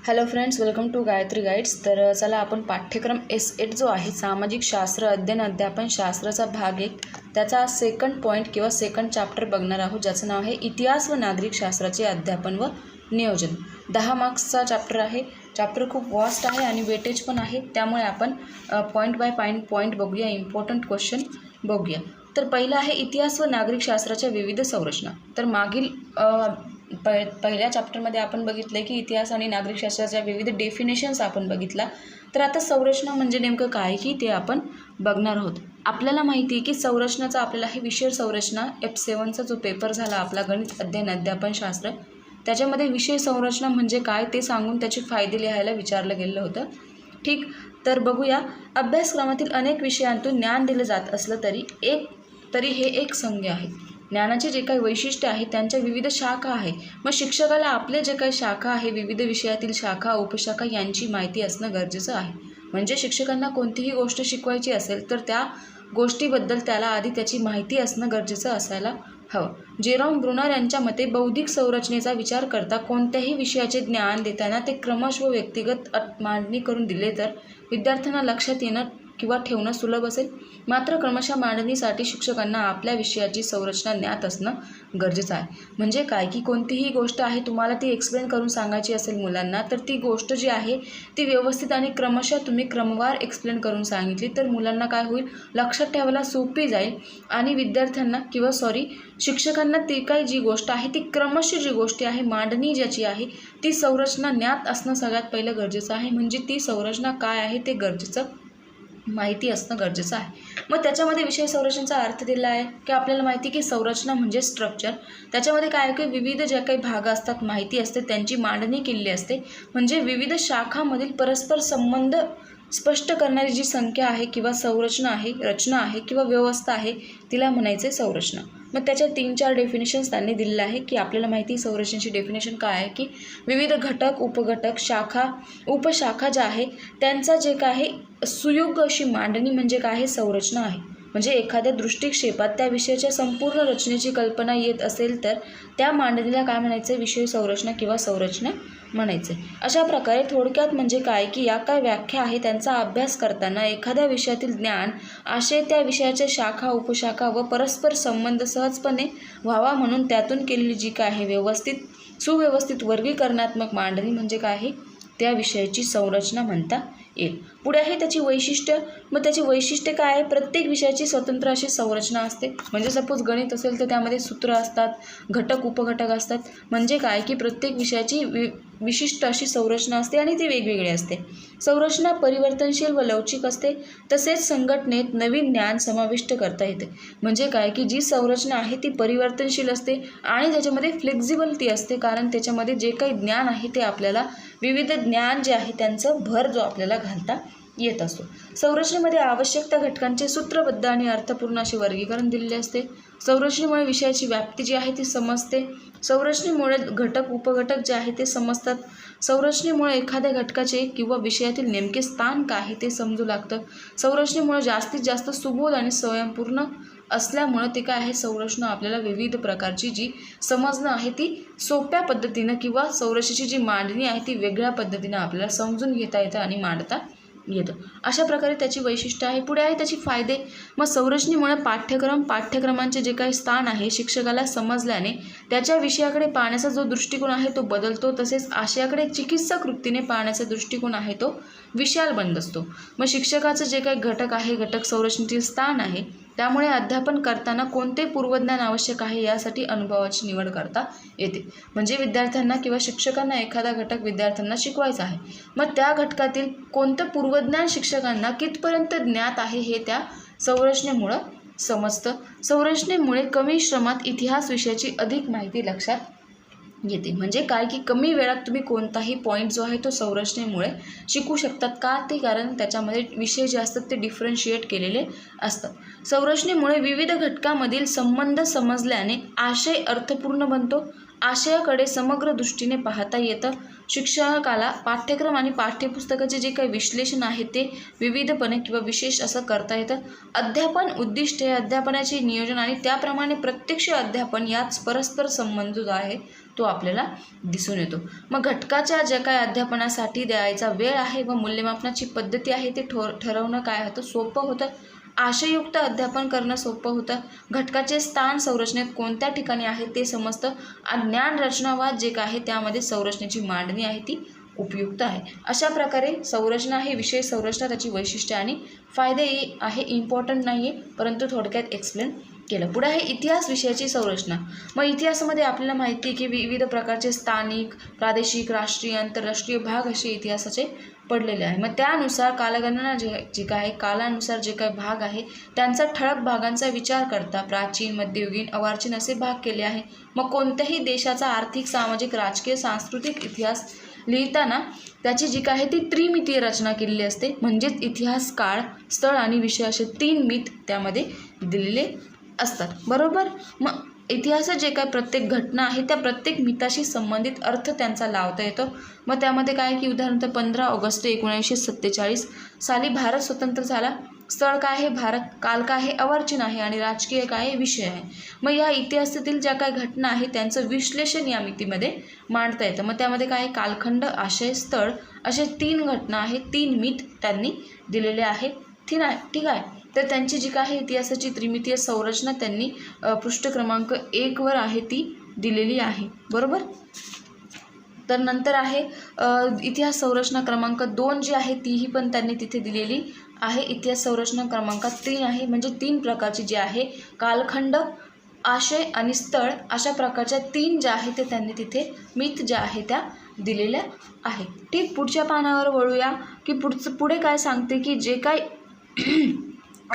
Hello friends, welcome to Gayatri Guides. तर चला आपण पाठ्यक्रम S8 जो आहे सामाजिक शास्त्र अध्ययन अध्यापन शास्त्राचा भाग 1 त्याचा सेकंड पॉईंट किंवा सेकंड चॅप्टर बघणार आहोत, ज्याचं नाव आहे इतिहास व नागरिक शास्त्राचे अध्यापन व नियोजन. 10 मार्क्सचा चॅप्टर आहे. चॅप्टर खूप वास्ट आहे आणि वेटेज पण आहे, त्यामुळे आपण पॉईंट बाय पॉईंट बघूया, इम्पॉर्टंट क्वेश्चन बघूया. तर पहिलं आहे इतिहास व नागरिक शास्त्राच्या विविध संरचना. तर मागील पहिल्या चॅप्टरमध्ये आपण बघितलं की इतिहास आणि नागरिकशास्त्राच्या विविध डेफिनेशन्स आपण बघितला. तर आता संरचना म्हणजे नेमकं काय की ते आपण बघणार आहोत. आपल्याला माहिती आहे की संरचनाचा आपल्याला हे विषय संरचना F7चा जो पेपर झाला आपला गणित अध्ययन अध्यापन शास्त्र, त्याच्यामध्ये विषय संरचना म्हणजे काय ते सांगून त्याचे फायदे लिहायला विचारलं गेलं होतं. ठीक, तर बघूया. अभ्यासक्रमातील अनेक विषयांतून ज्ञान दिलं जात असलं तरी हे एक संज्ञ आहे. ज्ञानाचे जे काही वैशिष्ट्य आहे त्यांच्या विविध शाखा आहे. मग शिक्षकाला आपले जे काही शाखा आहे, विविध विषयातील शाखा उपशाखा यांची माहिती असणं गरजेचं आहे. म्हणजे शिक्षकांना कोणतीही गोष्ट शिकवायची असेल तर त्या गोष्टीबद्दल त्याला आधी त्याची माहिती असणं गरजेचं असायला हवं. जेरोम ब्रुनर यांच्या मते बौद्धिक संरचनेचा विचार करता कोणत्याही विषयाचे ज्ञान देताना ते क्रमश व व्यक्तिगत मांडणी करून दिले तर विद्यार्थ्यांना लक्षात येणं किंवा ठेवणं सुलभ असेल. मात्र क्रमशः मांडणीसाठी शिक्षकांना आपल्या विषयाची संरचना ज्ञात असणं गरजेचं आहे. म्हणजे काय की कोणतीही गोष्ट आहे तुम्हाला ती एक्सप्लेन करून सांगायची असेल मुलांना, तर ती गोष्ट जी आहे ती व्यवस्थित आणि क्रमशः तुम्ही क्रमवार एक्सप्लेन करून सांगितली तर मुलांना काय होईल, लक्षात ठेवायला सोपी जाईल आणि विद्यार्थ्यांना शिक्षकांना ती काही जी गोष्ट आहे ती क्रमशः जी गोष्टी आहे मांडणी ज्याची आहे ती संरचना ज्ञात असणं सगळ्यात पहिलं गरजेचं आहे. म्हणजे ती संरचना काय आहे ते गरजेचं माहिती असणं गरजेचं आहे. मग त्याच्यामध्ये विषय संरचनेचा अर्थ दिला आहे की आपल्याला माहिती की संरचना म्हणजे स्ट्रक्चर. त्याच्यामध्ये काय आहे की विविध ज्या काही भाग असतात, माहिती असते, त्यांची मांडणी केलेली असते. म्हणजे विविध शाखांमधील परस्पर संबंध स्पष्ट करणारी जी संख्या आहे किंवा संरचना आहे, रचना आहे किंवा व्यवस्था आहे, तिला म्हणायचे संरचना. मग त्याच्या 3-4 डेफिनेशन्स त्यांनी दिलेलं आहे की आपल्याला माहिती संरचनेची डेफिनेशन काय आहे की विविध घटक, उपघटक, शाखा, उपशाखा ज्या आहे त्यांचा जे काय आहे सुयोग्य अशी मांडणी म्हणजे काय आहे संरचना आहे. म्हणजे एखाद्या दृष्टिक्षेपात त्या विषयाच्या संपूर्ण रचनेची कल्पना येत असेल तर त्या मांडणीला काय म्हणायचं, विषय संरचना किंवा संरचना म्हणायचे. अशा प्रकारे थोडक्यात म्हणजे काय की या काय व्याख्या आहे त्यांचा अभ्यास करताना एखाद्या विषयातील ज्ञान, आशय, त्या विषयाच्या शाखा उपशाखा व परस्पर संबंध सहजपणे व्हावा म्हणून त्यातून केलेली जी काय आहे सुव्यवस्थित वर्गीकरणात्मक मांडणी म्हणजे काय आहे त्या विषयाची संरचना म्हणता येईल. पुढे आहे त्याची वैशिष्ट्य. मग त्याची वैशिष्ट्य काय आहे, प्रत्येक विषयाची स्वतंत्र अशी संरचना असते. म्हणजे सपोज गणित असेल तर त्यामध्ये सूत्र असतात, घटक उपघटक असतात. म्हणजे काय की प्रत्येक विषयाची विशिष्ट अशी संरचना असते आणि ती वेगवेगळी असते. संरचना परिवर्तनशील व लवचिक असते. तसेच संघटनेत नवीन ज्ञान समाविष्ट करता येते. म्हणजे काय की जी संरचना आहे ती परिवर्तनशील असते आणि त्याच्यामध्ये फ्लेक्झिबिलिटी असते, कारण त्याच्यामध्ये जे काही ज्ञान आहे ते आपल्याला विविध ज्ञान जे आहे त्यांचं भर जो आपल्याला घालता येत असतो. संरचनेमध्ये आवश्यक त्या घटकांचे सूत्रबद्ध आणि अर्थपूर्ण असे वर्गीकरण दिलेले असते. संरचनेमुळे विषयाची व्याप्ती जी आहे ती समजते. संरचनेमुळे घटक उपघटक जे आहे ते समजतात. संरचनेमुळे एखाद्या घटकाचे किंवा विषयातील नेमके स्थान काय आहे ते समजू लागतं. संरचनेमुळे जास्तीत जास्त सुबोध आणि स्वयंपूर्ण असल्यामुळं ते काय आहे संरचना आपल्याला विविध प्रकारची जी समजणं आहे ती सोप्या पद्धतीनं किंवा संरचनेची जी मांडणी आहे ती वेगळ्या पद्धतीनं आपल्याला समजून घेता येतं आणि मांडता येतं. अशा प्रकारे त्याची वैशिष्ट्य आहे. पुढे आहे त्याची फायदे. मग संरचनेमुळे पाठ्यक्रमांचे जे काही स्थान आहे शिक्षकाला समजल्याने त्याच्या विषयाकडे पाहण्याचा जो दृष्टिकोन आहे तो बदलतो. तसेच आशयाकडे चिकित्सक वृत्तीने पाहण्याचा दृष्टिकोन आहे तो विशाल बनत असतो. मग शिक्षकाचं जे काही घटक आहे, घटक संरचनेतील स्थान आहे, त्यामुळे अध्यापन करताना कोणते पूर्वज्ञान आवश्यक आहे यासाठी अनुभवाची निवड करता येते. म्हणजे विद्यार्थ्यांना किंवा शिक्षकांना एखादा घटक विद्यार्थ्यांना शिकवायचा आहे, मग त्या घटकातील कोणतं पूर्वज्ञान शिक्षकांना कितपर्यंत ज्ञात आहे हे त्या संरचनेमुळं समजतं. संरचनेमुळे कमी श्रमात इतिहास विषयाची अधिक माहिती लक्षात येते. म्हणजे काय की कमी वेळात तुम्ही कोणताही पॉईंट जो आहे तो संरचनेमुळे शिकू शकतात. का ते, कारण त्याच्यामध्ये विषय जे असतात ते डिफरन्शिएट केलेले असतात. संरचनेमुळे विविध घटकांमधील संबंध समजल्याने आशय अर्थपूर्ण बनतो आशयाकडे समग्र दृष्टीने पाहता येतं. शिक्षकाला पाठ्यक्रम आणि पाठ्यपुस्तकाचे जे काही विश्लेषण आहे ते विविधपणे किंवा विशेष असं करता येतं. अध्यापन उद्दिष्टे, अध्यापनाचे नियोजन आणि त्याप्रमाणे प्रत्यक्ष अध्यापन यात परस्पर संबंध जो आहे तो आपल्याला दिसून येतो. मग घटकाच्या ज्या काय अध्यापनासाठी द्यायचा वेळ आहे व मूल्यमापनाची पद्धती आहे ते ठरवणं काय होतं, सोपं होतं. आशययुक्त अध्यापन करणं सोपं होतं. घटकाचे स्थान संरचनेत कोणत्या ठिकाणी आहे ते समजतं. ज्ञान रचनावाद जे काय आहे त्यामध्ये संरचनेची मांडणी आहे ती उपयुक्त आहे. अशा प्रकारे संरचना हे विषय संरचना, त्याची वैशिष्ट्ये आणि फायदे आहे, इम्पॉर्टंट नाही आहे परंतु थोडक्यात एक्सप्लेन केलं. पुढे आहे इतिहास विषयाची संरचना. मग इतिहासामध्ये आपल्याला माहिती आहे की विविध प्रकारचे स्थानिक, प्रादेशिक, राष्ट्रीय, आंतरराष्ट्रीय भाग असे इतिहासाचे पडलेले आहे. मग त्यानुसार कालगणना जे काय कालानुसार जे काही भाग आहे त्यांचा ठळक भागांचा विचार करता प्राचीन, मध्ययुगीन, अर्वाचीन असे भाग केले आहे. मग कोणत्याही देशाचा आर्थिक, सामाजिक, राजकीय, सांस्कृतिक इतिहास लिहिताना त्याची जी काय आहे ती त्रिमितीय रचना केलेली असते. म्हणजेच इतिहास, काळ, स्थळ आणि विषय असे 3 मित त्यामध्ये दिलेले असतात. बरोबर. मग इतिहासात जे काय प्रत्येक घटना आहे त्या प्रत्येक मिताशी संबंधित अर्थ त्यांचा लावता येतो. मग त्यामध्ये काय की उदाहरणार्थ 15 ऑगस्ट 1947 साली भारत स्वतंत्र झाला. स्थळ काय आहे भारत, काल काय आहे अर्वाचीन आहे आणि राजकीय काय आहे विषय आहे. मग या इतिहासातील ज्या काही घटना आहे त्यांचं विश्लेषण या मितीमध्ये मांडता येतं. मग त्यामध्ये काय आहे कालखंड, आशय, स्थळ असे 3 घटना आहे, 3 मित त्यांनी दिलेले आहे. ठीक आहे. तर त्यांची जी काय इतिहासाची त्रिमितीय संरचना त्यांनी पृष्ठ क्रमांक 1 वर आहे ती दिलेली आहे. बरोबर. तर नंतर आहे इतिहास संरचना क्रमांक 2 जी आहे तीही पण त्यांनी तिथे दिलेली आहे. इतिहास संरचना क्रमांक 3 आहे. म्हणजे 3 प्रकारची जी आहे कालखंड, आशय आणि स्थळ अशा प्रकारच्या 3 ज्या आहे ते त्यांनी तिथे मित ज्या आहे त्या दिलेल्या आहे. ठीक. पुढच्या पानावर वळूया की पुढे काय सांगते की जे काय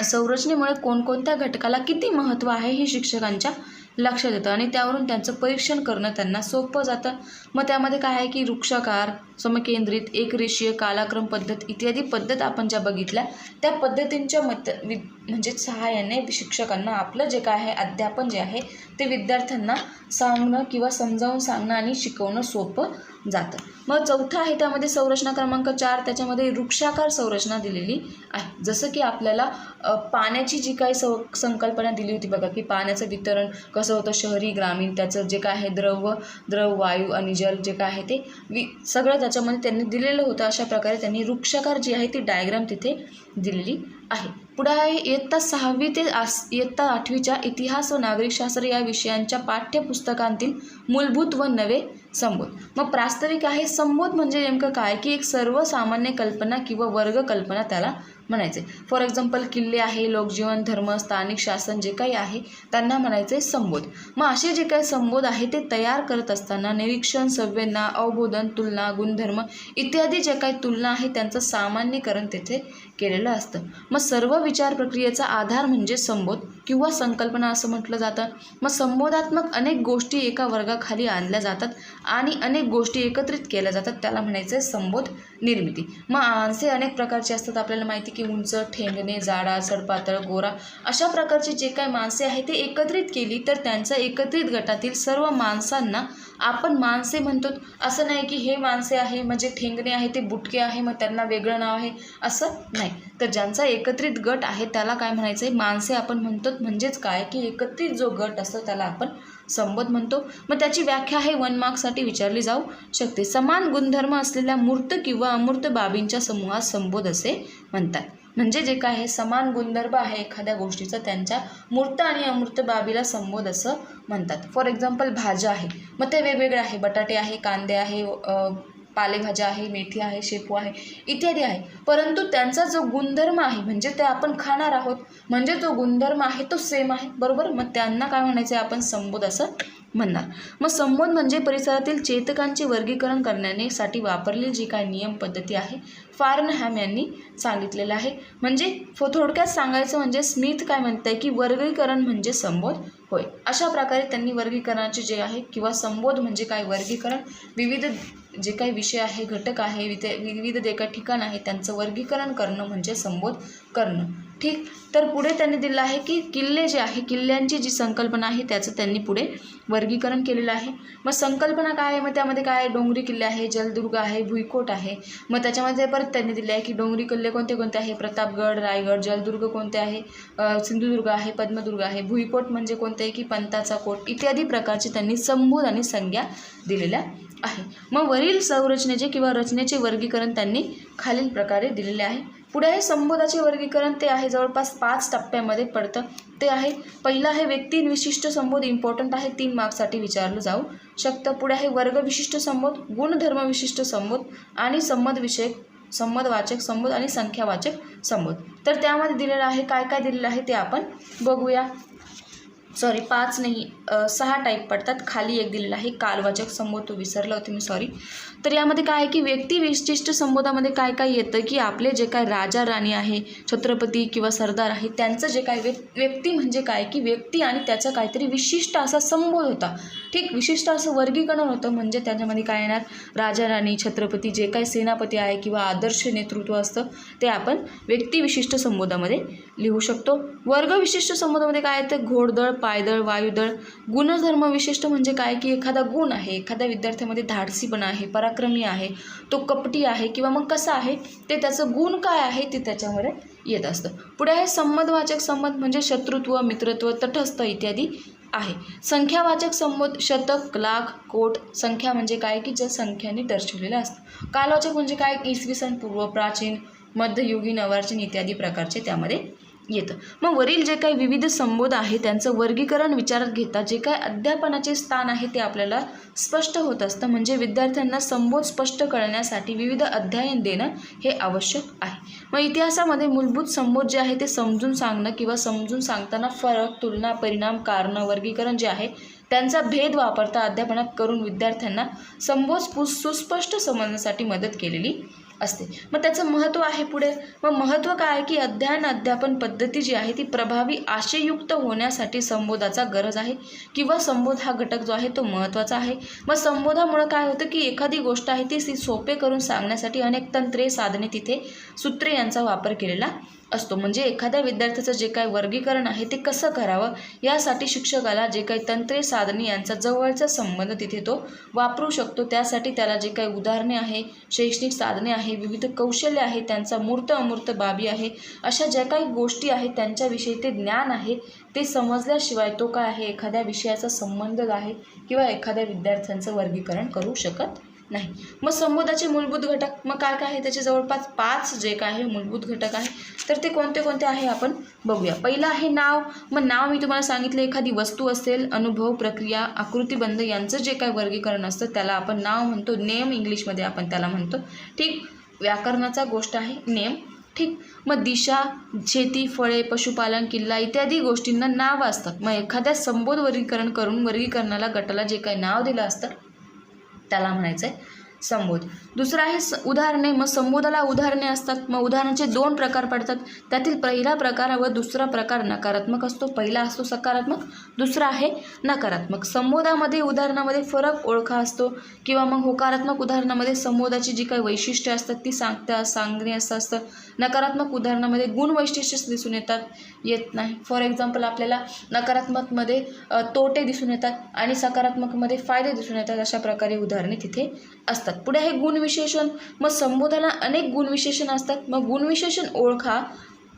संरचनेमुळे कोणकोणत्या घटकाला किती महत्त्व आहे हे शिक्षकांच्या लक्षात येतं आणि त्यावरून त्यांचं परीक्षण करणं त्यांना सोपं जातं. मग त्यामध्ये काय आहे की वृक्षाकार, समकेंद्रित, एकरेषीय, कालक्रम पद्धत इत्यादी पद्धत आपण ज्या बघितल्या त्या पद्धतींच्या म्हणजे सहाय्याने शिक्षकांना आपलं जे काय आहे अध्यापन जे आहे ते विद्यार्थ्यांना सांगणं किंवा समजावून सांगणं आणि शिकवणं सोपं जातं. मग चौथा आहे त्यामध्ये संरचना क्रमांक 4 त्याच्यामध्ये वृक्षाकार संरचना दिलेली आहे. जसं की आपल्याला पाण्याची जी काही संकल्पना दिली होती बघा की पाण्याचं वितरण कसं होतं शहरी, ग्रामीण, त्याचं जे काय आहे द्रव, वायू आणि जल जे काय आहे ते सगळं त्याच्यामध्ये त्यांनी दिलेलं होतं. अशा प्रकारे त्यांनी वृक्षाकार जी आहे ती डायग्राम तिथे दिलेली आहे. पुढे आहे इयत्ता 6वी ते इयत्ता 8वीच्या इतिहास व नागरिकशास्त्र या विषयांच्या पाठ्यपुस्तकांतील मूलभूत व नवे संबोध. मग प्रास्ताविक आहे. संबोध म्हणजे नेमकं काय की एक सर्वसामान्य कल्पना किंवा वर्ग कल्पना त्याला म्हणायचे. फॉर एक्झाम्पल किल्ले आहे, लोकजीवन, धर्म, स्थानिक शासन जे काही आहे त्यांना म्हणायचे संबोध. मग असे जे काही संबोध आहे ते तयार करत असताना निरीक्षण, संवेदना, अवबोधन, तुलना, गुणधर्म इत्यादी जे काही तुलना आहे त्यांचं सामान्यीकरण तेथे केलेलं असतं. मग सर्व विचार प्रक्रियेचा आधार म्हणजे संबोध किंवा संकल्पना असं म्हटलं जातं. मग संबोधात्मक अनेक गोष्टी एका वर्गाखाली आणल्या जातात आणि अनेक गोष्टी एकत्रित केल्या जातात त्याला म्हणायचं संबोध निर्मिती. मग माणसे अनेक प्रकारचे असतात आपल्याला माहिती की उंच, ठेंगणे, जाडा, सडपातळ, गोरा अशा प्रकारची जे काही माणसे आहेत ते एकत्रित केली तर त्यांच्या एकत्रित गटातील सर्व माणसांना आपण माणसे म्हणतो. असं नाही की हे माणसे आहे म्हणजे ठेंगणे आहे ते बुटके आहे मग त्यांना वेगळं नाव आहे असं नाही. तर ज्यांचा एकत्रित गट आहे त्याला काय म्हणायचं आहे माणसे आपण म्हणतो. म्हणजेच काय की एकत्रित जो गट असतो त्याला आपण संबोध म्हणतो. मग त्याची व्याख्या आहे 1 मार्क्ससाठी विचारली जाऊ शकते. समान गुणधर्म असलेल्या मूर्त किंवा अमूर्त बाबींच्या समूहात संबोध असे म्हणतात. म्हणजे जे काय आहे समान गुणधर्म आहे एखाद्या गोष्टीचा त्यांच्या मूर्त आणि अमूर्त बाबीला संबोध असं म्हणतात. फॉर एक्झाम्पल भाज्या आहे मग ते वेगवेगळे आहे, बटाटे आहे, कांदे आहे, पालेभाज्या आहे, मेथी आहे, शेपू आहे इत्यादी आहे. परंतु त्यांचा जो गुणधर्म आहे म्हणजे ते आपण खाणार आहोत म्हणजे जो गुणधर्म आहे तो सेम आहे. बरोबर. मग त्यांना काय म्हणायचं आहे आपण संबोध असं म्हणणार. मग संबोध म्हणजे परिसरातील चेतकांचे वर्गीकरण करण्यासाठी वापरलेली जी काही नियम पद्धती आहे फार्नहॅम यांनी सांगितलेलं आहे. म्हणजे थोडक्यात सांगायचं म्हणजे स्मिथ काय म्हणत आहे की वर्गीकरण म्हणजे संबोध होय. अशा प्रकारे त्यांनी वर्गीकरणाचे जे आहे किंवा संबोध म्हणजे काय वर्गीकरण विविध जे काही विषय आहे घटक आहे विविध जे काही ठिकाण आहे त्यांचं वर्गीकरण करणं म्हणजे संबोध करणं. ठीक. तर पुढे त्यांनी दिलं आहे की किल्ले जे आहे, किल्ल्यांची जी संकल्पना आहे त्याचं त्यांनी पुढे वर्गीकरण केलेलं आहे. मग संकल्पना काय आहे, मग त्यामध्ये काय आहे, डोंगरी किल्ले आहे, जलदुर्ग आहे, भुईकोट आहे. मग त्याच्यामध्ये परत त्यांनी दिले आहे की डोंगरी किल्ले कोणते कोणते आहे, प्रतापगड, रायगड. जलदुर्ग कोणते आहे, सिंधुदुर्ग आहे, पद्मदुर्ग आहे. भुईकोट म्हणजे कोणते आहे की पंताचा कोट इत्यादी प्रकारचे त्यांनी संबोध आणि संज्ञा दिलेल्या आहे. मग वरील संरचनेचे किंवा रचनेचे वर्गीकरण त्यांनी खालील प्रकारे दिलेले आहे. पुढे आहे संबोधाचे वर्गीकरण. ते आहे जवळपास 5 टप्प्यामध्ये पडतं. ते आहे, पहिलं आहे व्यक्तिविशिष्ट संबोध, इम्पॉर्टंट आहे, 3 मार्क्ससाठी विचारलं जाऊ शकतं. पुढे आहे वर्गविशिष्ट संबोध, गुणधर्मविशिष्ट संबोध आणि संबंधविषयक, संबंधवाचक संबोध आणि संख्यावाचक संबोध. तर त्यामध्ये दिलेलं आहे, काय काय दिलेलं आहे ते आपण बघूया. 5 नाही 6 टाईप पडतात. खाली एक दिलेला आहे कालवाचक संबोध, तो विसरला होते मी, सॉरी. तर यामध्ये काय आहे की व्यक्तिविशिष्ट संबोधामध्ये काय काय येतं की आपले जे काय राजा राणी आहे, छत्रपती किंवा सरदार आहे, त्यांचं जे काय व्यक्ती म्हणजे काय की व्यक्ती आणि त्याचा काहीतरी विशिष्ट असा संबोध होता. ठीक, विशिष्ट असं वर्गीकरण होतं. म्हणजे त्याच्यामध्ये काय येणार, राजा राणी, छत्रपती, जे काही सेनापती आहे किंवा आदर्श नेतृत्व असतं ते आपण व्यक्तिविशिष्ट संबोधामध्ये लिहू शकतो. वर्गविशिष्ट संबोधामध्ये काय येतं, घोडदळ, पायदळ, वायुदळ. गुणधर्म विशिष्ट म्हणजे काय की एखादा गुण आहे, एखाद्या विद्यार्थ्यामध्ये धाडसीपणा आहे, पराक्रमी आहे, तो कपटी आहे किंवा मग कसा आहे ते त्याचं गुण काय आहे ते त्याच्यामध्ये येत असतं. पुढे आहे संबंधवाचक संबंध म्हणजे शत्रुत्व, मित्रत्व, तटस्थ इत्यादी आहे. संख्यावाचक संबोध शतक, लाख, कोट. संख्या म्हणजे काय की ज्या संख्याने दर्शवलेलं असतं. कालवाचक म्हणजे काय, इसवी सन पूर्व, प्राचीन, मध्ययुगीन, अर्वाचीन इत्यादी प्रकारचे त्यामध्ये येतं. मग वरील जे काही विविध संबोध आहे त्यांचं वर्गीकरण विचारात घेता जे काय अध्यापनाचे स्थान आहे ते आपल्याला स्पष्ट होत असतं. म्हणजे विद्यार्थ्यांना संबोध स्पष्ट कळण्यासाठी विविध अध्ययन देणं हे आवश्यक आहे. मग इतिहासामध्ये मूलभूत संबोध जे आहे ते समजून सांगणं किंवा समजून सांगताना फरक, तुलना, परिणाम, कारणं, वर्गीकरण जे आहे त्यांचा भेद वापरता अध्यापनात करून विद्यार्थ्यांना संबोध सुस्पष्ट समजण्यासाठी मदत केलेली असते. मग त्याचं महत्त्व आहे पुढे. मग महत्त्व काय आहे की अध्यापन पद्धती जी आहे ती प्रभावी आशययुक्त होण्यासाठी संबोधाचा गरज आहे किंवा संबोध हा घटक जो आहे तो महत्त्वाचा आहे. मग संबोधामुळे काय होतं की एखादी गोष्ट आहे ती सोपे करून सांगण्यासाठी अनेक तंत्रे, साधने, तिथे सूत्रे यांचा वापर केलेला असतो. म्हणजे एखाद्या विद्यार्थ्याचं जे काही वर्गीकरण आहे ते कसं करावं यासाठी शिक्षकाला जे काही तंत्रे, साधने यांचा जवळचा संबंध तिथे तो वापरू शकतो. त्यासाठी त्याला जे काही उदाहरणे आहे, शैक्षणिक साधने आहे, विविध कौशल्य आहे, त्यांचा मूर्त अमूर्त बाबी आहे, अशा ज्या काही गोष्टी आहेत त्यांच्याविषयी ते ज्ञान आहे ते समजल्याशिवाय तो काय आहे एखाद्या विषयाचा संबंध आहे किंवा एखाद्या विद्यार्थ्यांचं वर्गीकरण करू शकत नाही. मग संबोधाचे मूलभूत घटक मग काय काय आहे, त्याचे जवळपास 5 जे काय आहे मूलभूत घटक आहे. तर ते कोणते कोणते आहे आपण बघूया. पहिलं आहे नाव. मग नाव मी तुम्हाला सांगितलं, एखादी वस्तू असेल, अनुभव, प्रक्रिया, आकृतिबंध यांचं जे काय वर्गीकरण असतं त्याला आपण नाव म्हणतो. नेम इंग्लिशमध्ये आपण त्याला म्हणतो. ठीक, व्याकरणाचा गोष्ट आहे नेम. ठीक. मग दिशा, शेती, फळे, पशुपालन, किल्ला इत्यादी गोष्टींना नाव असतात. मग एखाद्या संबोध वर्गीकरण करून वर्गीकरणाला गटाला जे काही नाव दिलं असतं त्याला म्हणायचं आहे संबोध. दुसरं आहे उदाहरणे. मग संबोधाला उदाहरणे असतात. मग उदाहरणाचे 2 प्रकार पडतात. त्यातील पहिला प्रकार व दुसरा प्रकार नकारात्मक असतो. पहिला असतो सकारात्मक, दुसरा आहे नकारात्मक. संबोधामध्ये उदाहरणामध्ये फरक ओळखा असतो किंवा मग होकारात्मक उदाहरणामध्ये संबोधाची जी काही वैशिष्ट्ये असतात ती सांगणे असं असतं. नकारात्मक उदाहरणामध्ये गुण वैशिष्ट्य दिसून येत नाही. फॉर एक्झाम्पल आपल्याला नकारात्मकमध्ये तोटे दिसून येतात आणि सकारात्मकमध्ये फायदे दिसून येतात. अशा प्रकारे उदाहरणे तिथे असतात. पुढे आहे गुणविशेषण. मग संबोधाला अनेक गुणविशेषण असतात. मग गुणविशेषण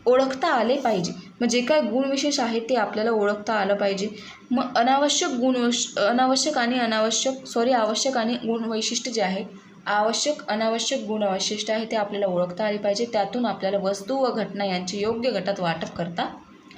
ओळखता आले पाहिजे. मग जे काय गुणविशेष आहे ते आपल्याला ओळखता आलं पाहिजे. मग आवश्यक आणि गुण वैशिष्ट्य जे आहे, आवश्यक अनावश्यक गुण वैशिष्ट्य आहे ते आपल्याला ओळखता आले पाहिजे. त्यातून आपल्याला वस्तू व घटना यांचे योग्य गटात वाटप करता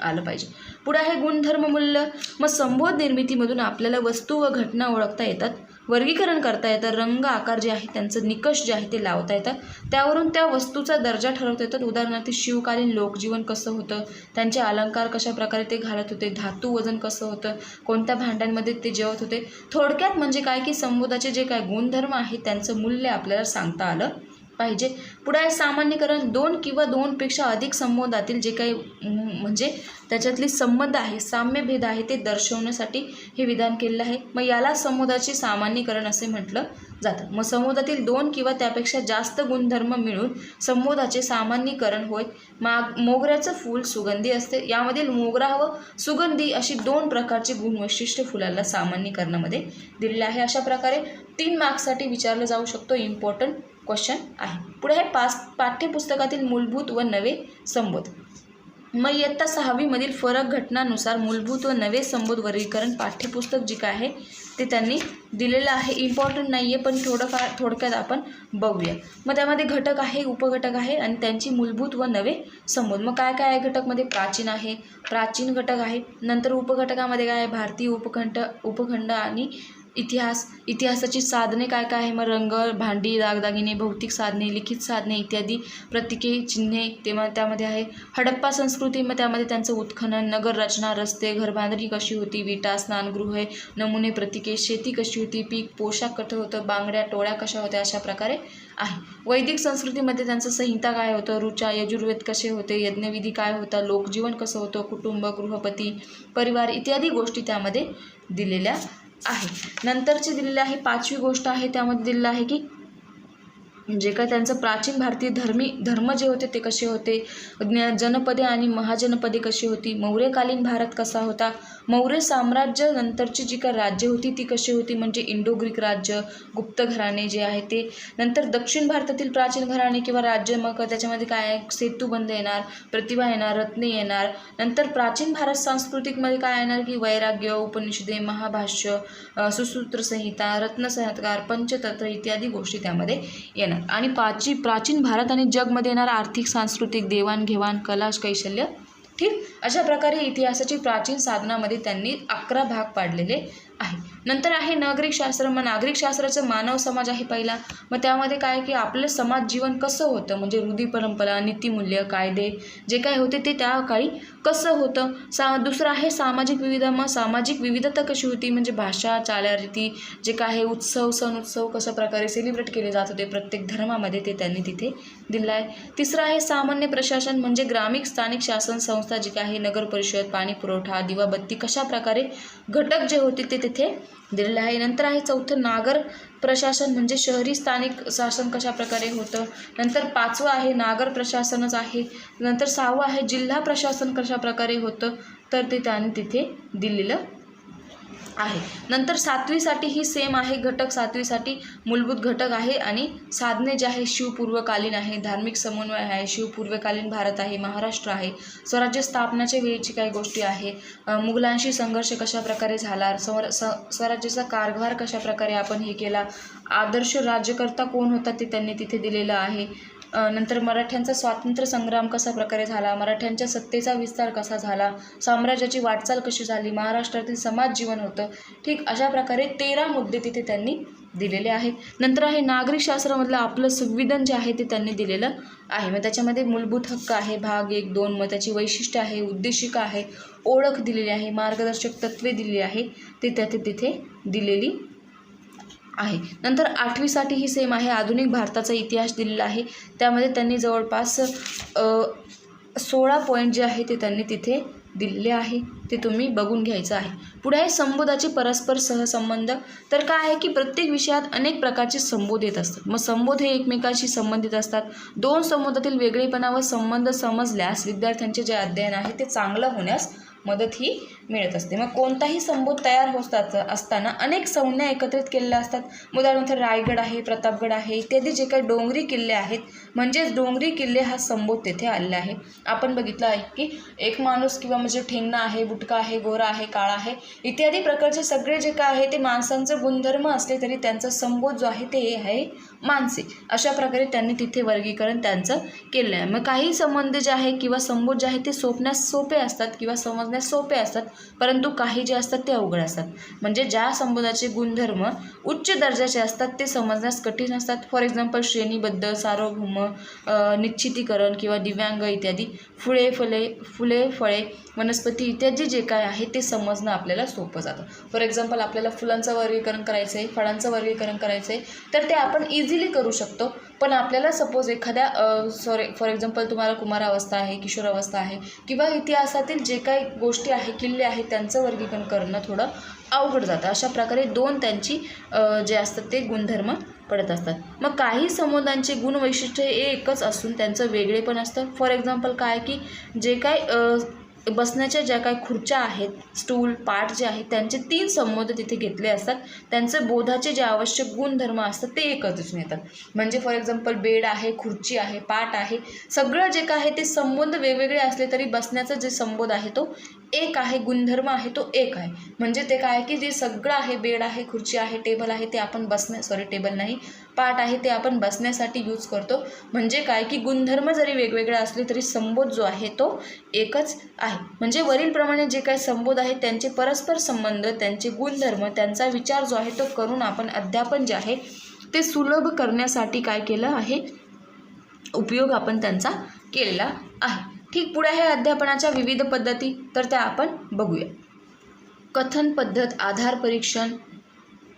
आलं पाहिजे. पुढे आहे गुणधर्म मूल्य. मग संबोध निर्मितीमधून आपल्याला वस्तू व घटना ओळखता येतात, वर्गीकरण करता येतं, रंग, आकार जे आहे त्यांचं निकष जे आहे ते लावता येतात. त्यावरून त्या वस्तूचा दर्जा ठरवता येतात. उदाहरणार्थ शिवकालीन लोकजीवन कसं होतं, त्यांचे अलंकार कशा प्रकारे ते घालत होते, धातू वजन कसं होतं, कोणत्या भांड्यांमध्ये ते जेवत होते. थोडक्यात म्हणजे काय की संबोधाचे जे काय गुणधर्म आहे त्यांचं मूल्य आपल्याला सांगता आलं पाहिजे. पुढे आहे सामान्यीकरण. 2 किंवा 2पेक्षा अधिक संबोधातील जे काही म्हणजे त्याच्यातली संबंध आहे, साम्यभेद आहे ते दर्शवण्यासाठी हे विधान केलेलं आहे. मग याला संबोधाचे सामान्यीकरण असे म्हटलं जातं. मग संबोधातील 2 किंवा त्यापेक्षा जास्त गुणधर्म मिळून संबोधाचे सामान्यीकरण होय. मोगऱ्याचं फूल सुगंधी असते. यामधील मोगरा व सुगंधी अशी 2 प्रकारचे गुणवैशिष्ट्य फुलाला सामान्यीकरणामध्ये दिलेले आहे. अशा प्रकारे 3 मार्क्ससाठी विचारलं जाऊ शकतो. इम्पॉर्टंट क्वेश्चन आहे. पुढे आहे पाठ्यपुस्तकातील मूलभूत व नवे संबोध. मग इयत्ता 6वी मधील फरक घटनानुसार मूलभूत व नवे संबोध वर्गीकरण पाठ्यपुस्तक जे काय आहे ते त्यांनी दिलेलं आहे. इम्पॉर्टंट नाही आहे पण थोडक्यात आपण बघूया. मग त्यामध्ये घटक आहे, उपघटक आहे आणि त्यांची मूलभूत व नवे संबोध. मग काय काय आहे घटकमध्ये? प्राचीन आहे, प्राचीन घटक आहे. नंतर उपघटकामध्ये काय आहे? भारतीय उपखंड आणि इतिहासाची साधने काय काय आहे? मग रंग, भांडी, दागदागिने, भौतिक साधने, लिखित साधने इत्यादी, प्रतीके, चिन्हे. त्यामध्ये आहे हडप्पा संस्कृती. मग त्यामध्ये त्यांचं उत्खनन, नगर रचना, रस्ते, घरबांधणी कशी होती, विटा, स्नानगृहे, नमुने, प्रतीके, शेती कशी होती, पीक, पोशाख कसं होतं, बांगड्या, टोळ्या कशा होत्या, अशा प्रकारे आहे. वैदिक संस्कृतीमध्ये त्यांचं संहिता काय होतं, ऋचा, यजुर्वेद कसे होते, यज्ञविधी काय होता, लोकजीवन कसं होतं, कुटुंब, गृहपती, परिवार इत्यादी गोष्टी त्यामध्ये दिलेल्या आहे. नंतरचे दिलेले आहे 5वी गोष्ट आहे त्यामध्ये दिलेलं आहे की जे काय त्यांचं प्राचीन भारतीय धर्म जे होते ते कसे होते, जनपदे आणि महाजनपदे कशी होती, मौर्यकालीन भारत कसा होता, मौर्य साम्राज्य नंतरची जी काय राज्य होती ती कशी होती, म्हणजे इंडो ग्रीक राज्य, गुप्त घराणे जे आहे ते. नंतर दक्षिण भारतातील प्राचीन घराणे किंवा राज्य, मग त्याच्यामध्ये काय आहे, सेतुबंध येणार, प्रतिभा येणार, रत्ने येणार. नंतर प्राचीन भारत सांस्कृतिकमध्ये काय येणार की वैराग्य, उपनिषदे, महाभाष्य, सुसूत्र संहिता, रत्नसंहिताकार, पंचतत्व इत्यादी गोष्टी त्यामध्ये येणार. आणि प्राचीन भारत आणि जगमध्ये येणार आर्थिक, सांस्कृतिक, देवाणघेवाण, कला, कौशल्य. ठीक, अशा प्रकारे इतिहासाची प्राचीन साधनामध्ये त्यांनी 11 भाग पाडलेले आहे. नंतर आहे नागरिकशास्त्र. मग नागरिकशास्त्राचं मानव समाज आहे पहिला. मग त्यामध्ये काय की आपलं समाज जीवन कसं होतं, म्हणजे रूढी परंपरा, नीतिमूल्य, कायदे जे काय होते ते त्या काळी कसं होतं. दुसरं आहे सामाजिक विविधता. मग सामाजिक विविधता कशी होती, म्हणजे भाषा, चालीरीती जे काय आहे, उत्सव, सण उत्सव कशा प्रकारे सेलिब्रेट केले जात होते प्रत्येक धर्मामध्ये ते त्यांनी तिथे दिलं आहे. तिसरं आहे सामान्य प्रशासन, म्हणजे ग्रामीण स्थानिक शासन संस्था जी काय आहे, नगर परिषद, पाणी पुरवठा, दिवाबत्ती कशा प्रकारे घटक जे होते ते तिथे दिलेलं आहे. नंतर आहे चौथं नागर प्रशासन, म्हणजे शहरी स्थानिक शासन कशा प्रकारे होतं. नंतर 5वं आहे नागर प्रशासनच आहे. नंतर 6वं आहे जिल्हा प्रशासन कशा प्रकारे होतं, तर ते त्यांनी तिथे दिलेलं आहे. नंतर 7वीसाठी ही सेम आहे घटक. 7वीसाठी मूलभूत घटक आहे आणि साधने जे आहे शिवपूर्वकालीन आहे, धार्मिक समन्वय आहे, शिवपूर्वकालीन भारत आहे, महाराष्ट्र आहे, स्वराज्य स्थापनाच्या वेळीची काही गोष्टी आहे, मुघलांशी संघर्ष कशा प्रकारे झाला, स्वराज्याचा कारभार कशा प्रकारे आपण हे केला, आदर्श राज्यकर्ता कोण होता ते त्यांनी तिथे दिलेलं आहे. नंतर मराठ्यांचा स्वातंत्र्य संग्राम कसा प्रकारे झाला, मराठ्यांच्या सत्तेचा विस्तार कसा झाला, साम्राज्याची वाटचाल कशी झाली, महाराष्ट्रातील समाज जीवन होतं. ठीक, अशा प्रकारे 13 मुद्दे तिथे त्यांनी दिलेले आहेत. नंतर आहे नागरिकशास्त्रामधलं आपलं संविधान जे आहे ते त्यांनी दिलेलं आहे. मग त्याच्यामध्ये मूलभूत हक्क आहे भाग 1, 2, मग त्याची वैशिष्ट्य आहे, उद्देशिका आहे, ओळख दिलेली आहे, मार्गदर्शक तत्त्वे दिलेली आहे ते तिथे दिलेली आहे. नंतर 8वीसाठी ही सेम आहे. आधुनिक भारताचा इतिहास दिलेला आहे. त्यामध्ये त्यांनी जवळपास 16 पॉईंट जे आहे ते त्यांनी तिथे दिलेले आहे, ते तुम्ही बघून घ्यायचं आहे. पुढे आहे संबोधाचे परस्पर सहसंबंध. तर काय आहे की प्रत्येक विषयात अनेक प्रकारचे संबोध येत असतात. मग संबोध हे एकमेकांशी संबंधित असतात. 2 संबोधातील वेगळेपणा व संबंध समजल्यास विद्यार्थ्यांचे जे अध्ययन आहे ते चांगलं होण्यास मदत ही मिळत असते. मग कोणताही संबोध तयार होत असताना अनेक संज्ञा एकत्रित केलेल्या असतात. उदाहरणार्थ रायगड आहे, प्रतापगड आहे इत्यादी जे काही डोंगरी किल्ले आहेत, म्हणजेच डोंगरी किल्ले हा संबोध तेथे आलेला आहे. आपण बघितलं आहे की एक माणूस किंवा म्हणजे ठेंगणा आहे, बुटका आहे, गोरा आहे, काळा आहे इत्यादी प्रकारचे सगळे जे काय आहे ते माणसांचं गुणधर्म असले तरी त्यांचा संबोध जो आहे ते आहे माणसे. अशा प्रकारे त्यांनी तिथे वर्गीकरण त्यांचं केलं आहे. मग काही संबंध जे आहे किंवा संबोध जे आहे ते सोपे असतात किंवा समजण्यास सोपे असतात, परंतु काही जे असतात ते अवघड असतात. म्हणजे ज्या संबोधाचे गुणधर्म उच्च दर्जाचे असतात ते समजण्यास कठीण असतात. फॉर एक्झाम्पल श्रेणीबद्ध, सार्वभौम, निश्चितीकरण किंवा दिव्यांग इत्यादी, फुले, फळे, वनस्पती इत्यादी जे काय आहे ते समजणं आपल्याला सोपं जातं. फॉर एक्झाम्पल आपल्याला फुलांचं वर्गीकरण करायचं आहे, फळांचं वर्गीकरण करायचं आहे, तर ते आपण इझिली करू शकतो. पण आपल्याला सपोज एखाद्या फॉर एक्झाम्पल तुम्हाला कुमारावस्था आहे, किशोरावस्था आहे किंवा इतिहासातील जे काही गोष्टी आहे, किल्ले आहेत, त्यांचं वर्गीकरण करणं थोडं अवघड जातं. अशा प्रकारे दोन त्यांची जे असतात ते गुणधर्म पडत असतात. मग काही समुदायांचे गुणवैशिष्ट्य हे एकच असून त्यांचं वेगळे पण असतं. फॉर एक्झाम्पल काय की जे काय बसण्याच्या ज्या काही खुर्च्या आहेत, स्टूल, पाट जे आहेत, त्यांचे 3 संबोध तिथे घेतले असतात. त्यांचे बोधाचे जे आवश्यक गुणधर्म असतात ते एकच दिसून येतात. म्हणजे फॉर एक्झाम्पल बेड आहे, खुर्ची आहे, पाट आहे, सगळं जे काय आहे ते संबोध वेगवेगळे असले तरी बसण्याचा जे संबोध आहे तो एक आहे, गुणधर्म आहे तो एक आहे. म्हणजे ते काय की जे सगळं आहे, बेड आहे, खुर्ची आहे, टेबल आहे, ते आपण टेबल नाही, पाट आहे ते आपण बसण्यासाठी यूज करतो. म्हणजे काय की गुणधर्म जरी वेगवेगळे असले तरी संबोध जो आहे तो एकच आहे. म्हणजे वरीलप्रमाणे जे काही संबोध आहेत त्यांचे परस्पर संबंध, त्यांचे गुणधर्म, त्यांचा विचार जो आहे तो करून आपण अध्यापन जे आहे ते सुलभ करण्यासाठी काय केलं आहे, उपयोग आपण त्यांचा केलेला आहे. ठीक, पुढे आहे अध्यापनाच्या विविध पद्धती, तर त्या आपण बघूया. कथन पद्धत, आधार परीक्षण,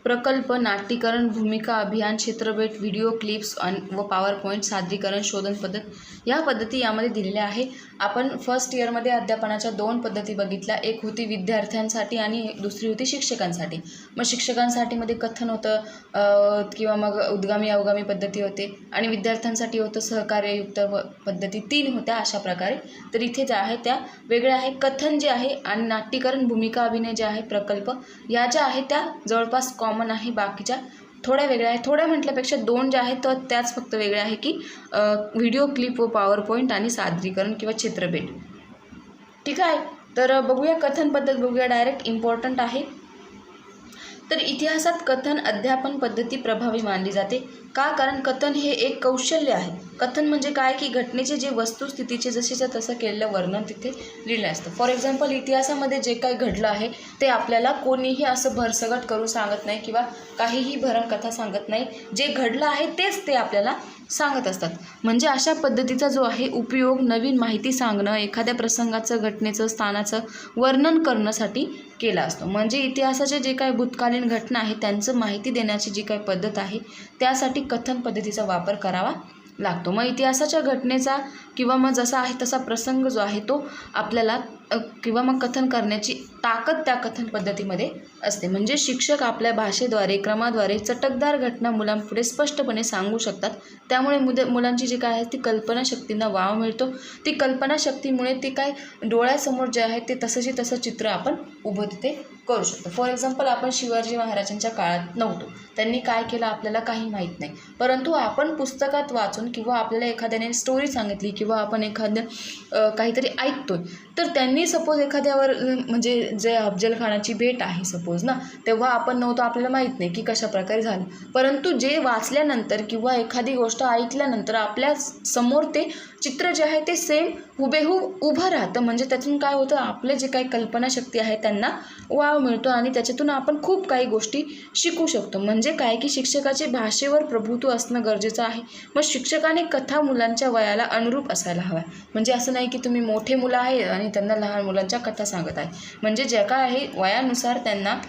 प्रकल्प, नाट्यीकरण, भूमिका, अभियान, चित्रपट, व्हिडिओ क्लिप्स व पॉवर पॉईंट, सादरीकरण, शोधन पद्धत, या पद्धती यामध्ये दिलेल्या आहे. आपण फर्स्ट इयरमध्ये अध्यापनाच्या 2 पद्धती बघितल्या. एक होती विद्यार्थ्यांसाठी आणि दुसरी होती शिक्षकांसाठी. मग शिक्षकांसाठी मध्ये कथन होतं किंवा मग उद्गामी अवगामी पद्धती होते आणि विद्यार्थ्यांसाठी होतं सहकार्ययुक्त पद्धती. 3 होत्या अशा प्रकारे. तर इथे ज्या आहेत त्या वेगळ्या आहे. कथन जे आहे आणि नाट्यीकरण, भूमिका, अभिनय जे आहे, प्रकल्प, या ज्या आहेत त्या जवळपास कॉमन आहे. बाकीच्या थोड्या वेगळ्या आहेत. थोड्या म्हटल्यापेक्षा 2 ज्या आहेत तर त्याच फक्त वेगळ्या आहे की व्हिडिओ क्लिप व पॉवर पॉईंट आणि सादरीकरण किंवा चित्रपट. ठीक आहे, तर बघूया कथन पद्धत, बघूया डायरेक्ट, इम्पॉर्टंट आहे. तर इतिहासात कथन अध्यापन पद्धती प्रभावी मानली जाते. का? कारण कथन हे एक कौशल्य आहे. कथन म्हणजे काय की घटनेचे जे वस्तुस्थितीचे जसेच्या तसं केलेलं वर्णन तिथे लिहिलं असतं. फॉर एक्झाम्पल इतिहासामध्ये जे काही घडलं आहे ते आपल्याला कोणीही असं भरसगट करून सांगत नाही किंवा काहीही भरमकथा सांगत नाही. जे घडलं आहे तेच ते आपल्याला सांगत असतात. म्हणजे अशा पद्धतीचा जो आहे उपयोग नवीन माहिती सांगणं, एखाद्या प्रसंगाचं, घटनेचं, स्थानाचं वर्णन करण्यासाठी केला असतो. म्हणजे इतिहासाचे जे काही भूतकालीन घटना आहे त्यांचं माहिती देण्याची जी काही पद्धत आहे त्यासाठी कथन पद्धतीचा वापर करावा लागतो. मग इतिहासाच्या घटनेचा किंवा मग जसा आहे तसा प्रसंग जो आहे तो आपल्याला किंवा मग कथन करण्याची ताकद त्या कथन पद्धतीमध्ये असते. म्हणजे शिक्षक आपल्या भाषेद्वारे, क्रमाद्वारे चटकदार घटना मुलांपुढे स्पष्टपणे सांगू शकतात. त्यामुळे मुलांची जी काय आहे ती कल्पनाशक्तींना वाव मिळतो. ती कल्पनाशक्तीमुळे ती काय डोळ्यासमोर जे आहे ते तसं चित्र आपण उभं तिथे करू शकतो. फॉर एक्झाम्पल आपण शिवाजी महाराजांच्या काळात नव्हतो, त्यांनी काय केलं आपल्याला काही माहीत नाही, परंतु आपण पुस्तकात वाचून किंवा आपल्याला एखाद्याने स्टोरी सांगितली किंवा आपण एखाद्या काहीतरी ऐकतोय तर त्यांनी सपोज एखाद्यावर म्हणजे जे अफजल खानाची भेट आहे सपोज ना, तेव्हा आपण नव्हतो, आपल्याला माहीत नाही की कशा प्रकारे झालं, परंतु जे वाचल्यानंतर किंवा एखादी गोष्ट ऐकल्यानंतर आपल्या समोर ते चित्र जे आहे ते सेम हुबेहूब उभं राहतं. म्हणजे त्यातून काय होतं, आपले जे काही कल्पनाशक्ती आहे त्यांना वाव मिळतो आणि त्याच्यातून आपण खूप काही गोष्टी शिकू शकतो. म्हणजे काय की शिक्षकाचे भाषेवर प्रभुत्व असणं गरजेचं आहे. मग शिक्षकाने कथा मुलांच्या वयाला अनुरूप असायला हव्या. म्हणजे असं नाही की तुम्ही मोठे मुलं आहे आणि त्यांना लहान मुलांच्या कथा सांगत आहे. म्हणजे जे काय आहे वयानुसार त्यांना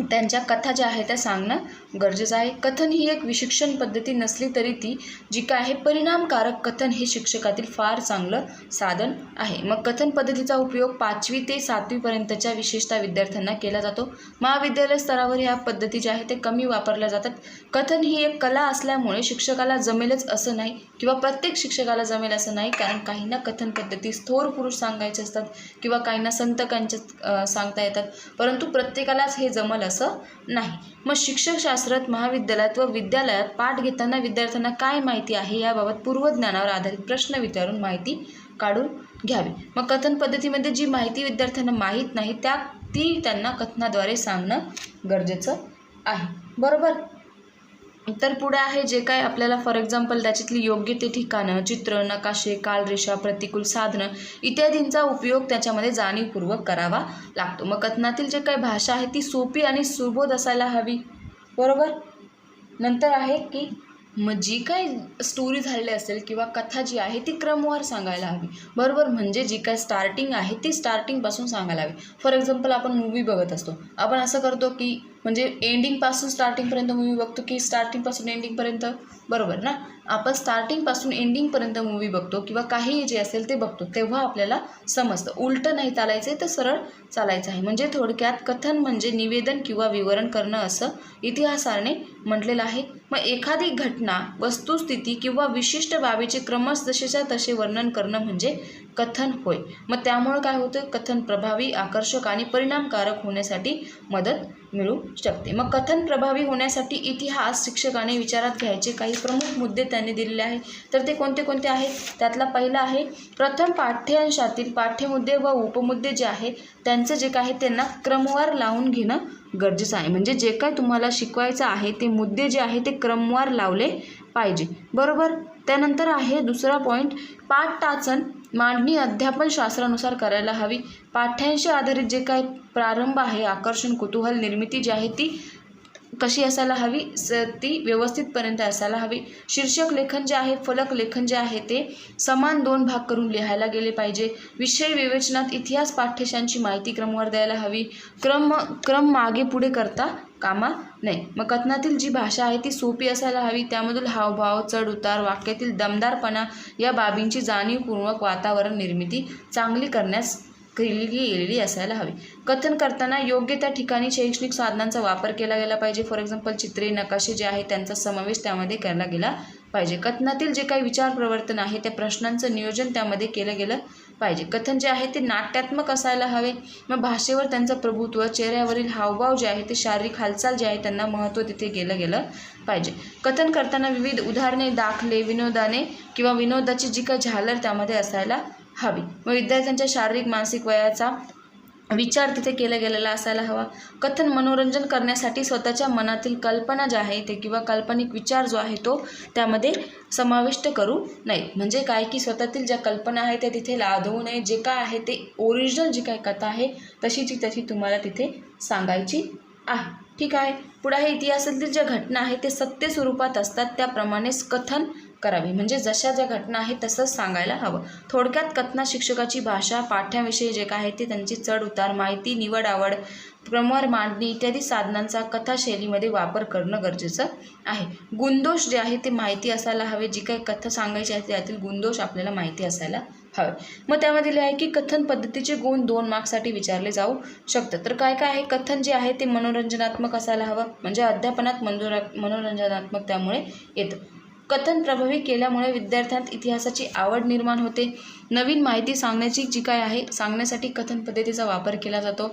त्यांच्या कथा ज्या आहेत त्या सांगणं गरजेचं आहे. कथन ही एक विशिक्षण पद्धती नसली तरी ती जी काय आहे परिणामकारक कथन हे शिक्षकातील फार चांगलं साधन आहे. मग कथन पद्धतीचा उपयोग 5वी ते 7वी पर्यंतच्या विशेषतः विद्यार्थ्यांना केला जातो. महाविद्यालय स्तरावर ह्या पद्धती ज्या आहेत ते कमी वापरल्या जातात. कथन ही एक कला असल्यामुळे शिक्षकाला जमेलच असं नाही किंवा प्रत्येक शिक्षकाला जमेल असं नाही. कारण काहींना कथन पद्धती थोर पुरुष सांगायचे असतात किंवा काहींना संतकांच्या सांगता येतात, परंतु प्रत्येकालाच हे जमल असं नाही. मग शिक्षकशास्त्रात महाविद्यालयात व विद्यालयात पाठ घेताना विद्यार्थ्यांना काय माहिती आहे याबाबत पूर्वज्ञानावर आधारित प्रश्न विचारून माहिती काढून घ्यावी. मग कथन पद्धतीमध्ये जी माहिती विद्यार्थ्यांना माहीत नाही ती त्यांना कथनाद्वारे सांगणं गरजेचं आहे. बरोबर. तर पुढे आहे जे काय आपल्याला फॉर एक्झाम्पल त्याच्यातली योग्य ते ठिकाणं, चित्र, नकाशे, कालरेषा, प्रतिकूल साधनं इत्यादींचा उपयोग त्याच्यामध्ये जाणीवपूर्वक करावा लागतो. मग कथनातील जे काही भाषा आहे ती सोपी आणि सुबोध असायला हवी. बरोबर. नंतर आहे की मग जी काही स्टोरी झालेली असेल किंवा कथा जी आहे ती क्रमवार सांगायला हवी. बरोबर. म्हणजे जी काय स्टार्टिंग आहे ती स्टार्टिंगपासून सांगायला हवी. फॉर एक्झाम्पल आपण मूवी बघत असतो, आपण असं करतो की म्हणजे एंडिंगपासून स्टार्टिंगपर्यंत मूवी बघतो की स्टार्टिंगपासून एंडिंगपर्यंत बरोबर ना. आपण स्टार्टिंगपासून एंडिंगपर्यंत मूवी बघतो किंवा काहीही जे असेल ते बघतो तेव्हा आपल्याला समजतं. उलटं नाही चालायचं आहे तर सरळ चालायचं आहे. म्हणजे थोडक्यात कथन म्हणजे निवेदन किंवा विवरण करणं असं इतिहासाने म्हटलेलं आहे. मग एखादी घटना, वस्तुस्थिती किंवा विशिष्ट बाबीचे क्रमश जसेच्या तसे वर्णन करणं म्हणजे कथन होय. मग त्यामुळं काय होतं, कथन प्रभावी, आकर्षक आणि परिणामकारक होण्यासाठी मदत मिळू शकते. मग कथन प्रभावी होण्यासाठी इतिहास शिक्षकाने विचारात घ्यायचे काही प्रमुख मुद्दे त्यांनी दिलेले आहेत. तर ते कोणते कोणते आहेत? त्यातला पहिला आहे, प्रथम पाठ्यांशातील पाठ्यमुद्दे व उपमुद्दे जे आहे त्यांचं जे काय आहे त्यांना क्रमवार लावून घेणं गरजेचं आहे. म्हणजे जे काय तुम्हाला शिकवायचं आहे ते मुद्दे जे आहे ते क्रमवार लावले पाहिजे. बरोबर. त्यानंतर आहे दुसरा पॉईंट, पाठटाचन मांडणी अध्यापन शास्त्रानुसार करायला हवी. पाठ्यांशी आधारित जे काय प्रारंभ आहे, आकर्षण, कुतूहल, निर्मिती जी आहे ती कशी असायला हवी, ती व्यवस्थितपर्यंत असायला हवी. शीर्षक लेखन जे आहे, फलक लेखन जे आहे ते समान 2 भाग करून लिहायला गेले पाहिजे. विषय विवेचनात इतिहास पाठ्यशांची माहिती क्रमवार द्यायला हवी. क्रम मागे पुढे करता कामा नये. मग कथनातील जी भाषा आहे ती सोपी असायला हवी. त्यामधील हावभाव, चढ उतार, वाक्यातील दमदारपणा या बाबींची जाणीवपूर्वक वातावरण निर्मिती चांगली करण्यास गेलेली असायला हवी. कथन करताना योग्य त्या ठिकाणी शैक्षणिक साधनांचा वापर केला गेला पाहिजे. फॉर एक्झाम्पल चित्रे, नकाशे जे आहे त्यांचा समावेश त्यामध्ये केला गेला पाहिजे. कथनातील जे काही विचार प्रवर्तन आहे त्या प्रश्नांचं नियोजन त्यामध्ये केलं गेलं पाहिजे. कथन जे आहे ते नाट्यात्मक असायला हवे. मग भाषेवर त्यांचं प्रभुत्व, चेहऱ्यावरील हावभाव जे आहे ते, शारीरिक हालचाल जे आहे त्यांना महत्त्व तिथे गेलं पाहिजे. कथन करताना विविध उदाहरणे, दाखले, विनोदाने किंवा विनोदाची जी काही झालर त्यामध्ये असायला हवी. मग विद्यार्थ्यांच्या शारीरिक मानसिक वयाचा विचार तिथे केला गेलेला असायला हवा. कथन मनोरंजन करण्यासाठी स्वतःच्या मनातील कल्पना ज्या आहे ते किंवा काल्पनिक विचार जो आहे तो त्यामध्ये समाविष्ट करू नये. म्हणजे काय की स्वतःतील ज्या कल्पना आहे त्या तिथे लादवू नये. जे काय आहे ते ओरिजिनल जी काय कथा आहे तशीची तशी तुम्हाला तिथे सांगायची आहे. ठीक आहे. पुढे आहे, इतिहासातील ज्या घटना आहेत ते सत्य स्वरूपात असतात त्याप्रमाणेच कथन करावे. म्हणजे जशा ज्या घटना आहेत तसंच सांगायला हवं. थोडक्यात कथना शिक्षकाची भाषा, पाठ्याविषयी जे काय आहे ते त्यांची चढ उतार, माहिती, निवड आवड, क्रमवार मांडणी इत्यादी साधनांचा कथाशैलीमध्ये वापर करणं गरजेचं आहे. गुणदोष जे आहे ते माहिती असायला हवे. जी काही कथा सांगायची आहे त्यातील गुणदोष आपल्याला माहिती असायला हवे. मग त्यामध्ये लिहिले आहे की कथन पद्धतीचे गुण 2 मार्क्ससाठी विचारले जाऊ शकतात. तर काय काय आहे, कथन जे आहे ते मनोरंजनात्मक असायला हवं. म्हणजे अध्यापनात मनोरंजनात्मक त्यामुळे येतं. कथन प्रभावी केल्यामुळे विद्यार्थ्यांत इतिहासाची आवड निर्माण होते. नवीन माहिती सांगण्याची जी काय आहे सांगण्यासाठी कथन पद्धतीचा वापर केला जातो.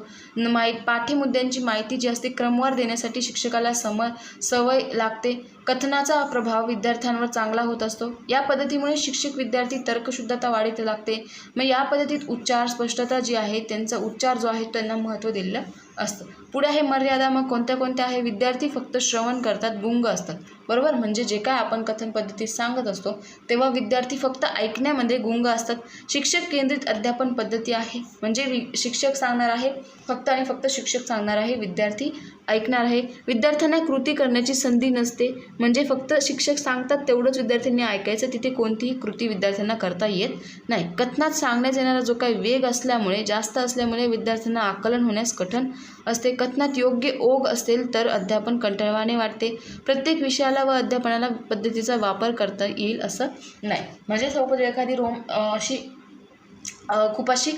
पाठ्यमुद्द्यांची माहिती जी असते क्रमवार देण्यासाठी शिक्षकाला सवय लागते. कथनाचा प्रभाव विद्यार्थ्यांवर चांगला होत असतो. या पद्धतीमुळे शिक्षक विद्यार्थी तर्कशुद्धता वाढीत लागते. मग या पद्धतीत उच्चार, स्पष्टता जी आहे त्यांचा उच्चार जो आहे त्यांना महत्त्व दिलेलं असतं. पुढे आहे मर्यादा. मग कोणत्या कोणत्या आहे, विद्यार्थी फक्त श्रवण करतात, गुंग असतात. बरोबर. म्हणजे जे काय आपण कथन पद्धतीत सांगत असतो तेव्हा विद्यार्थी फक्त ऐकण्यामध्ये गुंग असतात. शिक्षक केंद्रित अध्यापन पद्धती आहे. म्हणजे शिक्षक सांगणार आहे फक्त आणि फक्त शिक्षक सांगणार आहे, विद्यार्थी ऐकणार आहे. विद्यार्थ्यांना कृती करण्याची संधी नसते. म्हणजे फक्त शिक्षक सांगतात तेवढंच विद्यार्थ्यांनी ऐकायचं, तिथे कोणतीही कृती विद्यार्थ्यांना करता येत नाही. कथनात सांगण्यात येणारा जो काही वेग जास्त असल्यामुळे विद्यार्थ्यांना आकलन होण्यास कठीण असते. कथनात योग्य ओघ असेल तर अध्यापन कंटाळवाणे वाटते. प्रत्येक विषयाला व अध्यापनाला पद्धतीचा वापर करता येईल असं नाही. म्हणजे सोबत एखादी खूप अशी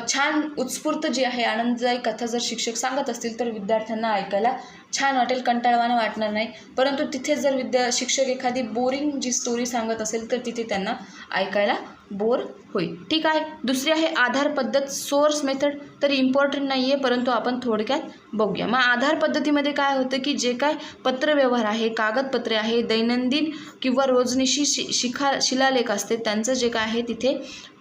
छान उत्स्फूर्त जी आहे आनंददायी कथा जर शिक्षक सांगत असतील तर विद्यार्थ्यांना ऐकायला छान वाटेल, कंटाळवाणं वाटणार नाही. परंतु तिथे जर शिक्षक एखादी बोरिंग जी स्टोरी सांगत असेल तर तिथे त्यांना ऐकायला बोर होईल. ठीक आहे. दुसरी आहे आधार पद्धत, सोर्स मेथड. तर इम्पॉर्टंट नाही आहे परंतु आपण थोडक्यात बघूया. मग आधार पद्धतीमध्ये काय होतं की जे काय पत्रव्यवहार आहे, कागदपत्रे आहे, दैनंदिन किंवा रोजनिशी शिलालेख असते त्यांचं जे काय आहे तिथे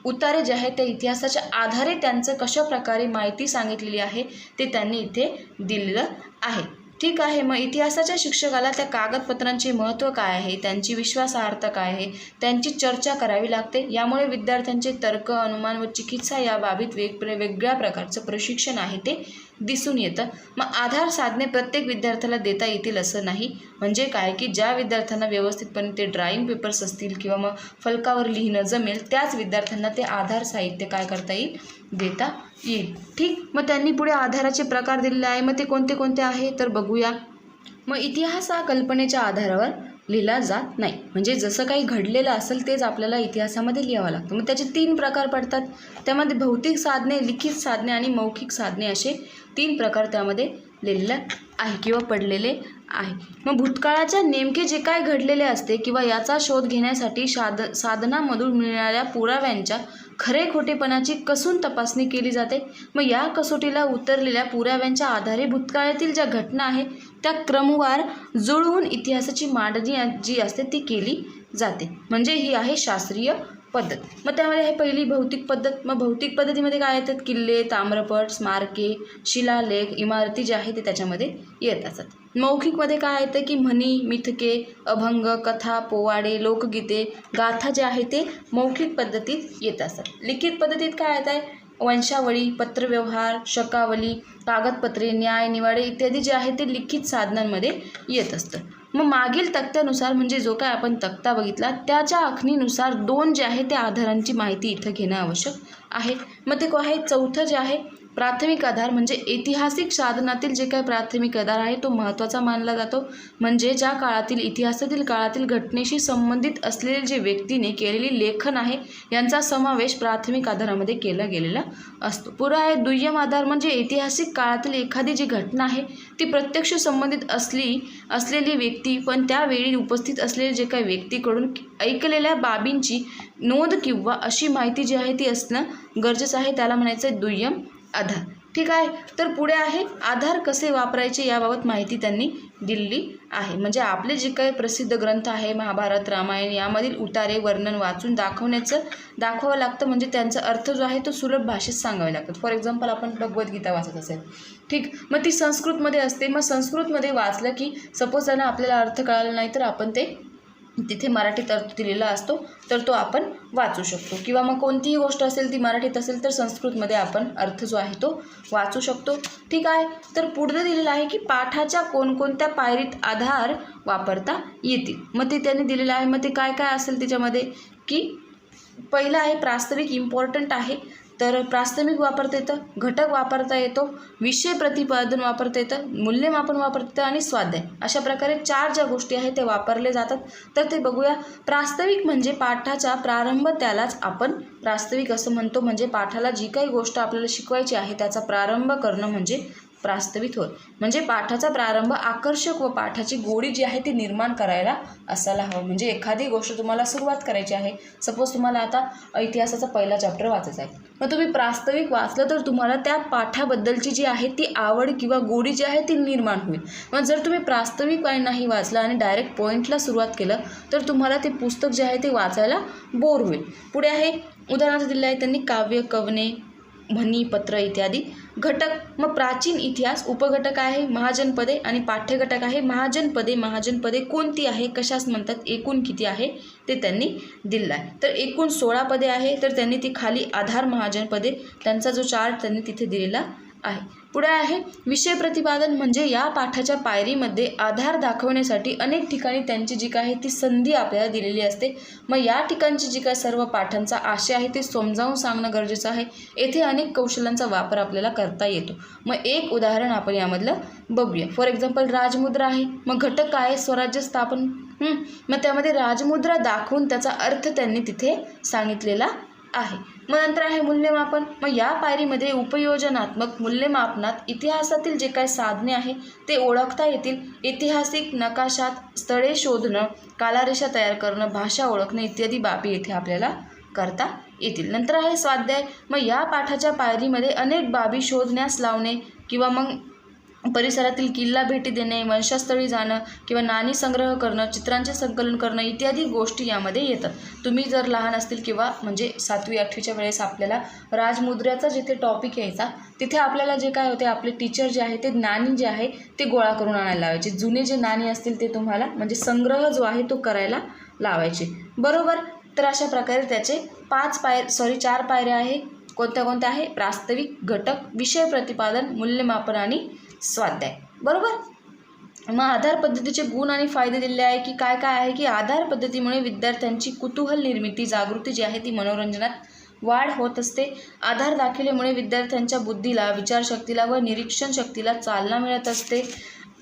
उतारे जे आहेत त्या इतिहासाच्या आधारे त्यांचं कशा प्रकारे माहिती सांगितलेली आहे ते त्यांनी इथे दिलेलं आहे. ठीक आहे. मग इतिहासाच्या शिक्षकाला त्या कागदपत्रांचे महत्त्व काय आहे, त्यांची विश्वासार्हता काय आहे, त्यांची चर्चा करावी लागते. यामुळे विद्यार्थ्यांचे तर्क, अनुमान व चिकित्सा या बाबीत वेगवेगळ्या प्रकारचं प्रशिक्षण आहे ते दिसून येतं. मग आधार साधने प्रत्येक विद्यार्थ्याला देता येतील असं नाही. म्हणजे काय की ज्या विद्यार्थ्यांना व्यवस्थितपणे ते ड्रॉइंग पेपर्स असतील किंवा मग फलकावर लिहिणं जमेल त्याच विद्यार्थ्यांना ते आधार साहित्य काय करता येईल, देता येईल. ठीक. मग त्यांनी पुढे आधाराचे प्रकार दिलेले आहे. मग ते कोणते कोणते आहे तर बघूया. मग इतिहास हा कल्पनेच्या आधारावर लिहिला जात नाही. म्हणजे जसं काही घडलेलं असेल तेच आपल्याला इतिहासामध्ये लिहावं लागतं. मग त्याचे 3 प्रकार पडतात. त्यामध्ये भौतिक साधने, लिखित साधने आणि मौखिक साधने असे 3 प्रकार त्यामध्ये लिहिलेले आहे किंवा पडलेले आहे. मग भूतकाळाच्या नेमके जे काय घडलेले असते किंवा याचा शोध घेण्यासाठी साधनामधून मिळणाऱ्या पुराव्यांच्या खरे खोटेपणाची कसून तपासणी केली जाते. मग या कसोटीला उतरलेल्या पुराव्यांच्या आधारे भूतकाळातील ज्या घटना आहे त्या क्रमवार जुळवून इतिहासाची मांडणी जी असते ती केली जाते. म्हणजे ही आहे शास्त्रीय पद्धत. मग त्यामध्ये आहे पहिली भौतिक पद्धत. मग भौतिक पद्धतीमध्ये काय येतात? किल्ले, ताम्रपट, स्मारके, शिलालेख, इमारती जे आहे ते त्याच्यामध्ये येत असतात. मौखिकमध्ये काय येतं की म्हणी, मिथके, अभंग, कथा, पोवाडे, लोकगीते, गाथा जे आहे ते मौखिक पद्धतीत येत असतात. लिखित पद्धतीत काय येत आहे? वंशावळी, पत्रव्यवहार, शकावली, कागदपत्रे, न्याय, निवाडे इत्यादी जे आहे ते लिखित साधनांमध्ये येत असतं. मग मागील तक्त्यानुसार म्हणजे जो काय आपण तक्ता बघितला त्याच्या आखणीनुसार 2 जे आहे त्या आधारांची माहिती इथं घेणं आवश्यक आहे. मग ते काय आहे? चौथं जे आहे प्राथमिक आधार म्हणजे ऐतिहासिक साधनातील जे काही प्राथमिक आधार आहे तो महत्त्वाचा मानला जातो. म्हणजे ज्या काळातील इतिहासातील काळातील घटनेशी संबंधित असलेले जे व्यक्तीने केलेली लेखन आहे यांचा समावेश प्राथमिक आधारामध्ये केला गेलेला असतो. पुढे आहे दुय्यम आधार म्हणजे ऐतिहासिक काळातील एखादी जी घटना आहे ती प्रत्यक्ष संबंधित असलेली व्यक्ती पण त्यावेळी उपस्थित असलेले जे काही व्यक्तीकडून ऐकलेल्या बाबींची नोंद किंवा अशी माहिती जी आहे ती असणं गरजेचं आहे. त्याला म्हणायचं आहे दुय्यम आधार. ठीक आहे. तर पुढे आहे आधार कसे वापरायचे याबाबत माहिती त्यांनी दिलेली आहे. म्हणजे आपले जे काही प्रसिद्ध ग्रंथ आहे महाभारत, रामायण यामधील उतारे वर्णन वाचून दाखवावं लागतं. म्हणजे त्यांचा अर्थ जो आहे तो सुलभ भाषेत सांगावे लागतात. फॉर एक्झाम्पल आपण भगवद्गीता वाचत असेल, ठीक, मग ती संस्कृतमध्ये असते. मग संस्कृतमध्ये वाचलं की सपोज त्यांना आपल्याला अर्थ कळाला नाही तर आपण ते तिथे मराठीत अर्थ दिलेला असतो तर तो आपण वाचू शकतो. किंवा मग कोणतीही गोष्ट असेल ती मराठीत असेल तर संस्कृतमध्ये आपण अर्थ जो आहे तो वाचू शकतो. ठीक आहे. तर पुढे दिलेलं आहे की पाठाच्या कोणकोणत्या पायरीत आधार वापरता येतील. मग ते त्यांनी दिलेलं आहे. मग ते काय काय असेल त्याच्यामध्ये की पहिलं आहे प्रास्ताविक, इम्पॉर्टंट आहे. तर प्रास्ताविक वापरता येतं, घटक वापरता येतो, विषय प्रतिपादन वापरता येतं, मूल्यमापन वापरता येतं आणि स्वाध्याय. अशा प्रकारे 4 ज्या गोष्टी आहेत त्या वापरले जातात. तर ते बघूया. प्रास्ताविक म्हणजे पाठाचा प्रारंभ, त्यालाच आपण प्रास्ताविक असं म्हणतो. म्हणजे पाठाला जी काही गोष्ट आपल्याला शिकवायची आहे त्याचा प्रारंभ करणं म्हणजे प्रास्ताविक होय. म्हणजे पाठाचा प्रारंभ आकर्षक व पाठाची गोडी जी आहे ती निर्माण करायला असायला हवं. म्हणजे एखादी गोष्ट तुम्हाला सुरुवात करायची आहे, सपोज तुम्हाला आता इतिहासाचा पहिला चॅप्टर वाचायचा आहे, मग तुम्ही प्रास्ताविक वाचलं तर तुम्हाला त्या पाठाबद्दलची जी आहे ती आवड किंवा गोडी जी आहे ती निर्माण होईल. मग जर तुम्ही प्रास्ताविक नाही वाचलं आणि डायरेक्ट पॉईंटला सुरुवात केलं तर तुम्हाला ते पुस्तक जे आहे ते वाचायला बोर होईल. पुढे आहे उदाहरणार्थ दिलं आहे त्यांनी काव्य, कवने, म्हणी, पत्र इत्यादी. घटक मग प्राचीन इतिहास, उपघटक आहे महाजनपदे आणि पाठ्यघटक आहे महाजनपदे. महाजनपदे कोणती आहे, कशास म्हणतात, एकूण किती आहे ते त्यांनी दिलेलं आहे. तर एकूण 16 पदे आहे. तर त्यांनी ती खाली आधार महाजनपदे त्यांचा जो चार्ट त्यांनी तिथे दिलेला आहे. पुढे आहे विषय प्रतिपादन म्हणजे या पाठाच्या पायरीमध्ये आधार दाखवण्यासाठी अनेक ठिकाणी त्यांची जी काय आहे ती संधी आपल्याला दिलेली असते. मग या ठिकाणची जी काय सर्व पाठांचा आशय आहे ते समजावून सांगणं गरजेचं आहे. येथे अनेक कौशल्यांचा वापर आपल्याला करता येतो. मग एक उदाहरण आपण यामधलं बघूया. फॉर एक्झाम्पल राजमुद्रा आहे. मग घटक काय आहे, स्वराज्य स्थापन. मग त्यामध्ये राजमुद्रा दाखवून त्याचा अर्थ त्यांनी तिथे सांगितलेला आहे. मग नंतर आहे मूल्यमापन. मग या पायरीमध्ये उपयोजनात्मक मूल्यमापनात इतिहासातील जे काही साधने आहे ते ओळखता येतील. ऐतिहासिक नकाशात स्थळे शोधणं, कालारेषा तयार करणं, भाषा ओळखणं इत्यादी बाबी येथे आपल्याला करता येतील. नंतर आहे स्वाध्याय. मग या पाठाच्या पायरीमध्ये अनेक बाबी शोधण्यास लावणे किंवा मग परिसरातील किल्ला भेटी देणे, वंशस्थळी जाणं किंवा नाणी संग्रह करणं, चित्रांचे संकलन करणं इत्यादी गोष्टी यामध्ये येतात. तुम्ही जर लहान असतील किंवा म्हणजे 7वी 8वीच्या वेळेस आपल्याला राजमुद्र्याचा जिथे टॉपिक यायचा तिथे आपल्याला जे काय होते आपले टीचर जे आहे ते नाणी जे आहे ते गोळा करून आणायला लावायचे. जुने जे नाणी असतील ते तुम्हाला म्हणजे संग्रह जो आहे तो करायला लावायचे, बरोबर. तर अशा प्रकारे त्याचे 4 पायऱ्या आहे. कोणत्या कोणत्या आहे, प्रास्ताविक, घटक, विषय प्रतिपादन, मूल्यमापन आणि स्वाध्याय, बरोबर. मग आधार पद्धतीचे गुण आणि फायदे दिलेले आहे की काय काय आहे की आधार पद्धतीमुळे विद्यार्थ्यांची कुतूहल निर्मिती, जागृती जी आहे ती मनोरंजनात वाढ होत असते. आधार दाखवल्यामुळे विद्यार्थ्यांच्या बुद्धीला, विचारशक्तीला व निरीक्षण शक्तीला चालना मिळत असते.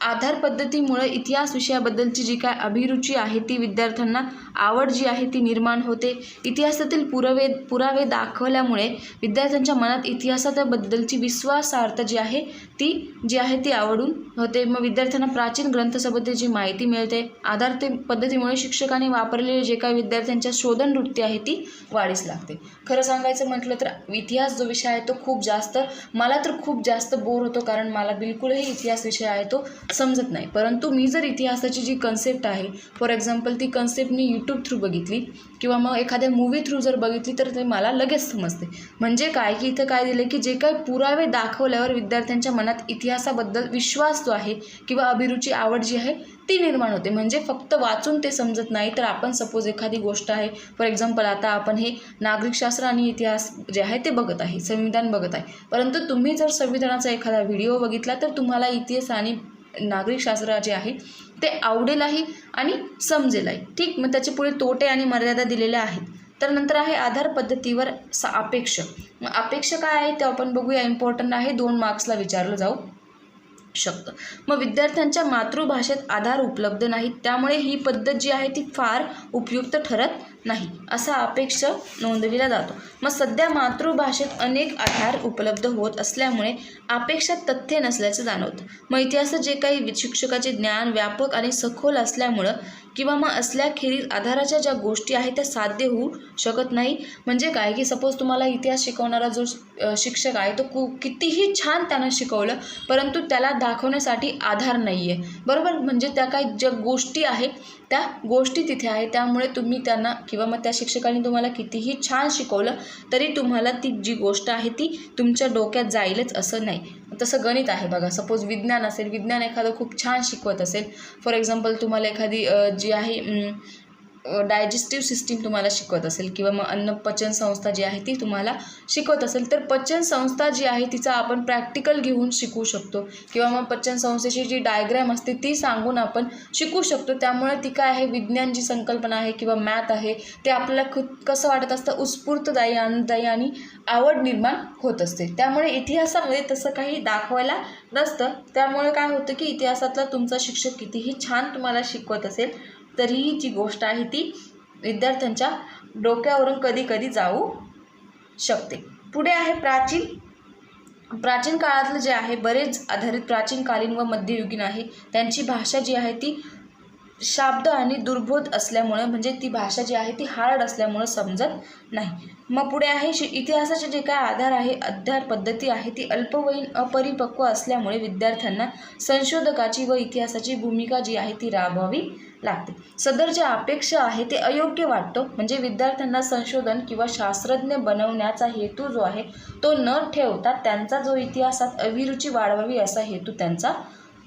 आधार पद्धतीमुळे इतिहास विषयाबद्दलची जी काय अभिरुची आहे ती विद्यार्थ्यांना आवड जी आहे ती निर्माण होते. इतिहासातील पुरावे दाखवल्यामुळे विद्यार्थ्यांच्या मनात इतिहासाबद्दलची विश्वासार्हता जी आहे ती आवडून होते. मग विद्यार्थ्यांना प्राचीन ग्रंथांबद्दलची माहिती मिळते. आधार पद्धतीमुळे शिक्षकांनी वापरलेले जे काही विद्यार्थ्यांच्या शोधन वृत्ती आहे ती वाढीस लागते. खरं सांगायचं म्हटलं तर इतिहास जो विषय आहे तो मला तर खूप जास्त बोर होतो, कारण मला बिलकुलही इतिहास विषय आहे तो समजत नाही. परंतु मी जर इतिहासाची जी कन्सेप्ट आहे, फॉर एक्झाम्पल ती कन्सेप्ट मी यूट्यूब थ्रू बघितली किंवा मग एखाद्या मूवी थ्रू जर बघितली तर ते मला लगेच समजते. म्हणजे काय की इथं काय दिलं की जे काही पुरावे दाखवल्यावर विद्यार्थ्यांच्या मनात इतिहासाबद्दल विश्वास जो आहे किंवा अभिरुची आवड जी आहे ती निर्माण होते. म्हणजे फक्त वाचून ते समजत नाही, तर आपण सपोज एखादी गोष्ट आहे, फॉर एक्झाम्पल आता आपण हे नागरिकशास्त्र आणि इतिहास जे आहे ते बघत आहे, संविधान बघत आहे. परंतु तुम्ही जर संविधानाचा एखादा व्हिडिओ बघितला तर तुम्हाला इतिहास आणि नागरिकशास्त्र जे आहे ते आवडेलही आणि समजेलही. ठीक, मग त्याचे पुढे तोटे आणि मर्यादा दिलेल्या आहेत. तर नंतर आहे आधार पद्धतीवर अपेक्ष. मग अपेक्ष काय आहे ते आपण बघूया. इम्पॉर्टंट आहे, 2 मार्क्सला विचारलं जाऊ शकतं. मग विद्यार्थ्यांच्या मातृभाषेत आधार उपलब्ध नाहीत, त्यामुळे ही पद्धत जी आहे ती फार उपयुक्त ठरत नाही असा अपेक्ष नोंदविला जातो. मग सध्या मातृभाषेत अनेक आधार उपलब्ध होत असल्यामुळे अपेक्षात तथ्य नसल्याचं जाणवतं. मग इतिहासात जे काही शिक्षकाचे ज्ञान व्यापक आणि सखोल असल्यामुळं किंवा मग असल्याखेरीज आधाराच्या ज्या गोष्टी आहेत त्या साध्य होऊ शकत नाही. म्हणजे काय की सपोज तुम्हाला इतिहास शिकवणारा जो शिक्षक आहे तो कितीही छान त्यानं शिकवलं, परंतु त्याला दाखवण्यासाठी आधार नाही आहे, बरोबर. म्हणजे त्या काही ज्या गोष्टी आहेत त्या गोष्टी तिथे आहे, त्यामुळे तुम्ही त्यांना किंवा मग त्या शिक्षकांनी तुम्हाला कितीही छान शिकवलं तरी तुम्हाला ती जी गोष्ट आहे ती तुमच्या डोक्यात जाईलच असं नाही. तसं गणित आहे बघा, सपोज विज्ञान असेल, विज्ञान एखादं खूप छान शिकवत असेल, फॉर एक्झाम्पल तुम्हाला एखादी जी आहे डायजेस्टिव्ह सिस्टीम तुम्हाला शिकवत असेल किंवा मग अन्न पचन संस्था जी आहे ती तुम्हाला शिकवत असेल, तर पचन संस्था जी आहे तिचा आपण प्रॅक्टिकल घेऊन शिकू शकतो किंवा मग पचन संस्थेची जी डायग्रॅम असते ती सांगून आपण शिकू शकतो. त्यामुळे ती काय आहे, विज्ञान जी संकल्पना आहे किंवा मॅथ आहे ते आपल्याला कसं वाटत असतं, उत्स्फूर्तदायी, आनंददायी आणि आवड निर्माण होत असते. त्यामुळे इतिहासामध्ये तसं काही दाखवायला नसतं. त्यामुळे काय होतं की इतिहासातला तुमचा शिक्षक कितीही छान तुम्हाला शिकवत असेल तरीही जी गोष्ट आहे ती विद्यार्थ्यांच्या डोक्यावरून कधी कधी जाऊ शकते. पुढे आहे प्राचीन काळातलं जे आहे बरेच आधारित प्राचीनकालीन व मध्ययुगीन आहे. त्यांची भाषा जी आहे ती शाब्द आणि दुर्बोध असल्यामुळे, म्हणजे ती भाषा जी आहे ती हार्ड असल्यामुळे समजत नाही. मग पुढे आहे इतिहासाचे जे काय आधार पद्धती आहे ती अल्पवयीन अपरिपक्व असल्यामुळे विद्यार्थ्यांना संशोधकाची व इतिहासाची भूमिका जी आहे ती राबवावी लागते. सदर जे अपेक्षा आहे ते अयोग्य वाटतो. म्हणजे विद्यार्थ्यांना संशोधन किंवा शास्त्रज्ञ बनवण्याचा हेतू जो आहे तो न ठेवता त्यांचा जो इतिहासात अभिरुची वाढवावी असा हेतू त्यांचा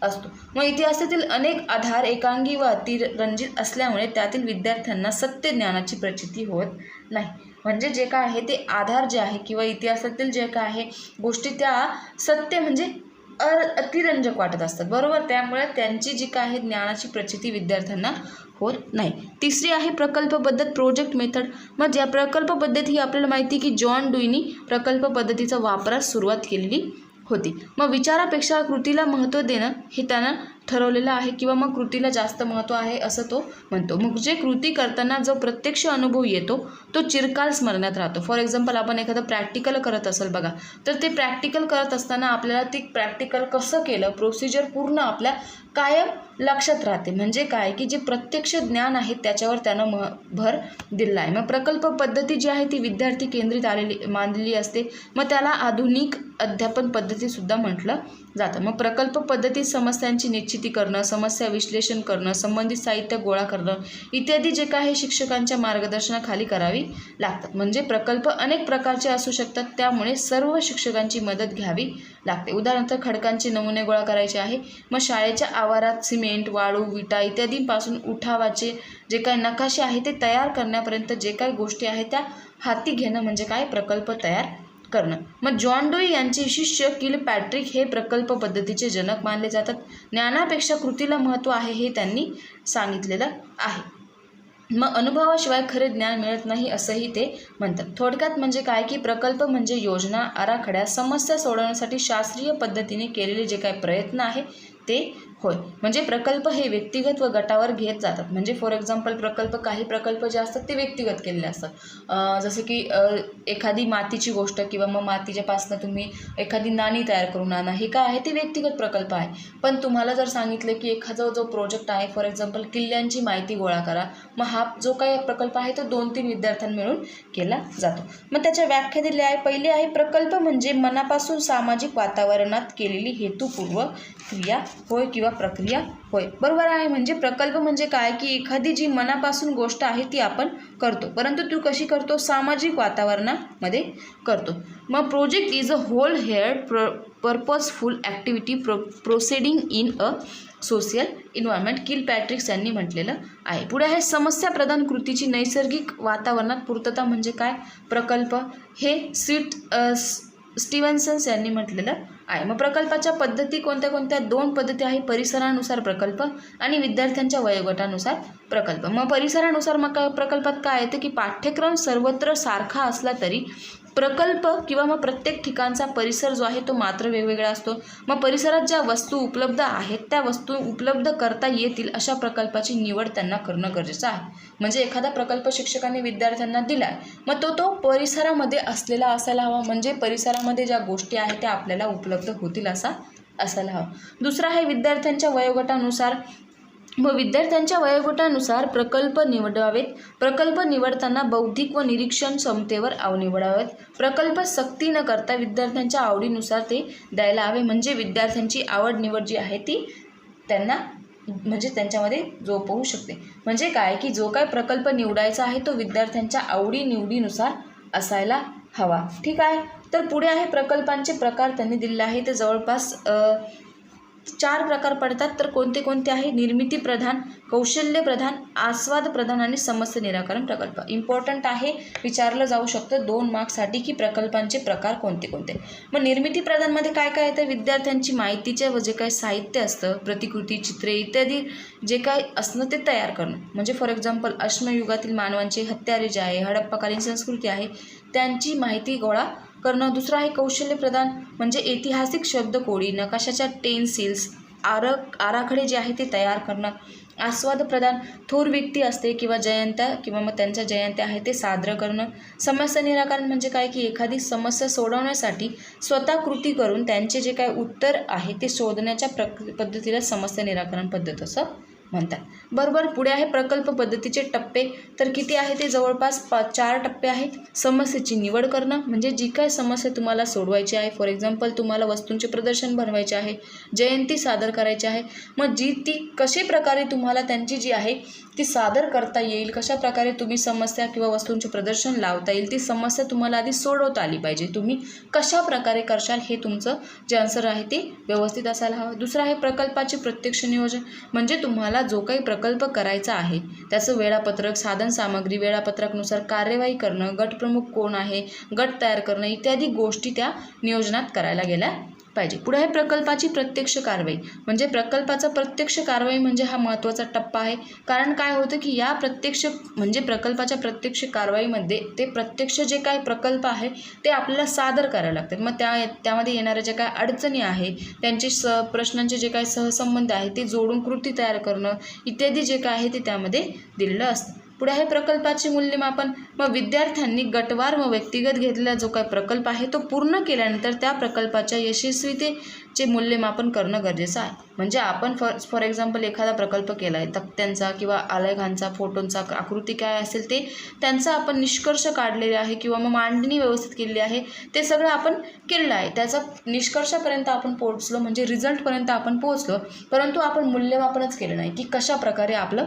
असतो. मग इतिहासातील अनेक आधार एकांगी व अतिरंजित असल्यामुळे त्यातील विद्यार्थ्यांना सत्य ज्ञानाची प्रचिती होत नाही. म्हणजे जे काय आहे ते आधार जे आहे किंवा इतिहासातील जे काय आहे गोष्टी त्या सत्य म्हणजे अतिरंजक वाटत असतात, बरोबर. त्यामुळे त्यांची जी काय आहे ज्ञानाची प्रचिती विद्यार्थ्यांना होत नाही. तिसरी आहे प्रकल्प पद्धत, प्रोजेक्ट मेथड. मग या प्रकल्प पद्धती ही आपल्याला माहिती की जॉन डुईनी प्रकल्प पद्धतीचा वापरास सुरुवात केलेली होती. मग विचारापेक्षा कृतीला महत्त्व देणं हे त्यानं ठरवलेलं आहे किंवा मग कृतीला जास्त महत्त्व आहे असं तो म्हणतो. मग जे कृती करताना जो प्रत्यक्ष अनुभव येतो तो चिरकाल स्मरणात राहतो. फॉर एक्झाम्पल आपण एखादं प्रॅक्टिकल करत असेल बघा, तर ते प्रॅक्टिकल करत असताना आपल्याला ते प्रॅक्टिकल कसं केलं, प्रोसिजर पूर्ण आपल्या कायम लक्षात राहते. म्हणजे काय की जे प्रत्यक्ष ज्ञान आहे त्याच्यावर त्यानं भर दिला आहे. मग प्रकल्प पद्धती जी आहे ती विद्यार्थी केंद्रित मानलेली असते. मग त्याला आधुनिक अध्यापन पद्धतीसुद्धा म्हटलं जातं. मग प्रकल्प पद्धतीत समस्यांची निश्चिती करणं, समस्या विश्लेषण करणं, संबंधित साहित्य गोळा करणं इत्यादी जे काय हे शिक्षकांच्या मार्गदर्शनाखाली करावी लागतात. म्हणजे प्रकल्प अनेक प्रकारचे असू शकतात, त्यामुळे सर्व शिक्षकांची मदत घ्यावी लागते. उदाहरणार्थ खडकांचे नमुने गोळा करायचे आहे. मग शाळेच्या आवारात सिमेंट, वाळू, विटा इत्यादींपासून उठावाचे जे काही नकाशे आहे ते तयार करण्यापर्यंत जे काही गोष्टी आहेत त्या हाती घेणं म्हणजे काय, प्रकल्प तयार करणं. मग जॉन डुई यांचे शिष्य किलपॅट्रिक हे प्रकल्प पद्धतीचे जनक मानले जातात. ज्ञानापेक्षा कृतीला महत्त्व आहे हे त्यांनी सांगितलेलं आहे. मग अनुभवाशिवाय खरे ज्ञान मिळत नाही असंही ते म्हणतात. थोडक्यात म्हणजे काय की प्रकल्प म्हणजे योजना, आराखड्या, समस्या सोडवण्यासाठी शास्त्रीय पद्धतीने केलेले जे काही प्रयत्न आहे ते होय. म्हणजे प्रकल्प हे व्यक्तिगत व गटावर घेत जातात. म्हणजे फॉर एक्झाम्पल काही प्रकल्प जे असतात ते व्यक्तिगत केलेले असतात. जसं की एखादी मातीची गोष्ट किंवा मग मातीच्यापासून तुम्ही एखादी नाणी तयार करून आणा, हे काय आहे ते व्यक्तिगत प्रकल्प आहे. पण तुम्हाला जर सांगितलं की एखादा जो प्रोजेक्ट आहे फॉर एक्झाम्पल किल्ल्यांची माहिती गोळा करा, मग हा जो काही प्रकल्प आहे तो 2-3 विद्यार्थ्यांनी मिळून केला जातो. मग त्याच्या व्याख्या दिली आहे. पहिली आहे प्रकल्प म्हणजे मनापासून सामाजिक वातावरणात केलेली हेतुपूर्व क्रिया होय किंवा प्रक्रिया होय. बरोबर आहे. म्हणजे प्रकल्प म्हणजे काय की एखादी जी मनापासून गोष्ट आहे ती आपण करतो, परंतु तू कशी करतो? सामाजिक वातावरणामध्ये करतो. मग project is a whole hearted purposeful activity proceeding in a social environment, Kilpatrick's यांनी म्हटलेलं आहे. पुढे आहे समस्या प्रधान कृतीची नैसर्गिक वातावरणात पूर्तता म्हणजे काय? प्रकल्प हे स्टीव्हन्सन यांनी म्हटलेलं आहे. मग प्रकल्पाच्या पद्धती कोणत्या कोणत्या? 2 पद्धती आहे. परिसरानुसार प्रकल्प आणि विद्यार्थ्यांच्या वयोगटानुसार प्रकल्प. मग परिसरानुसार मग प्रकल्पात काय येतं की पाठ्यक्रम सर्वत्र सारखा असला तरी प्रकल्प किंवा मग प्रत्येक ठिकाणचा परिसर जो आहे तो मात्र वेगवेगळा असतो. मग परिसरात ज्या वस्तू उपलब्ध आहेत त्या वस्तू उपलब्ध करता येतील अशा प्रकल्पाची निवड त्यांना करणं गरजेचं आहे. म्हणजे एखादा प्रकल्प शिक्षकांनी विद्यार्थ्यांना दिला आहे, मग तो परिसरामध्ये असलेला असायला हवा. म्हणजे परिसरामध्ये ज्या गोष्टी आहेत त्या आपल्याला उपलब्ध होतील असा असायला हवा. दुसरा आहे विद्यार्थ्यांच्या वयोगटानुसार. मग विद्यार्थ्यांच्या वयोगटानुसार प्रकल्प निवडावेत. प्रकल्प निवडताना बौद्धिक व निरीक्षण क्षमतेवर निवडावेत. प्रकल्प सक्ती न करता विद्यार्थ्यांच्या आवडीनुसार ते द्यायला हवे. म्हणजे विद्यार्थ्यांची आवड निवड जी आहे ती त्यांना म्हणजे त्यांच्यामध्ये जोपवू शकते. म्हणजे काय की जो काय प्रकल्प निवडायचा आहे तो विद्यार्थ्यांच्या आवडीनिवडीनुसार असायला हवा. ठीक आहे. तर पुढे आहे प्रकल्पांचे प्रकार त्यांनी दिलेले आहे. ते जवळपास 4 प्रकार पडतात. तर कोणते कोणते आहे? निर्मिती प्रधान, कौशल्य प्रधान, आस्वाद प्रधान आणि समस्या निराकरण प्रकल्प. इम्पॉर्टंट आहे, विचारलं जाऊ शकतं 2 मार्क्ससाठी की प्रकल्पांचे प्रकार कोणते कोणते. मग निर्मिती प्रधानमध्ये काय काय येतं? विद्यार्थ्यांची माहितीचे जे काही साहित्य असतं, प्रतिकृती, चित्रे इत्यादी जे काय असणं ते तयार करणं. म्हणजे फॉर एक्झाम्पल अश्मयुगातील मानवांचे हत्यारे जे आहे, हडप्पाकालीन संस्कृती आहे त्यांची माहिती गोळा करणं. दुसरं आहे कौशल्य प्रदान म्हणजे ऐतिहासिक शब्दकोडी, नकाशाच्या टेन्सिल्स, आराखडे जे आहे ते तयार करणं. आस्वाद प्रदान थोर व्यक्ती असते किंवा जयंत्या किंवा मग त्यांच्या जयंत्या आहे ते सादर करणं. समस्या निराकरण म्हणजे काय की एखादी समस्या सोडवण्यासाठी स्वतः कृती करून त्यांचे जे काय उत्तर आहे ते शोधण्याच्या पद्धतीला समस्या निराकरण पद्धत असं म्हणतात. बरोबर. पुढे आहे प्रकल्प पद्धतीचे टप्पे. तर किती आहे ते? जवळपास 4 टप्पे आहेत. समस्येची निवड करणं म्हणजे जी काय समस्या तुम्हाला सोडवायची आहे, फॉर एक्झाम्पल तुम्हाला वस्तूंचे प्रदर्शन बनवायचे आहे, जयंती सादर करायची आहे, मग ती कशा प्रकारे तुम्हाला त्यांची जी आहे ती सादर करता येईल, कशा प्रकारे तुम्ही समस्या किंवा वस्तूंचे प्रदर्शन लावता येईल, ती समस्या तुम्हाला आधी सोडवता आली पाहिजे. तुम्ही कशा प्रकारे करशाल हे तुमचं जे आन्सर आहे ते व्यवस्थित असायला हवं. दुसरं आहे प्रकल्पाचे प्रत्यक्ष नियोजन म्हणजे तुम्हाला जो काही प्रकल्प करायचा आहे त्याचं वेळापत्रक, साधन सामग्री, वेळापत्रकानुसार कार्यवाही करणं, गटप्रमुख कोण आहे, गट तयार करणं इत्यादी गोष्टी त्या नियोजनात करायला गेल्या पाहिजे. पुढे आहे प्रकल्पाची प्रत्यक्ष कारवाई म्हणजे प्रकल्पाचा प्रत्यक्ष कारवाई म्हणजे हा महत्त्वाचा टप्पा आहे. कारण काय होतं की या प्रकल्पाच्या प्रत्यक्ष कारवाईमध्ये ते प्रत्यक्ष जे काही प्रकल्प आहे ते आपल्याला सादर करायला लागतात. मग त्यामध्ये येणाऱ्या ज्या काही अडचणी आहे, त्यांचे प्रश्नांचे जे काही सहसंबंध आहे ते जोडून कृती तयार करणं इत्यादी जे काय आहे ते त्यामध्ये दिलेलं असतं. पुढे आहे प्रकल्पाचे मूल्यमापन. मग विद्यार्थ्यांनी गटवार व व्यक्तिगत घेतलेला जो काही प्रकल्प आहे तो पूर्ण केल्यानंतर त्या प्रकल्पाच्या यशस्वीतेचे मूल्यमापन करणं गरजेचं आहे. म्हणजे आपण फॉर एक्झाम्पल एखादा प्रकल्प केला आहे, तक्त्यांचा किंवा आलेखांचा, फोटोंचा, आकृती काय असेल ते त्यांचा आपण निष्कर्ष काढलेले आहे किंवा मग मांडणी व्यवस्थित केलेली आहे, ते सगळं आपण केलेलं आहे. त्याचा निष्कर्षापर्यंत आपण पोहोचलो म्हणजे रिझल्टपर्यंत आपण पोहोचलो, परंतु आपण मूल्यमापनच केलं नाही की कशा प्रकारे आपलं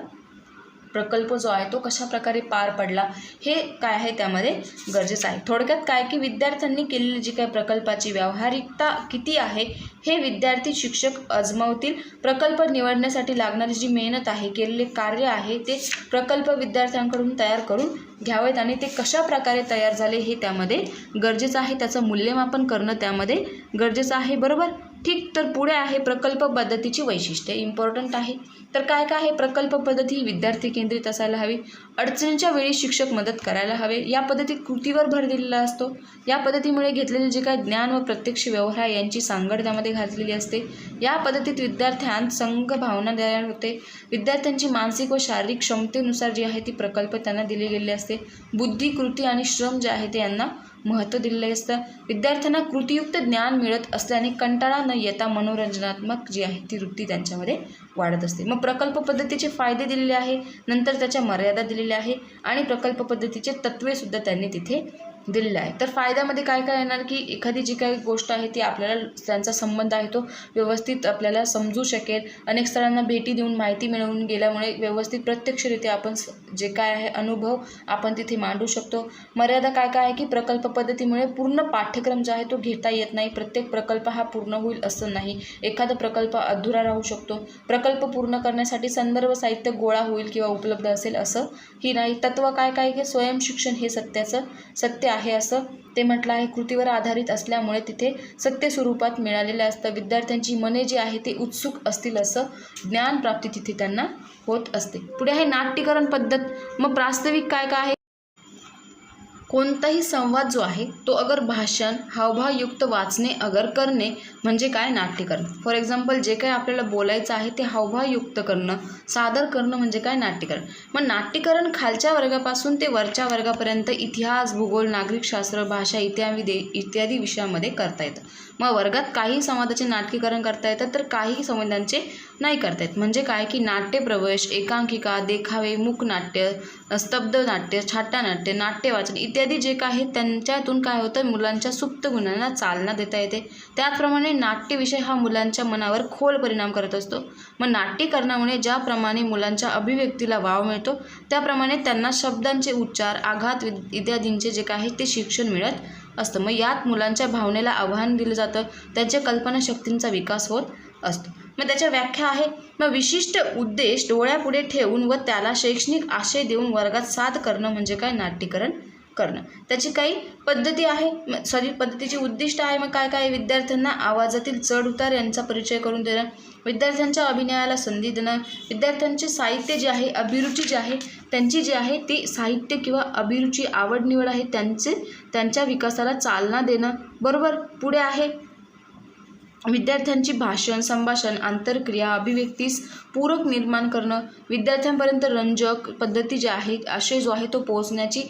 प्रकल्प जो आहे तो कशा प्रकारे पार पडला हे काय आहे त्यामध्ये गरजेचं आहे. थोडक्यात काय की विद्यार्थ्यांनी केलेली जी काही प्रकल्पाची व्यावहारिकता किती आहे हे विद्यार्थी शिक्षक अजमावतील. प्रकल्प निवडण्यासाठी लागणारी जी मेहनत आहे, केलेले कार्य आहे ते प्रकल्प विद्यार्थ्यांकडून तयार करून घ्यावेत आणि ते कशा प्रकारे तयार झाले हे त्यामध्ये गरजेचं आहे. त्याचं मूल्यमापन करणं त्यामध्ये गरजेचं आहे. बरोबर. ठीक, तर पुढे आहे प्रकल्प पद्धतीची वैशिष्ट्ये, इम्पॉर्टंट आहे. तर काय काय आहे? प्रकल्प पद्धती ही विद्यार्थी केंद्रित असायला हवी, अडचणीच्या वेळी शिक्षक मदत करायला हवे, या पद्धतीत कृतीवर भर दिलेला असतो, या पद्धतीमुळे घेतलेले जे काही ज्ञान व प्रत्यक्ष व्यवहार यांची सांगड त्यामध्ये घातलेली असते, या पद्धतीत विद्यार्थ्यांत संघ भावना तयार होते, विद्यार्थ्यांची मानसिक व शारीरिक क्षमतेनुसार जी आहे ती प्रकल्प त्यांना दिले गेले असते, बुद्धी, कृती आणि श्रम जे आहे ते यांना महत्त्व दिलेले असतं, विद्यार्थ्यांना कृतीयुक्त ज्ञान मिळत असल्याने कंटाळा न येता मनोरंजनात्मक जी आहे ती वृत्ती त्यांच्यामध्ये वाढत असते. मग प्रकल्प पद्धतीचे फायदे दिलेले आहे, नंतर त्याच्या मर्यादा दिलेल्या आहे आणि प्रकल्प पद्धतीचे तत्त्वेसुद्धा त्यांनी तिथे दिलेलं आहे. तर फायद्यामध्ये काय काय येणार की एखादी जी काही गोष्ट आहे ती आपल्याला त्यांचा संबंध आहे तो व्यवस्थित आपल्याला समजू शकेल, अनेक स्थळांना भेटी देऊन माहिती मिळवून गेल्यामुळे व्यवस्थित प्रत्यक्षरित्या आपण जे काय आहे अनुभव आपण तिथे मांडू शकतो. मर्यादा काय काय आहे की प्रकल्प पद्धतीमुळे पूर्ण पाठ्यक्रम जो आहे तो घेता येत नाही, प्रत्येक प्रकल्प हा पूर्ण होईल असं नाही, एखादा प्रकल्प अधुरा राहू शकतो, प्रकल्प पूर्ण करण्यासाठी संदर्भ साहित्य गोळा होईल किंवा उपलब्ध असेल असं ही नाही. तत्व काय काय की स्वयंशिक्षण हे सत्य आहे असं ते म्हटलं आहे, कृतीवर आधारित असल्यामुळे तिथे सत्य स्वरूपात मिळालेलं असतं, विद्यार्थ्यांची मने जी आहे ते उत्सुक असतील असं ज्ञान प्राप्ती तिथे त्यांना होत असते. पुढे आहे नाट्यकरण पद्धत. मग प्रास्ताविक काय काय आहे? कोणताही संवाद जो आहे तो अगर भाषण हावभावयुक्त वाचणे अगर करणे म्हणजे काय? नाट्यकरण. फॉर एक्झाम्पल जे काही आपल्याला बोलायचं आहे ते हावभावयुक्त करणं, सादर करणं म्हणजे काय? नाट्यकरण. मग नाट्यकरण खालच्या वर्गापासून ते वरच्या वर्गापर्यंत इतिहास, भूगोल, नागरिकशास्त्र, भाषा इत्यादी विषयामध्ये करता येतं. मग वर्गात काही संवादाचे नाट्यकरण करता येतं तर काही संवादांचे नाही करता येत. म्हणजे काय की नाट्यप्रवेश, एकांकिका, देखावे, मूकनाट्य, स्तब्ध नाट्य, छाटानाट्य, नाट्यवाचन इत्यादी जे काही त्यांच्यातून काय होतं मुलांच्या सुप्त गुणांना चालना देता येते. त्याचप्रमाणे नाट्य विषय हा मुलांच्या मनावर खोल परिणाम करत असतो. मग नाट्यकरणामुळे ज्याप्रमाणे मुलांच्या अभिव्यक्तीला वाव मिळतो त्याप्रमाणे त्यांना शब्दांचे उच्चार, आघात इत्यादींचे जे काही ते शिक्षण मिळत असतं. मग यात मुलांच्या भावनेला आव्हान दिलं जातं, त्यांच्या कल्पनाशक्तींचा विकास होत असतो. मग त्याच्या व्याख्या आहे, मग विशिष्ट उद्देश डोळ्यापुढे ठेवून व त्याला शैक्षणिक आशय देऊन वर्गात साद करणं म्हणजे काय? नाट्यकरण करणं. त्याची काही पद्धती आहे, पद्धतीची उद्दिष्ट आहे. मग काय काय? विद्यार्थ्यांना आवाजातील चढ उतार यांचा परिचय करून देणं, विद्यार्थ्यांच्या अभिनयाला संधी देणं, विद्यार्थ्यांचे साहित्य जे आहे, अभिरुची जी आहे त्यांची जी आहे ती साहित्य किंवा अभिरुची आवड निवड आहे त्यांच्या विकासाला चालना देणं. बरोबर. पुढे आहे विद्यार्थ्यांची भाषण, संभाषण, आंतरक्रिया, अभिव्यक्तीस पूरक निर्माण करणं, विद्यार्थ्यांपर्यंत रंजक पद्धती जी आहे आशय जो आहे तो पोहोचण्याची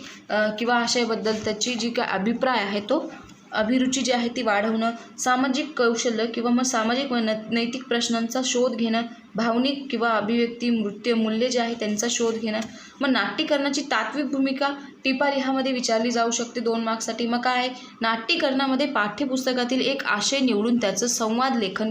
किंवा आशयाबद्दल त्याची जी काय अभिप्राय आहे तो अभिरुची जी आहे ती वाढवणं, सामाजिक कौशल्य किंवा मग सामाजिक व नैतिक प्रश्नांचा शोध घेणं, भावनिक किंवा अभिव्यक्ती मूल्य जे आहे त्यांचा शोध घेणं. मग नाट्यकरणाची तात्विक भूमिका टिपालिहामध्ये विचारली जाऊ शकते 2 मार्क्ससाठी. मग काय आहे? नाट्यकरणामध्ये पाठ्यपुस्तकातील एक आशय निवडून त्याचं संवाद लेखन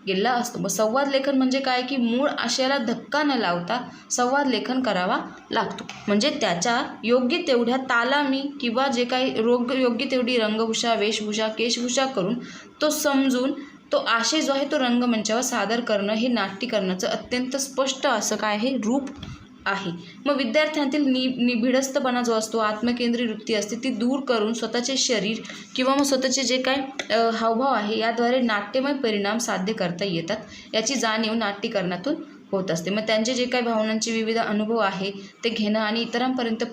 गेला असतो. मग संवाद लेखन म्हणजे काय की मूळ आशयाला धक्का न लावता संवाद लेखन करावा लागतो. म्हणजे त्याच्या योग्य तेवढ्या तालामी किंवा जे काही योग्य तेवढी रंगभूषा, वेशभूषा, केशभूषा करून तो समजून तो आशय जो आहे तो रंगमंचावर सादर करणं हे नाट्यकरणाचं अत्यंत स्पष्ट असं काय आहे? रूप आहे. मग विद्यार्थ्यांतील निभिडस्तपणा जो असतो, आत्मकेंद्री वृत्ती असते ती दूर करून स्वतःचे शरीर किंवा मग स्वतःचे जे काय हावभाव आहे याद्वारे नाट्यमय परिणाम साध्य करता येतात याची जाणीव नाट्यकरणातून होत असते. मग त्यांचे जे काही भावनांचे विविध अनुभव आहे ते घेणं आणि इतरांपर्यंत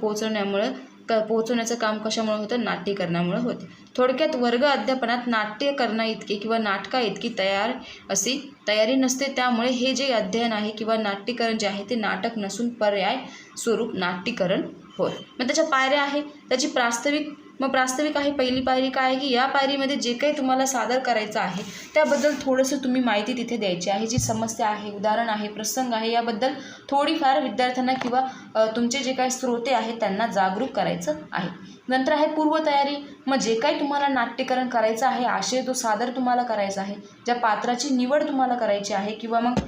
पोहोचवण्याचं काम कशामुळे होतं? नाट्यकरणामुळे होते. थोडक्यात वर्ग अध्यापनात नाट्यकरणा इतके किंवा नाटका इतकी तयारी नसते. त्यामुळे हे जे अध्ययन आहे किंवा नाट्यकरण जे आहे ते नाटक नसून पर्याय स्वरूप नाट्यकरण होय. मग त्याच्या पायऱ्या आहे, त्याची प्रास्ताविक आहे. पहिली पायरी काय आहे की या पायरीमध्ये जे काही तुम्हाला सादर करायचं आहे त्याबद्दल थोडंसं तुम्ही माहिती तिथे द्यायची आहे, जी समस्या आहे, उदाहरण आहे, प्रसंग आहे याबद्दल थोडीफार विद्यार्थ्यांना किंवा तुमचे जे काही श्रोते आहेत त्यांना जागरूक करायचं आहे. नंतर आहे पूर्वतयारी. मग जे काही तुम्हाला नाट्यकरण करायचं आहे, आशय तो सादर तुम्हाला करायचा आहे, ज्या पात्राची निवड तुम्हाला करायची आहे किंवा मग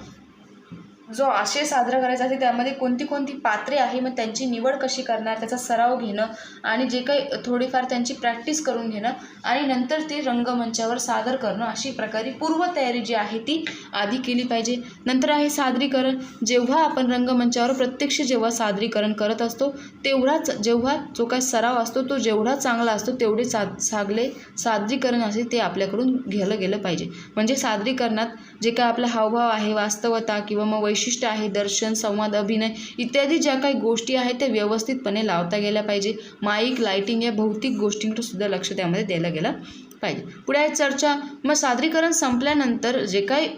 जो आशय साजरा करायचा आहे त्यामध्ये कोणती कोणती पात्रे आहे, मग त्यांची निवड कशी करणार, त्याचा सराव घेणं आणि जे काही थोडीफार त्यांची प्रॅक्टिस करून घेणं आणि नंतर ते रंगमंचावर सादर करणं, अशी प्रकारे पूर्वतयारी जी आहे ती आधी केली पाहिजे. नंतर आहे सादरीकरण. जेव्हा आपण रंगमंचावर प्रत्यक्ष जेव्हा सादरीकरण करत असतो तेवढाच जेव्हा जो काही सराव असतो तो जेवढा चांगला असतो तेवढे सादरीकरण असे ते आपल्याकडून घेतलं गेलं पाहिजे. म्हणजे सादरीकरणात जे काय आपला हावभाव आहे, वास्तवता किंवा मग वैशिष्ट्य आहे, दर्शन, संवाद, अभिनय इत्यादी ज्या काही गोष्टी आहेत त्या व्यवस्थितपणे लावता गेल्या पाहिजे. माईक, लाईटिंग या भौतिक गोष्टींकडे सुद्धा लक्ष त्यामध्ये द्यायला गेलं पाहिजे. पुढे आहे चर्चा. मग सादरीकरण संपल्यानंतर जे काही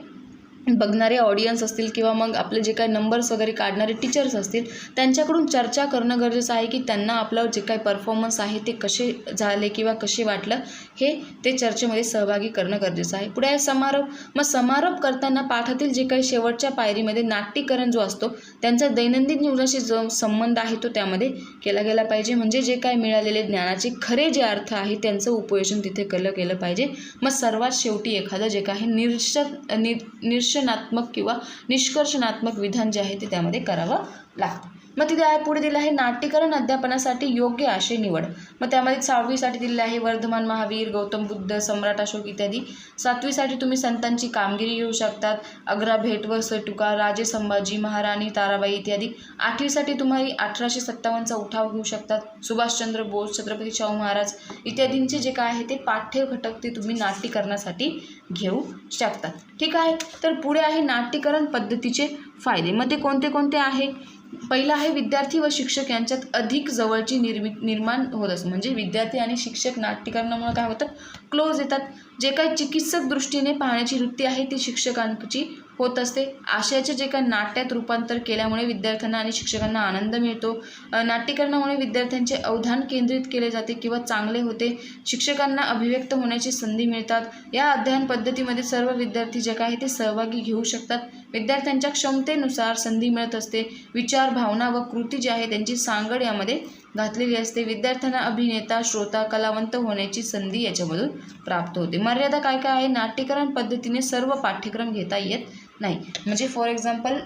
बघणारे ऑडियन्स असतील किंवा मग आपले जे काही नंबर्स वगैरे काढणारे टीचर्स असतील त्यांच्याकडून चर्चा करणं गरजेचं आहे की त्यांना आपलं जे काही परफॉर्मन्स आहे ते कसे झाले किंवा कसे वाटलं हे ते चर्चेमध्ये सहभागी करणं गरजेचं आहे. पुढे आहे समारोप. मग समारोप करताना पाठातील जे काही शेवटच्या पायरीमध्ये नाट्यकरण जो असतो त्यांचा दैनंदिन जीवनाशी जो संबंध आहे तो त्यामध्ये केला गेला पाहिजे. म्हणजे जे काय मिळालेले ज्ञानाचे खरे जे अर्थ आहे त्यांचं उपयोजन तिथे केलं गेलं पाहिजे. मग सर्वात शेवटी एखादं जे काही निरीक्षणात्मक किंवा निष्कर्षणात्मक विधान जे आहे ते त्यामध्ये करावं लागतं. मग तिथे आहे पुढे दिलं आहे नाट्यकरण अध्यापनासाठी योग्य आशय निवड. मग त्यामध्ये 6वीसाठी दिलेलं आहे वर्धमान महावीर, गौतम बुद्ध, सम्राट अशोक इत्यादी. 7वीसाठी तुम्ही संतांची कामगिरी घेऊ शकतात, अग्रा भेट व सटुका, राजे संभाजी, महाराणी ताराबाई इत्यादी. 8वीसाठी तुम्ही 1857चा उठाव घेऊ शकतात, सुभाषचंद्र बोस, छत्रपती शाहू महाराज इत्यादींचे जे काय आहे ते पाठ्य घटक ते तुम्ही नाट्यकरणासाठी घेऊ शकतात. ठीक आहे. तर पुढे आहे नाट्यकरण पद्धतीचे फायदे. मग ते कोणते कोणते आहे? पहिला आहे विद्यार्थी व शिक्षक यांच्यात अधिक जवळची निर्माण होत असते. म्हणजे विद्यार्थी आणि शिक्षक नाट्यकरणामुळे काय होतं, क्लोज येतात. जे काही चिकित्सक दृष्टीने पाहण्याची वृत्ती आहे ती शिक्षकांची होत असते. आशयाचे जे काही नाट्यात रूपांतर केल्यामुळे विद्यार्थ्यांना आणि शिक्षकांना आनंद मिळतो. नाट्यकरणामुळे विद्यार्थ्यांचे अवधान केंद्रित केले जाते किंवा चांगले होते. शिक्षकांना अभिव्यक्त होण्याची संधी मिळतात. या अध्ययन पद्धतीमध्ये सर्व विद्यार्थी जे काही ते सहभागी घेऊ शकतात. विद्यार्थ्यांच्या क्षमतेनुसार संधी मिळत असते. विचार, भावना व कृती जी आहे त्यांची सांगड यामध्ये घातलेली असते. विद्यार्थ्यांना अभिनेता, श्रोता, कलावंत होण्याची संधी याच्यामधून प्राप्त होते. मर्यादा काय काय आहे? नाट्यकरण पद्धतीने सर्व पाठ्यक्रम घेता येत नाही. म्हणजे फॉर एक्झाम्पल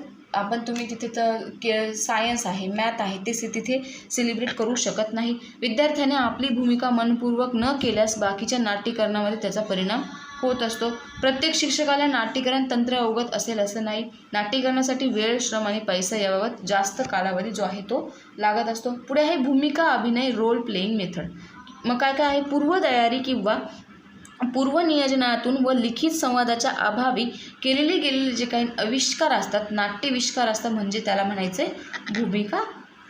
तुम्ही तिथे सायन्स आहे, मॅथ आहे ते तिथे सेलिब्रेट करू शकत नाही. विद्यार्थ्याने आपली भूमिका मनपूर्वक न केल्यास बाकीच्या नाट्यकरणामध्ये त्याचा परिणाम होत असतो. प्रत्येक शिक्षकाला नाट्यकरण तंत्र अवगत असेल असं नाही. नाट्यकरणासाठी वेळ, श्रम आणि पैसा याबाबत जास्त कालावधी जो आहे तो लागत असतो. पुढे आहे भूमिका अभिनय, रोल प्लेइंग मेथड. मग काय काय आहे? पूर्वतयारी किंवा पूर्वनियोजनातून व लिखित संवादाच्या अभावी केलेले गेलेले जे काही आविष्कार असतात, नाट्यविष्कार असतात, म्हणजे त्याला म्हणायचे भूमिका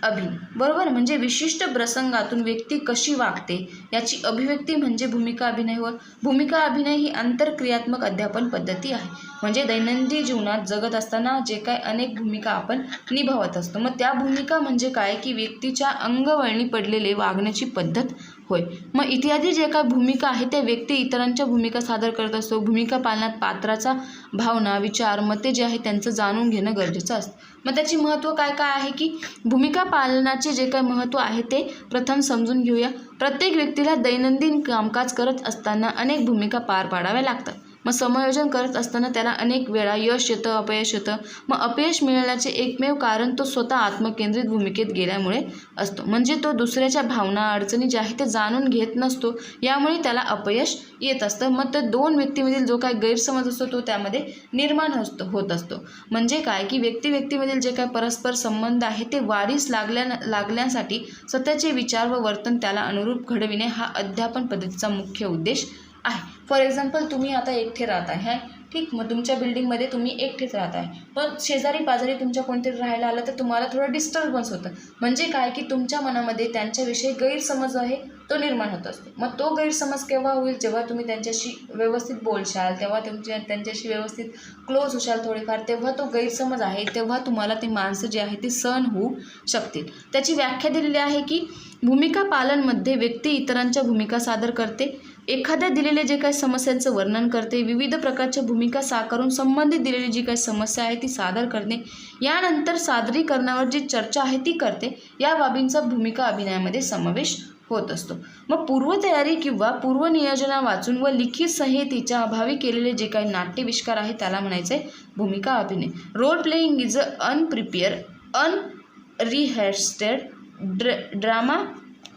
अभिनय. बरोबर. म्हणजे विशिष्ट प्रसंगातून व्यक्ती कशी वागते याची अभिव्यक्ती म्हणजे भूमिका अभिनय होय. भूमिका अभिनय ही आंतरक्रियात्मक अध्यापन पद्धती आहे. म्हणजे दैनंदिन जीवनात जगत असताना जे काय अनेक भूमिका आपण निभावत असतो. मग त्या भूमिका म्हणजे काय की व्यक्तीच्या अंगवळणी पडलेले वागण्याची पद्धत होय. मग इत्यादी जे काय भूमिका आहे त्या व्यक्ती इतरांच्या भूमिका सादर करत असतो. भूमिका पालनात पात्राचा भावना, विचार, मते जे आहे त्यांचं जाणून घेणं गरजेचं असतं. मग त्याची महत्त्व काय काय आहे की भूमिका पालनाचे जे काय महत्त्व आहे ते प्रथम समजून घेऊया. प्रत्येक व्यक्तीला दैनंदिन कामकाज करत असताना अनेक भूमिका पार पाडाव्या लागतात. मग समायोजन करत असताना त्याला अनेक वेळा यश येतं, अपयश येतं. मग अपयश मिळण्याचे एकमेव कारण तो स्वतः आत्मकेंद्रित भूमिकेत गेल्यामुळे असतो. म्हणजे तो दुसऱ्याच्या भावना, अडचणी ज्या आहेत ते जाणून घेत नसतो. यामुळे त्याला अपयश येत असतं. मग ते दोन व्यक्तीमधील जो काही गैरसमज असतो तो त्यामध्ये निर्माण होत असतो. म्हणजे काय की व्यक्तीमधील जे काही परस्पर संबंध आहे ते वाढीस लागण्यासाठी स्वतःचे विचार व वर्तन त्याला अनुरूप घडविणे हा अध्यापन पद्धतीचा मुख्य उद्देश आहे. फॉर एक्झाम्पल तुम्ही आता एकटे राहत आहे, ठीक. मग तुमच्या बिल्डिंगमध्ये तुम्ही एकटेच राहत आहे, पण शेजारी पाजारी तुमच्या कोणतरी राहायला आलं तर तुम्हाला थोडं डिस्टर्बन्स होतं. म्हणजे काय की तुमच्या मनामध्ये त्यांच्याविषयी गैरसमज आहे तो निर्माण होत असतो. मग तो गैरसमज केव्हा होईल? जेव्हा तुम्ही त्यांच्याशी व्यवस्थित बोलशाल, तेव्हा त्यांच्याशी व्यवस्थित क्लोज होशाल थोडेफार, तेव्हा तो गैरसमज आहे तेव्हा तुम्हाला ते माणसं जे आहे ते सहन होऊ शकतील. त्याची व्याख्या दिलेली आहे की भूमिका पालनमध्ये व्यक्ती इतरांच्या भूमिका सादर करते. एखाद्या दिलेले जे काही समस्यांचं वर्णन करते, विविध प्रकारच्या भूमिका साकारून संबंधित दिलेली जी काही समस्या आहे ती सादर करणे, यानंतर सादरीकरणावर जी चर्चा आहे ती करते, या बाबींचा भूमिका अभिनयामध्ये समावेश होत असतो. मग पूर्वतयारी किंवा पूर्वनियोजना वाचून व लिखित संहितेच्या अभावी केलेले जे काही नाट्यविष्कार आहे त्याला म्हणायचे भूमिका अभिनय. रोल प्लेइंग इज अनप्रिपेअर अनरिहर्स्ड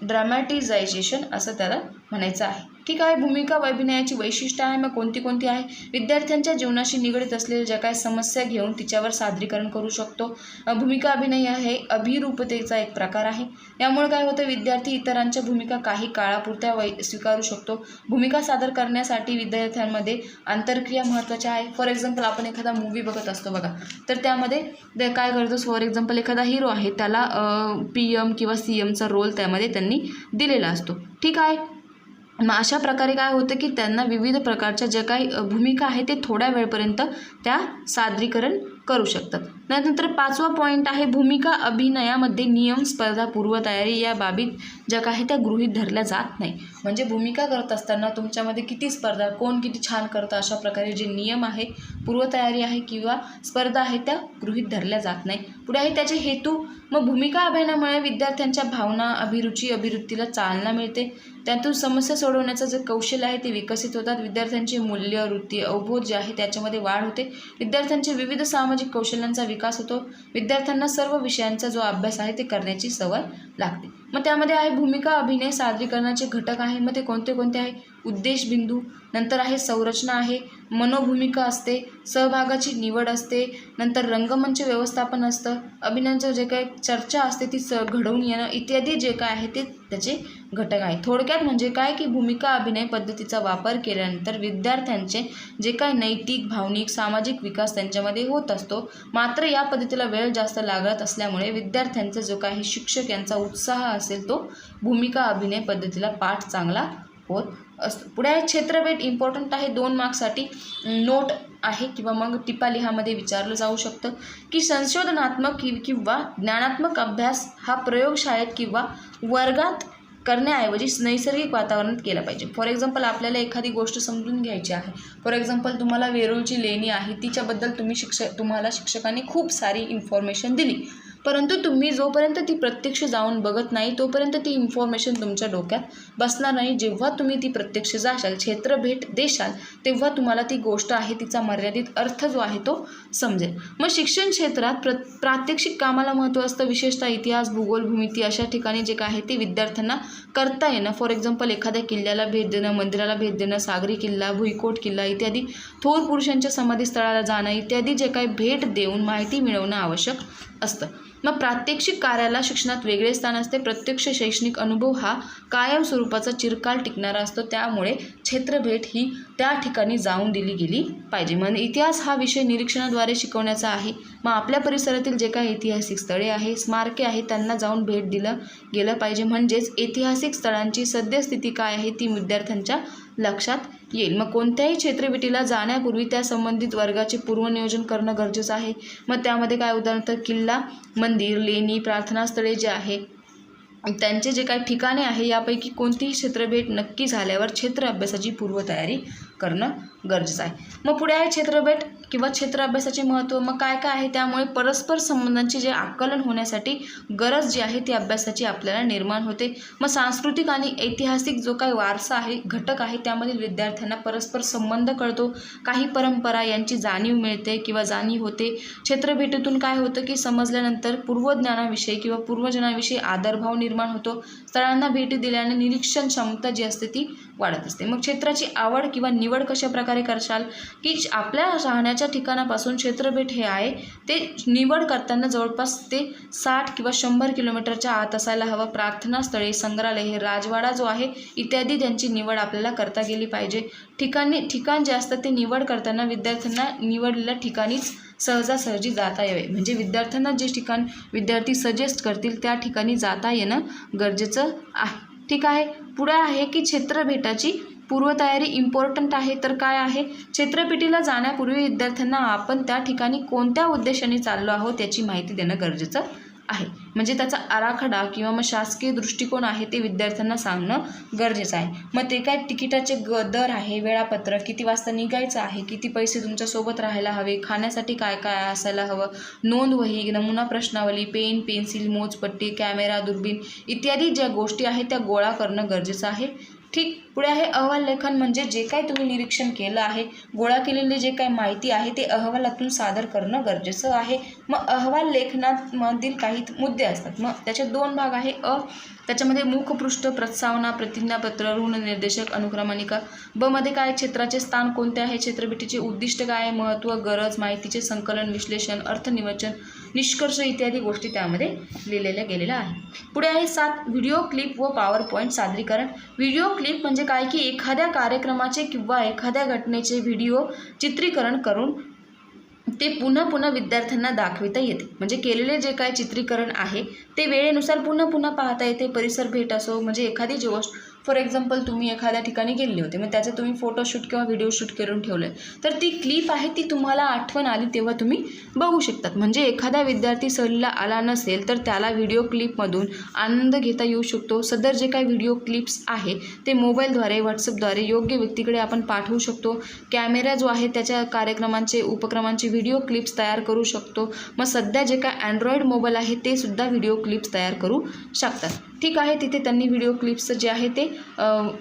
ड्रामॅटिझायझेशन असं त्याला म्हणायचं आहे. ठीक आहे. भूमिका अभिनयाची वैशिष्ट्य आहे. मग कोणती कोणती आहे? विद्यार्थ्यांच्या जीवनाशी निगडीत असलेल्या ज्या काही समस्या घेऊन तिच्यावर सादरीकरण करू शकतो. भूमिका अभिनय हे अभिरूपतेचा एक प्रकार आहे. यामुळे काय होतं, विद्यार्थी इतरांच्या भूमिका काही काळापुरत्या स्वीकारू शकतो. भूमिका सादर करण्यासाठी विद्यार्थ्यांमध्ये आंतरक्रिया महत्त्वाच्या आहे. फॉर एक्झाम्पल आपण एखादा मूवी बघत असतो बघा, तर त्यामध्ये काय करतो, फॉर एक्झाम्पल एखादा हिरो आहे त्याला PM किंवा CMचा रोल त्यामध्ये त्यांनी दिलेला असतो. ठीक आहे. मग अशा प्रकारे काय होतं की त्यांना विविध प्रकारच्या ज्या काही भूमिका आहे ते थोड्या वेळपर्यंत त्या सादरीकरण करू शकतात. त्यानंतर 5वा पॉईंट आहे भूमिका अभिनयामध्ये नियम, स्पर्धा, पूर्वतयारी या बाबी ज्या काही त्या गृहीत धरल्या जात नाही. म्हणजे भूमिका करत असताना तुमच्यामध्ये किती स्पर्धा, कोण किती छान करतं, अशा प्रकारे जे नियम आहे, पूर्वतयारी आहे किंवा स्पर्धा आहे त्या गृहीत धरल्या जात नाही. पुढे आहे त्याचे हेतू. मग भूमिका अभिनयामुळे विद्यार्थ्यांच्या भावना, अभिरुची, अभिवृत्तीला चालना मिळते. त्यातून समस्या सोडवण्याचं जे कौशल्य आहे ते विकसित होतात. विद्यार्थ्यांचे मूल्य, वृत्ती, अवबोध जे आहे त्याच्यामध्ये वाढ होते. विद्यार्थ्यांचे विविध सामाजिक कौशल्यांचा विकास होतो. विद्यार्थ्यांना सर्व विषयांचा जो अभ्यास आहे ते करण्याची सवय लागते. मग त्यामध्ये आहे भूमिका अभिनय सादरीकरणाचे घटक आहे. मग ते कोणते कोणते आहे? उद्देश बिंदू, नंतर आहे संरचना आहे, मनोभूमिका असते, सहभागाची निवड असते, नंतर रंगमंच व्यवस्थापन असतं, अभिनयाचं जे काही चर्चा असते ती घडवून येणं इत्यादी जे काय आहे ते त्याचे घटक आहे. थोडक्यात म्हणजे काय की भूमिका अभिनय पद्धतीचा वापर केल्यानंतर विद्यार्थ्यांचे जे काही नैतिक, भावनिक, सामाजिक विकास त्यांच्यामध्ये होत असतो. मात्र या पद्धतीला वेळ जास्त लागत असल्यामुळे विद्यार्थ्यांचा जो काही शिक्षक यांचा उत्साह असेल तो भूमिका अभिनय पद्धतीला पाठ चांगला होत असतो. पुढे आहे क्षेत्रभेद. इम्पॉर्टंट आहे, 2 मार्क्ससाठी नोट आहे किंवा मग टिपा लिहामध्ये विचारलं जाऊ शकतं की संशोधनात्मक किंवा ज्ञानात्मक अभ्यास हा प्रयोगशाळेत किंवा वर्गात करण्याऐवजी नैसर्गिक वातावरणात केला पाहिजे. फॉर एक्झाम्पल आपल्याला एखादी गोष्ट समजून घ्यायची आहे. फॉर एक्झाम्पल तुम्हाला वेरूळची लेणी आहे तिच्याबद्दल तुम्हाला शिक्षकांनी खूप सारी इन्फॉर्मेशन दिली, परंतु तुम्ही जोपर्यंत ती प्रत्यक्ष जाऊन बघत नाही तोपर्यंत ती इन्फॉर्मेशन तुमच्या डोक्यात बसणार नाही. जेव्हा तुम्ही ती प्रत्यक्ष जाशाल, क्षेत्रभेट देशाल, तेव्हा तुम्हाला ती गोष्ट आहे तिचा मर्यादित अर्थ जो आहे तो समजेल. मग शिक्षण क्षेत्रात प्रात्यक्षिक कामाला महत्त्व असतं. विशेषतः इतिहास, भूगोल, भूमिती अशा ठिकाणी जे काय आहे ते विद्यार्थ्यांना करता येणं. फॉर एक्झाम्पल एखाद्या किल्ल्याला भेट देणं, मंदिराला भेट देणं, सागरी किल्ला, भुईकोट किल्ला इत्यादी, थोर पुरुषांच्या समाधीस्थळाला जाणं इत्यादी जे काही भेट देऊन माहिती मिळवणं आवश्यक असतं. मग प्रात्यक्षिक कार्याला शिक्षणात वेगळे स्थान असते. प्रत्यक्ष शैक्षणिक अनुभव हा कायम स्वरूपाचा चिरकाल टिकणारा असतो. त्यामुळे क्षेत्रभेट ही त्या ठिकाणी जाऊन दिली गेली पाहिजे. म्हणजे इतिहास हा विषय निरीक्षणाद्वारे शिकवण्याचा आहे. मग आपल्या परिसरातील जे काही ऐतिहासिक स्थळे आहे, स्मारके आहे, त्यांना जाऊन भेट दिलं गेलं पाहिजे. म्हणजेच ऐतिहासिक स्थळांची सद्यस्थिती काय आहे ती विद्यार्थ्यांच्या लक्षात येईल. मग कोणत्याही क्षेत्रभेटीला जाण्यापूर्वी त्या संबंधित वर्गाचे पूर्वनियोजन करणं गरजेचं आहे. मग त्यामध्ये काय उदाहरण, किल्ला, मंदिर, लेणी, प्रार्थनास्थळे जे आहे त्यांचे जे काही ठिकाणे आहे यापैकी कोणतीही क्षेत्रभेट नक्की झाल्यावर क्षेत्र अभ्यासाची पूर्वतयारी करणं गरजेचं आहे. मग पुढे आहे क्षेत्रभेट किंवा क्षेत्र अभ्यासाचे महत्त्व. मग काय काय आहे? त्यामुळे परस्पर संबंधांचे जे आकलन होण्यासाठी गरज जी आहे ती अभ्यासाची आपल्याला निर्माण होते. मग सांस्कृतिक आणि ऐतिहासिक जो काही वारसा आहे, घटक आहे, त्यामधील विद्यार्थ्यांना परस्पर संबंध कळतो. काही परंपरा यांची जाणीव मिळते किंवा जाणीव होते. क्षेत्रभेटीतून काय होतं की समजल्यानंतर पूर्वज्ञानाविषयी किंवा पूर्वजनाविषयी आदरभाव निर्माण होतो. स्थळांना भेटी दिल्याने निरीक्षण क्षमता जी असते ती वाढत असते. मग क्षेत्राची आवड किंवा निवड कशा प्रकारे करशाल की आपल्या राहण्याच्या ठिकाणापासून क्षेत्रभेट हे आहे ते निवड करताना जवळपास ते 60 किंवा 100 किलोमीटरच्या आत असायला हवं. प्रार्थनास्थळे, संग्रहालय, राजवाडा जो आहे इत्यादी त्यांची निवड आपल्याला करता गेली पाहिजे. ठिकाण जे असतं ते निवड करताना विद्यार्थ्यांना निवडलेल्या ठिकाणीच सहजासहजी जाता यावे. म्हणजे विद्यार्थ्यांना जे ठिकाण विद्यार्थी सजेस्ट करतील त्या ठिकाणी जाता येणं गरजेचं आहे. ठीक आहे. पुढे आहे की क्षेत्रभेटाची पूर्वतयारी इम्पॉर्टंट आहे. तर काय आहे? क्षेत्रभेटीला जाण्यापूर्वी विद्यार्थ्यांना आपण त्या ठिकाणी कोणत्या उद्देशाने चाललो आहोत याची माहिती देणं गरजेचं आहे. म्हणजे त्याचा आराखडा किंवा मग शासकीय दृष्टिकोन आहे ते विद्यार्थ्यांना सांगणं गरजेचं आहे. मग ते काय तिकिटाचे दर आहे, वेळापत्रक, किती वाजता निघायचं आहे, किती पैसे तुमच्यासोबत राहायला हवे, खाण्यासाठी काय काय असायला हवं, नोंदवही, नमुना प्रश्नावली, पेन, पेन्सिल, मोजपट्टी, कॅमेरा, दुर्बीण इत्यादी ज्या गोष्टी आहेत त्या गोळा करणं गरजेचं आहे. ठीक. पुढे आहे अहवाल लेखन. म्हणजे जे काही तुम्ही निरीक्षण केलं आहे, गोळा केलेली जे काही माहिती आहे ते अहवालातून सादर करणं गरजेचं आहे. मग अहवाल लेखनामधील काही मुद्दे असतात. मग त्याचे 2 भाग आहे. त्याच्यामध्ये मुखपृष्ठ, प्रस्तावना, प्रतिज्ञापत्र, ऋणनिर्देशक, अनुक्रमणिका. ब मध्ये काय क्षेत्राचे स्थान कोणते आहे, चित्रफितीचे उद्दिष्ट काय, महत्त्व, गरज, माहितीचे संकलन, विश्लेषण, अर्थनिवचन, निष्कर्ष इत्यादी गोष्टी त्यामध्ये लिहिलेल्या गेलेल्या आहे. पुढे आहे 7 व्हिडिओ क्लिप व पॉवर पॉईंट सादरीकरण. व्हिडिओ क्लिप म्हणजे काय की एखाद्या कार्यक्रमाचे किंवा एखाद्या घटनेचे व्हिडिओ चित्रीकरण करून ते पुन्हा विद्यार्थ्यांना दाखविता येते. म्हणजे केलेले जे काय चित्रीकरण आहे ते वेळेनुसार पुन्हा पाहता येते. परिसर भेट असो, म्हणजे एखादी जी गोष्ट फॉर एक्झाम्पल तुम्ही एखाद्या ठिकाणी गेले होते, मग त्याचं तुम्ही फोटोशूट किंवा व्हिडिओ शूट करून ठेवलं तर ती क्लिप आहे ती तुम्हाला आठवण आली तेव्हा तुम्ही बघू शकतात. म्हणजे एखादा विद्यार्थी सहलीला आला नसेल तर त्याला व्हिडिओ क्लिपमधून आनंद घेता येऊ शकतो. सदर जे काही व्हिडिओ क्लिप्स आहे ते मोबाईलद्वारे, व्हॉट्सअपद्वारे योग्य व्यक्तीकडे आपण पाठवू शकतो. कॅमेरा जो आहे त्याच्या कार्यक्रमांचे, उपक्रमांचे व्हिडिओ क्लिप्स तयार करू शकतो. मग सध्या जे काय अँड्रॉइड मोबाईल आहे ते सुद्धा व्हिडिओ क्लिप्स तयार करू शकतात. ठीक आहे. तिथे त्यांनी व्हिडिओ क्लिप्सचं जे आहे ते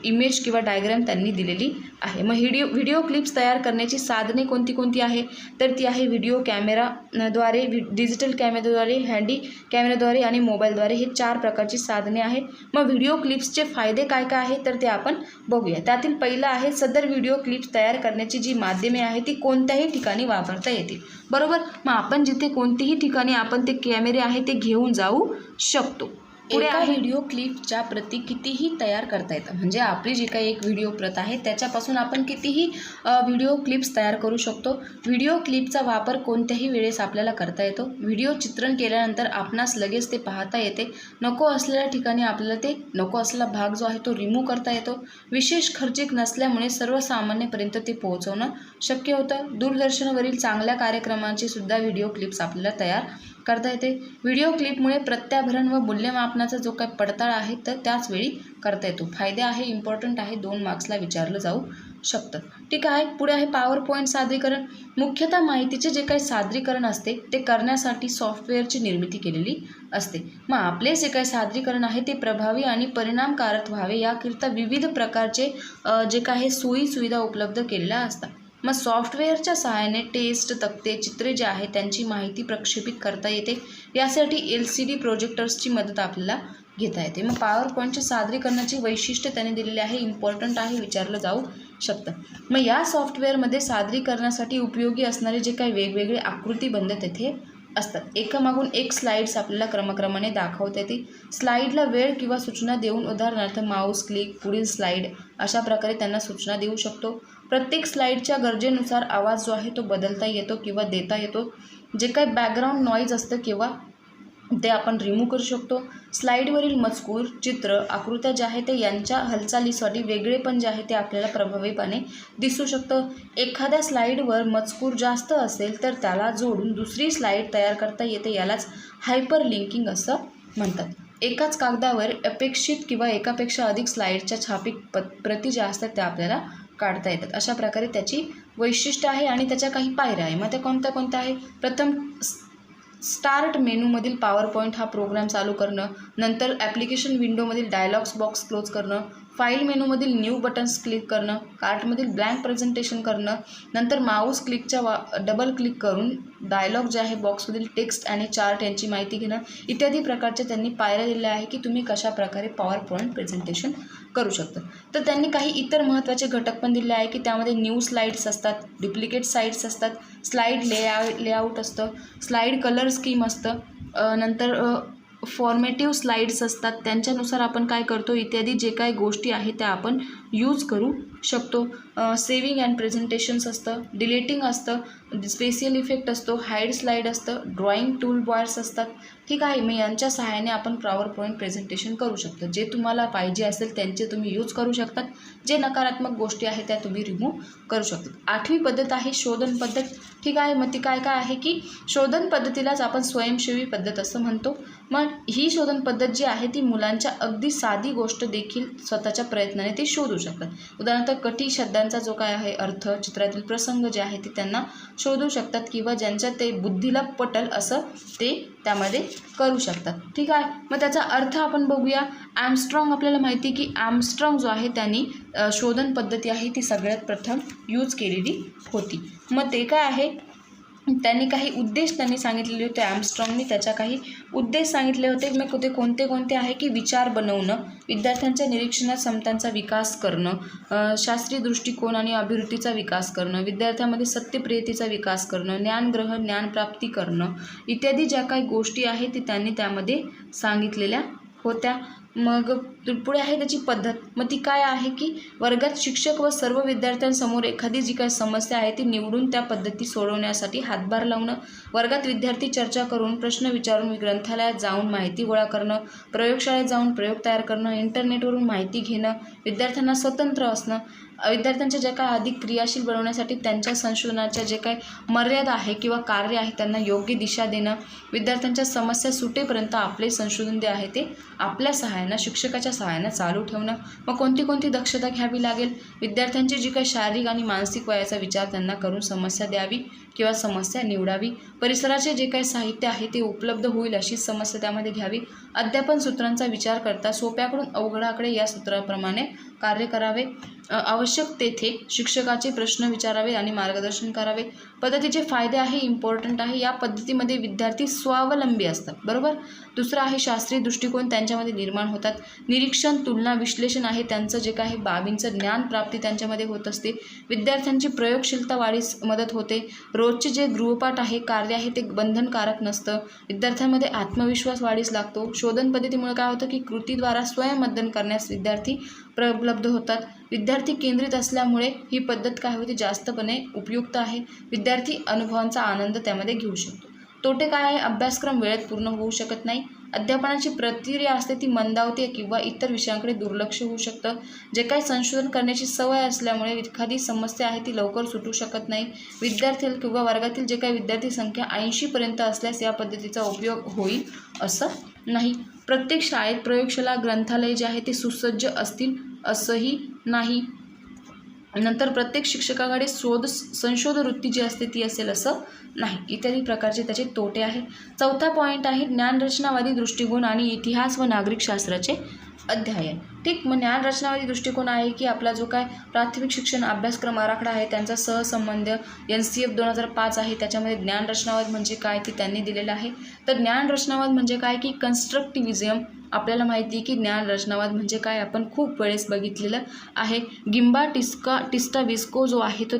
इमेज किंवा डायग्राम त्यांनी दिलेली आहे. मग व्हिडिओ क्लिप्स तयार करण्याची साधने कोणती आहे तर ती आहे व्हिडिओ कॅमेराद्वारे, डिजिटल कॅमेराद्वारे, हँडी कॅमेराद्वारे आणि मोबाईलद्वारे. हे 4 प्रकारची साधने आहेत. मग व्हिडिओ क्लिप्सचे फायदे काय आहे तर ते आपण बघूया. त्यातील पहिलं आहे सदर व्हिडिओ क्लिप्स तयार करण्याची जी माध्यमे आहे ती कोणत्याही ठिकाणी वापरता येतील. बरोबर. मग आपण जिथे कोणत्याही ठिकाणी आपण ते कॅमेरे आहे ते घेऊन जाऊ शकतो. पुढे आहे व्हिडिओ क्लिपच्या प्रती कितीही तयार करता येतं. म्हणजे आपली जी काही एक व्हिडिओ प्रत आहे त्याच्यापासून आपण कितीही व्हिडिओ क्लिप्स तयार करू शकतो. व्हिडिओ क्लिपचा वापर कोणत्याही वेळेस आपल्याला करता येतो. व्हिडिओ चित्रण केल्यानंतर आपणास लगेच ते पाहता येते. नको असलेल्या ठिकाणी आपल्याला ते नको असलेला भाग जो आहे तो रिमूव्ह करता येतो. विशेष खर्चिक नसल्यामुळे सर्वसामान्यपर्यंत ते पोहोचवणं शक्य होतं. दूरदर्शनवरील चांगल्या कार्यक्रमांचे सुद्धा व्हिडिओ क्लिप्स आपल्याला तयार करता येते. व्हिडिओ क्लिपमुळे प्रत्याभरण व मूल्यमापनाचा जो काही पडताळ आहे तर त्याच वेळी करता येतो. फायदे आहे, इम्पॉर्टंट आहे, 2 मार्क्सला विचारलं जाऊ शकतं. ठीक आहे. पुढे आहे पॉवर पॉईंट सादरीकरण. मुख्यतः माहितीचे जे काही सादरीकरण असते ते करण्यासाठी सॉफ्टवेअरची निर्मिती केलेली असते. मग आपले जे काही सादरीकरण आहे ते प्रभावी आणि परिणामकारक व्हावे याकरिता विविध प्रकारचे जे काही सोयीसुविधा उपलब्ध केलेल्या असतात. मग सॉफ्टवेअरच्या सहाय्याने टेस्ट, तक्ते, चित्रे जे आहे त्यांची माहिती प्रक्षेपित करता येते. यासाठी LCD प्रोजेक्टर्सची मदत आपल्याला घेता येते. मग पॉवर पॉईंटच्या सादरीकरणाची वैशिष्ट्य त्याने दिलेले आहे, इम्पॉर्टंट आहे, विचारलं जाऊ शकतं. मग या सॉफ्टवेअरमध्ये सादरीकरणासाठी उपयोगी असणारे जे काही वेगवेगळे आकृतीबंध तेथे असतात. एकामागून एक स्लाईड्स आपल्याला क्रमक्रमाने दाखवता येते. स्लाईडला वेळ किंवा सूचना देऊन उदाहरणार्थ माऊस क्लिक, पुढील स्लाईड अशा प्रकारे त्यांना सूचना देऊ शकतो. प्रत्येक स्लाईडच्या गरजेनुसार आवाज जो आहे तो बदलता येतो किंवा देता येतो. जे काही बॅकग्राऊंड नॉईज असतं किंवा ते आपण रिमूव्ह करू शकतो. स्लाईडवरील मजकूर, चित्र, आकृत्या जे आहे ते यांच्या हालचालीसाठी वेगळेपण जे आहे ते आपल्याला प्रभावीपणे दिसू शकतं. एखाद्या स्लाईडवर मजकूर जास्त असेल तर त्याला जोडून दुसरी स्लाईड तयार करता येते. यालाच हायपर लिंकिंग असं म्हणतात. एकाच कागदावर अपेक्षित किंवा एकापेक्षा अधिक स्लाईडच्या छापीक प्रती ज्या असतात त्या आपल्याला काढता येतात. अशा प्रकारे त्याची वैशिष्ट्य आहे आणि त्याच्या काही पायऱ्या आहे. मग त्या कोणत्या आहे? प्रथम स्टार्ट मेनूमधील पॉवर पॉईंट हा प्रोग्राम चालू करणं. नंतर ॲप्लिकेशन विंडोमधील डायलॉग्स बॉक्स क्लोज करणं. फाईल मेनूमधील न्यू बटन्स क्लिक करणं. कार्टमधील ब्लँक प्रेझेंटेशन करणं. नंतर माऊस क्लिकच्या डबल क्लिक करून डायलॉग जे आहे बॉक्समधील टेक्स्ट आणि चार्ट यांची माहिती घेणं इत्यादी प्रकारच्या त्यांनी पायऱ्या दिल्या आहे की तुम्ही कशा प्रकारे पॉवर पॉईंट प्रेझेंटेशन करू शकता. तर त्यांनी काही इतर महत्त्वाचे घटक पण दिले आहे की त्यामध्ये न्यू स्लाईड्स असतात, डुप्लिकेट साईड्स असतात, स्लाईड लेआउट असतं, स्लाईड कलर स्कीम असतं, नंतर फॉर्मेटिव्ह स्लाईड्स असतात, त्यांच्यानुसार आपण काय करतो इत्यादी जे काही गोष्टी आहेत त्या आपण यूज करू शकतो. सेविंग अँड प्रेझेंटेशन्स असतं, डिलीटिंग असतं, स्पेशियल इफेक्ट असतो, हाईड स्लाईड असतं, ड्रॉइंग टूल बार्स असतात. ठीक आहे, मग यांच्या सहाय्याने आपण पॉवर पॉईंट प्रेझेंटेशन करू शकतो. जे तुम्हाला पाहिजे असेल त्यांचे तुम्ही यूज करू शकतात. जे नकारात्मक गोष्टी आहेत त्या तुम्ही रिमूव्ह करू शकता. 8वी पद्धत आहे शोधन पद्धत. ठीक आहे, मग ती काय काय आहे की शोधन पद्धतीलाच आपण स्वयंसेवी पद्धत असं म्हणतो. मग ही शोधन पद्धत जी आहे ती मुलांच्या अगदी साधी गोष्ट देखील स्वतःच्या प्रयत्नाने ते शोधू शकतात. उदाहरणार्थ कठी शब्दांचा जो काय आहे अर्थ, चित्रातील प्रसंग जे आहे ते त्यांना शोधू शकतात किंवा ज्यांच्या ते बुद्धीला पटल असं ते त्यामध्ये करू शकतात. ठीक आहे, मग त्याचा अर्थ आपण बघूया. आर्मस्ट्रॉंग आपल्याला माहिती की आर्मस्ट्रॉंग जो आहे त्यांनी शोधन पद्धती आहे ती सगळ्यात प्रथम यूज केलेली होती. मग ते काय आहे, त्यांनी काही उद्देश त्यांनी सांगितलेले होते. आर्मस्ट्रॉंगनी त्याच्या काही उद्देश सांगितले होते. मग ते कोणते कोणते आहे की विचार बनवणं, विद्यार्थ्यांच्या निरीक्षणात क्षमतांचा विकास करणं, शास्त्रीय दृष्टिकोन आणि अभिवृद्धीचा विकास करणं, विद्यार्थ्यांमध्ये सत्यप्रियतेचा विकास करणं, ज्ञानग्रहण ज्ञानप्राप्ती करणं इत्यादी ज्या काही गोष्टी आहेत ती त्यांनी त्यामध्ये सांगितलेल्या होत्या. मग पुढे आहे त्याची पद्धत. मग ती काय आहे की वर्गात शिक्षक व सर्व विद्यार्थ्यांसमोर एखादी जी काही समस्या आहे ती निवडून त्या पद्धती सोडवण्यासाठी हातभार लावणं, वर्गात विद्यार्थी चर्चा करून प्रश्न विचारून ग्रंथालयात जाऊन माहिती गोळा करणं, प्रयोगशाळेत जाऊन प्रयोग तयार करणं, इंटरनेटवरून माहिती घेणं, विद्यार्थ्यांना स्वतंत्र असणं, विद्यार्थ्यांच्या ज्या काय अधिक क्रियाशील बनवण्यासाठी त्यांच्या संशोधनाच्या जे काही मर्यादा आहे किंवा कार्य आहे त्यांना योग्य दिशा देणं, विद्यार्थ्यांच्या समस्या सुटेपर्यंत आपले संशोधन जे आहे ते आपल्या सहाय्यानं शिक्षकाच्या सहाय्यानं चालू ठेवणं. मग कोणती कोणती दक्षता घ्यावी लागेल, विद्यार्थ्यांची जी काही शारीरिक आणि मानसिक वयाचा विचार त्यांना करून समस्या द्यावी किंवा समस्या निवडावी, परिसराचे जे काही साहित्य आहे ते उपलब्ध होईल अशी समस्या त्यामध्ये घ्यावी, अध्यापन सूत्रांचा विचार करता सोप्याकडून अवघडाकडे या सूत्राप्रमाणे कार्य करावे, आवश्यक तेथे शिक्षकाचे प्रश्न विचारावे आणि मार्गदर्शन करावे. पद्धतीचे फायदे आहे, इम्पॉर्टंट आहे. या पद्धतीमध्ये विद्यार्थी स्वावलंबी असतात. बरोबर. दुसरं आहे शास्त्रीय दृष्टिकोन त्यांच्यामध्ये निर्माण होतात. निरीक्षण तुलना विश्लेषण आहे त्यांचं जे काही बाबींचं ज्ञानप्राप्ती त्यांच्यामध्ये होत असते. विद्यार्थ्यांची प्रयोगशीलता वाढीस मदत होते. रोजचे जे गृहपाठ आहे कार्य आहे ते बंधनकारक नसतं. विद्यार्थ्यांमध्ये आत्मविश्वास वाढीस लागतो. शोधन पद्धतीमुळे काय होतं की कृतीद्वारा स्वयंमध्यन करण्यास विद्यार्थी प्रलब्ध होतात. विद्यार्थी केंद्रित असल्यामुळे ही पद्धत काय होती जास्तपणे उपयुक्त आहे. विद्यार्थी अनुभवांचा आनंद त्यामध्ये घेऊ शकतो. तोटे काय आहे, अभ्यासक्रम वेळेत पूर्ण होऊ शकत नाही. अध्यापनाची प्रक्रिया असते ती मंदावते किंवा इतर विषयांकडे दुर्लक्ष होऊ शकतं. जे काही संशोधन करण्याची सवय असल्यामुळे एखादी समस्या आहे ती लवकर सुटू शकत नाही. विद्यार्थी किंवा वर्गातील जे काही विद्यार्थी संख्या 80पर्यंत असल्यास या पद्धतीचा उपयोग होईल असं नाही. प्रत्येक शाळेत प्रयोगशाळा ग्रंथालय जे आहे ते सुसज्ज असतील असंही नाही. नंतर प्रत्येक शिक्षकाकडे संशोध वृत्ती जी असते ती असेल असं नाही. इत्यादी प्रकारचे त्याचे तोटे आहेत. चौथा पॉईंट आहे ज्ञानरचनावादी दृष्टिकोन आणि इतिहास व नागरिकशास्त्राचे अध्ययन. ठीक, मग ज्ञानरचनावादी दृष्टिकोन आहे की आपला जो काय प्राथमिक शिक्षण अभ्यासक्रम आराखडा आहे त्यांचा सहसंबंध NCF 2005 आहे. त्याच्यामध्ये ज्ञानरचनावाद म्हणजे काय ते त्यांनी दिलेलं आहे. तर ज्ञानरचनावाद म्हणजे काय की कन्स्ट्रक्टिव्हिझम. आपल्याला माहिती आहे की ज्ञानरचनावाद म्हणजे काय आपण खूप वेळेस बघितलेलं आहे. टिस्टा विस्को जो आहे तो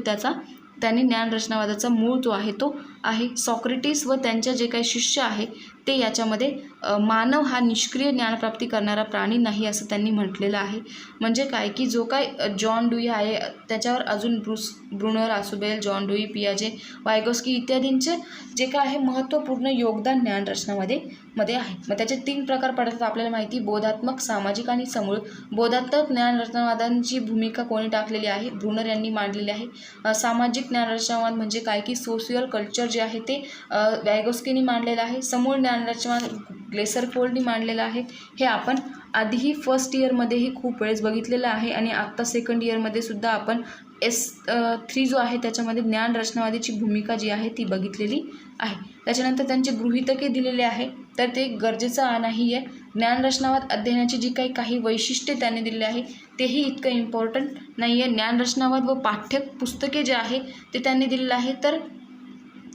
त्यांनी ज्ञानरचनावादाचा मूळ जो आहे तो आहे. सॉक्रेटिस व त्यांच्या जे काही शिष्य आहे ते याच्यामध्ये मानव हा निष्क्रिय ज्ञानप्राप्ती करणारा प्राणी नाही असं त्यांनी म्हटलेलं आहे. म्हणजे काय की जो काय जॉन ड्यूई आहे त्याच्यावर अजून ब्रुनर, आसुबेल, जॉन ड्यूई, पियाजे, वायगोस्की इत्यादींचे जे काय आहे महत्त्वपूर्ण योगदान ज्ञानरचनामध्ये आहे. मग त्याचे 3 प्रकार पडतात आपल्याला माहिती, बोधात्मक, सामाजिक आणि समूळ. बोधात्मक ज्ञानरचनावादांची भूमिका कोणी टाकलेली आहे, ब्रुनर यांनी मांडलेली आहे. सामाजिक ज्ञानरचनावाद म्हणजे काय की सोशियल कल्चर जे आहे ते वायगोस्कीनी मांडलेलं आहे. समूळ ज्ञानरचनावाद ग्लेसरफोल्डनी मांडलेलं आहे. हे आपण आधीही फर्स्ट इयरमध्येही खूप वेळेस बघितलेलं आहे आणि आत्ता सेकंड इयरमध्ये सुद्धा आपण S3 जो आहे त्याच्यामध्ये ज्ञानरचनावादीची भूमिका जी आहे ती बघितलेली आहे. त्याच्यानंतर त्यांचे गृहीतके दिलेले आहे तर ते गरजेचं नाही आहे. ज्ञानरचनावाद अध्ययनाची जी काही वैशिष्ट्ये त्यांनी दिलेली आहे तेही इतकं इम्पॉर्टंट नाही आहे. ज्ञानरचनावाद व पाठ्यपुस्तके जे आहे ते त्यांनी दिलेलं आहे. तर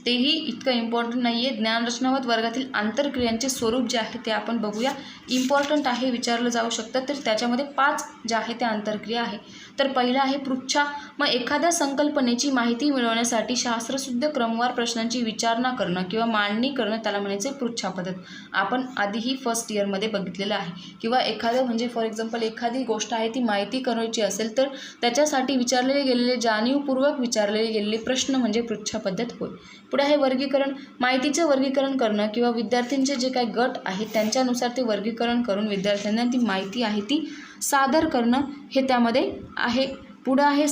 तेही इतकं इम्पॉर्टंट नाही आहे. ज्ञानरचनावाद वर्गातील आंतरक्रियांचे स्वरूप जे आहे ते आपण बघूया. इम्पॉर्टंट आहे, विचारलं जाऊ शकतं. तर त्याच्यामध्ये 5 ज्या आहे त्या आंतरक्रिया आहे. तर पहिला आहे पृच्छा. मग एखाद्या संकल्पनेची माहिती मिळवण्यासाठी शास्त्रशुद्ध क्रमवार प्रश्नांची विचारणा करणं किंवा मांडणी करणं त्याला म्हणायचे पृच्छा पद्धत. आपण आधीही फर्स्ट इयरमध्ये बघितलेलं आहे. किंवा एखादं म्हणजे फॉर एक्झाम्पल एखादी गोष्ट आहे ती माहिती करायची असेल तर त्याच्यासाठी विचारलेले गेलेले जाणीवपूर्वक विचारलेले गेलेले प्रश्न म्हणजे पृच्छा पद्धत होय. पुढे आहे वर्गीकरण. माहितीचं वर्गीकरण करणं किंवा विद्यार्थ्यांचे जे काही गट आहेत त्यांच्यानुसार ते वर्गीकरण करून विद्यार्थ्यांना ती माहिती आहे ती सादर करणं हे त्यामध्ये आहे. पुढं आहे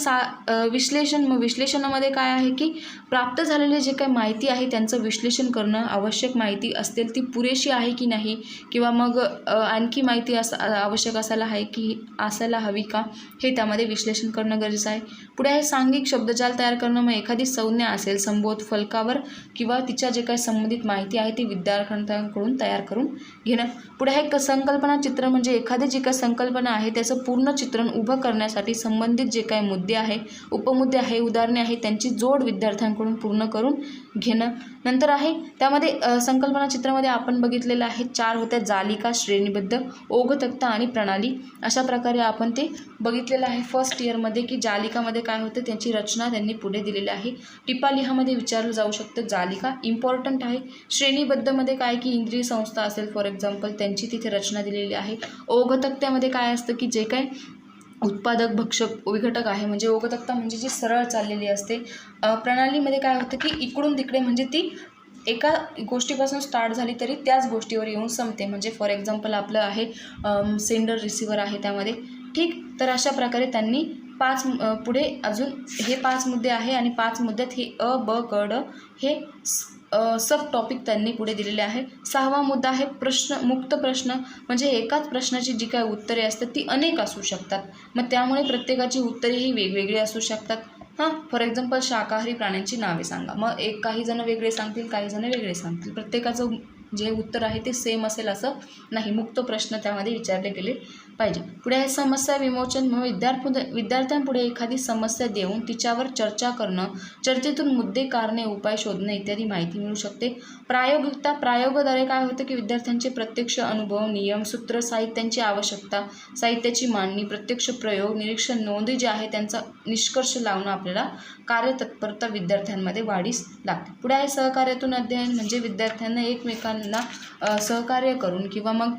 विश्लेषण. मग विश्लेषणामध्ये काय आहे की प्राप्त झालेले जे काही माहिती आहे त्यांचं विश्लेषण करणं, आवश्यक माहिती असतील ती पुरेशी आहे की नाही किंवा मग आणखी माहिती आवश्यक असायला हवी का हे त्यामध्ये विश्लेषण करणं गरजेचं आहे. पुढे आहे सांघिक शब्दजाल तयार करणं. मग एखादी संज्ञा असेल संबोध फलकावर किंवा तिच्या जे काही संबंधित माहिती आहे ती विद्यार्थ्यांकडून तयार करून घेणं. पुढे आहे संकल्पना चित्र. म्हणजे एखादी जी काही संकल्पना आहे त्याचं पूर्ण चित्रण उभं करण्यासाठी संबंधित जे काही मुद्दे आहे, उपमुद्दे आहे, उदाहरणे आहे त्यांची जोड विद्यार्थ्यांकडून पूर्ण करून घेणं. नंतर आहे त्यामध्ये संकल्पना चित्रामध्ये आपण बघितलेलं आहे 4 होत्या: जालिका, श्रेणीबद्ध, ओघ तक्ता आणि प्रणाली. अशा प्रकारे आपण ते बघितलेलं आहे फर्स्ट इयरमध्ये की जालिकामध्ये काय होतं त्याची रचना त्यांनी पुढे दिलेली आहे. टिपा लिहामध्ये विचारलं जाऊ शकतं. जालिका इम्पॉर्टंट आहे. श्रेणीबद्धमध्ये काय की इंद्रिय संस्था असेल फॉर एक्झाम्पल त्यांची तिथे रचना दिलेली आहे. ओघ तक्त्यामध्ये काय असतं की जे काय उत्पादक, भक्षक, विघटक आहे म्हणजे ओघतक्ता म्हणजे जी सरळ चाललेली असते. प्रणालीमध्ये काय होतं की इकडून तिकडे म्हणजे ती एका गोष्टीपासून स्टार्ट झाली तरी त्याच गोष्टीवर येऊन संपते. म्हणजे फॉर एक्झाम्पल आपलं आहे सेंडर रिसिव्हर आहे त्यामध्ये, ठीक. तर अशा प्रकारे त्यांनी 5 पुढे अजून हे 5 मुद्दे आहे आणि 5 मुद्द्यात हे अ, ब, क, ड हे सब टॉपिक त्यांनी पुढे दिलेले आहे. 6वा मुद्दा आहे मुक्त प्रश्न. म्हणजे एकाच प्रश्नाची जी काही उत्तरे असतात ती अनेक असू शकतात. मग त्यामुळे प्रत्येकाची उत्तरे ही वेगवेगळी असू शकतात. फॉर एक्झाम्पल शाकाहारी प्राण्यांची नावे सांगा. मग काही जण वेगळे सांगतील, काही जण वेगळे सांगतील. प्रत्येकाचं जे उत्तर आहे ते सेम असेल असं नाही. मुक्त प्रश्न त्यामध्ये विचारले गेले पाहिजे. पुढे आहे समस्या विमोचन. मग विद्यार्थ्यांपुढे एखादी समस्या देऊन तिच्यावर चर्चा करणं, चर्चेतून मुद्दे, कारणे, उपाय शोधणं इत्यादी माहिती मिळू शकते. प्रायोगिकता. प्रयोगाद्वारे काय होतं की विद्यार्थ्यांचे प्रत्यक्ष अनुभव, नियम, सूत्र, साहित्यांची आवश्यकता, साहित्याची मांडणी, प्रत्यक्ष प्रयोग, निरीक्षण, नोंदी जे आहे त्यांचा निष्कर्ष लावणं आपल्याला कार्यतत्परता विद्यार्थ्यांमध्ये वाढीस लागते. पुढे आहे सहकार्यातून अध्ययन. म्हणजे विद्यार्थ्यांना एकमेकांना सहकार्य करून किंवा मग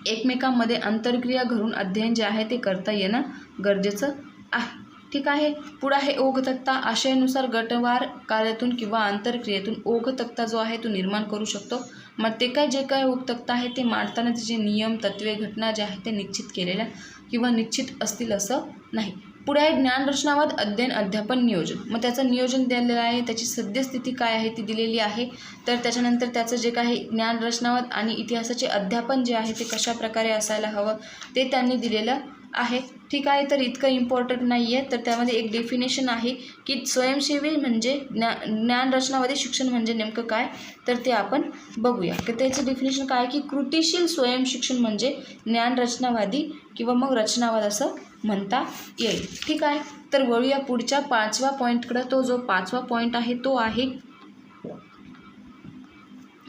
एकमेकांमध्ये आंतरक्रिया घडून अध्ययन जे आहे ते करता येणं गरजेचं आहे, ठीक आहे. पुढे आहे ओघ तक्ता. आशयानुसार गटवार कार्यातून किंवा आंतरक्रियेतून ओघ तक्ता जो आहे तो निर्माण करू शकतो. मग ते जे काय ओघ तक्ता आहे ते मांडताना त्याचे नियम, तत्वे, घटना जे आहे ते निश्चित केलेल्या किंवा निश्चित असतील असं नाही. पुढे आहे ज्ञानरचनावाद अध्ययन, अध्यापन, नियोजन. मग त्याचं नियोजन दिलेलं आहे, त्याची सद्यस्थिती काय आहे ती दिलेली आहे. तर त्याच्यानंतर त्याचं जे काही ज्ञानरचनावाद आणि इतिहासाचे अध्यापन जे आहे ते कशा प्रकारे असायला हवं ते त्यांनी दिलेलं आहे, ठीक आहे. तर इतकं इम्पॉर्टंट नाही आहे. तर त्यामध्ये एक डेफिनेशन आहे की स्वयंसेवी म्हणजे ज्ञानरचनावादी शिक्षण म्हणजे नेमकं काय, तर ते आपण बघूया. की त्याचं डेफिनेशन काय की कृतीशील स्वयंशिक्षण म्हणजे ज्ञानरचनावादी किंवा मग रचनावाद असं म्हणता येईल, ठीक आहे. तर वळूया पुढच्या 5व्या पॉईंटकडं. तो जो 5वा पॉईंट आहे तो आहे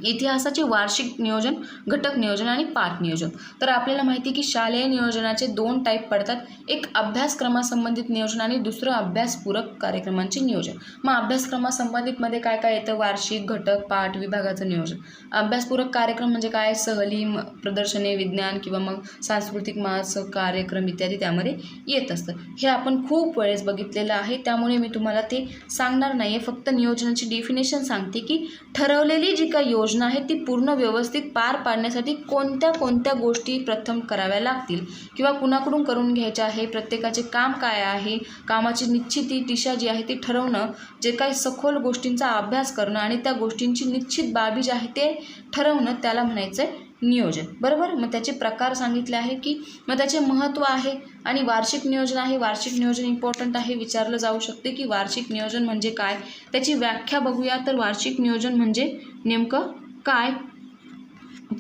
इतिहासाचे वार्षिक नियोजन, घटक नियोजन आणि पाठ नियोजन. तर आपल्याला माहिती आहे की शालेय नियोजनाचे 2 टाईप पडतात. एक अभ्यासक्रमासंबंधित नियोजन आणि दुसरं अभ्यासपूरक कार्यक्रमांचे नियोजन. मग अभ्यासक्रमासंबंधितमध्ये काय काय येतं? वार्षिक, घटक, पाठ, विभागाचं नियोजन. अभ्यासपूरक कार्यक्रम म्हणजे काय? सहली, प्रदर्शने, विज्ञान किंवा मग सांस्कृतिक मासिक कार्यक्रम इत्यादी त्यामध्ये येत असतं. हे आपण खूप वेळेस बघितलेलं आहे, त्यामुळे मी तुम्हाला ते सांगणार नाही आहे. फक्त नियोजनाची डेफिनेशन सांगते की ठरवलेली जी काही योजना आहे ती पूर्ण व्यवस्थित पार पाडण्यासाठी कोणत्या कोणत्या गोष्टी प्रथम कराव्या लागतील किंवा कुणाकडून करून घ्यायच्या आहे, प्रत्येकाचे काम काय आहे, कामाची निश्चित दिशा जी आहे ती ठरवणं, जे काही सखोल गोष्टींचा अभ्यास करणं आणि त्या गोष्टींची निश्चित बाबी जी आहे ते ठरवणं त्याला म्हणायचं आहे नियोजन, बरोबर. मग त्याचे प्रकार सांगितले आहे की मग त्याचे महत्त्व आहे आणि वार्षिक नियोजन आहे. वार्षिक नियोजन इम्पॉर्टंट आहे, विचारलं जाऊ शकते की वार्षिक नियोजन म्हणजे काय, त्याची व्याख्या बघूया. तर वार्षिक नियोजन म्हणजे नेमकं काय,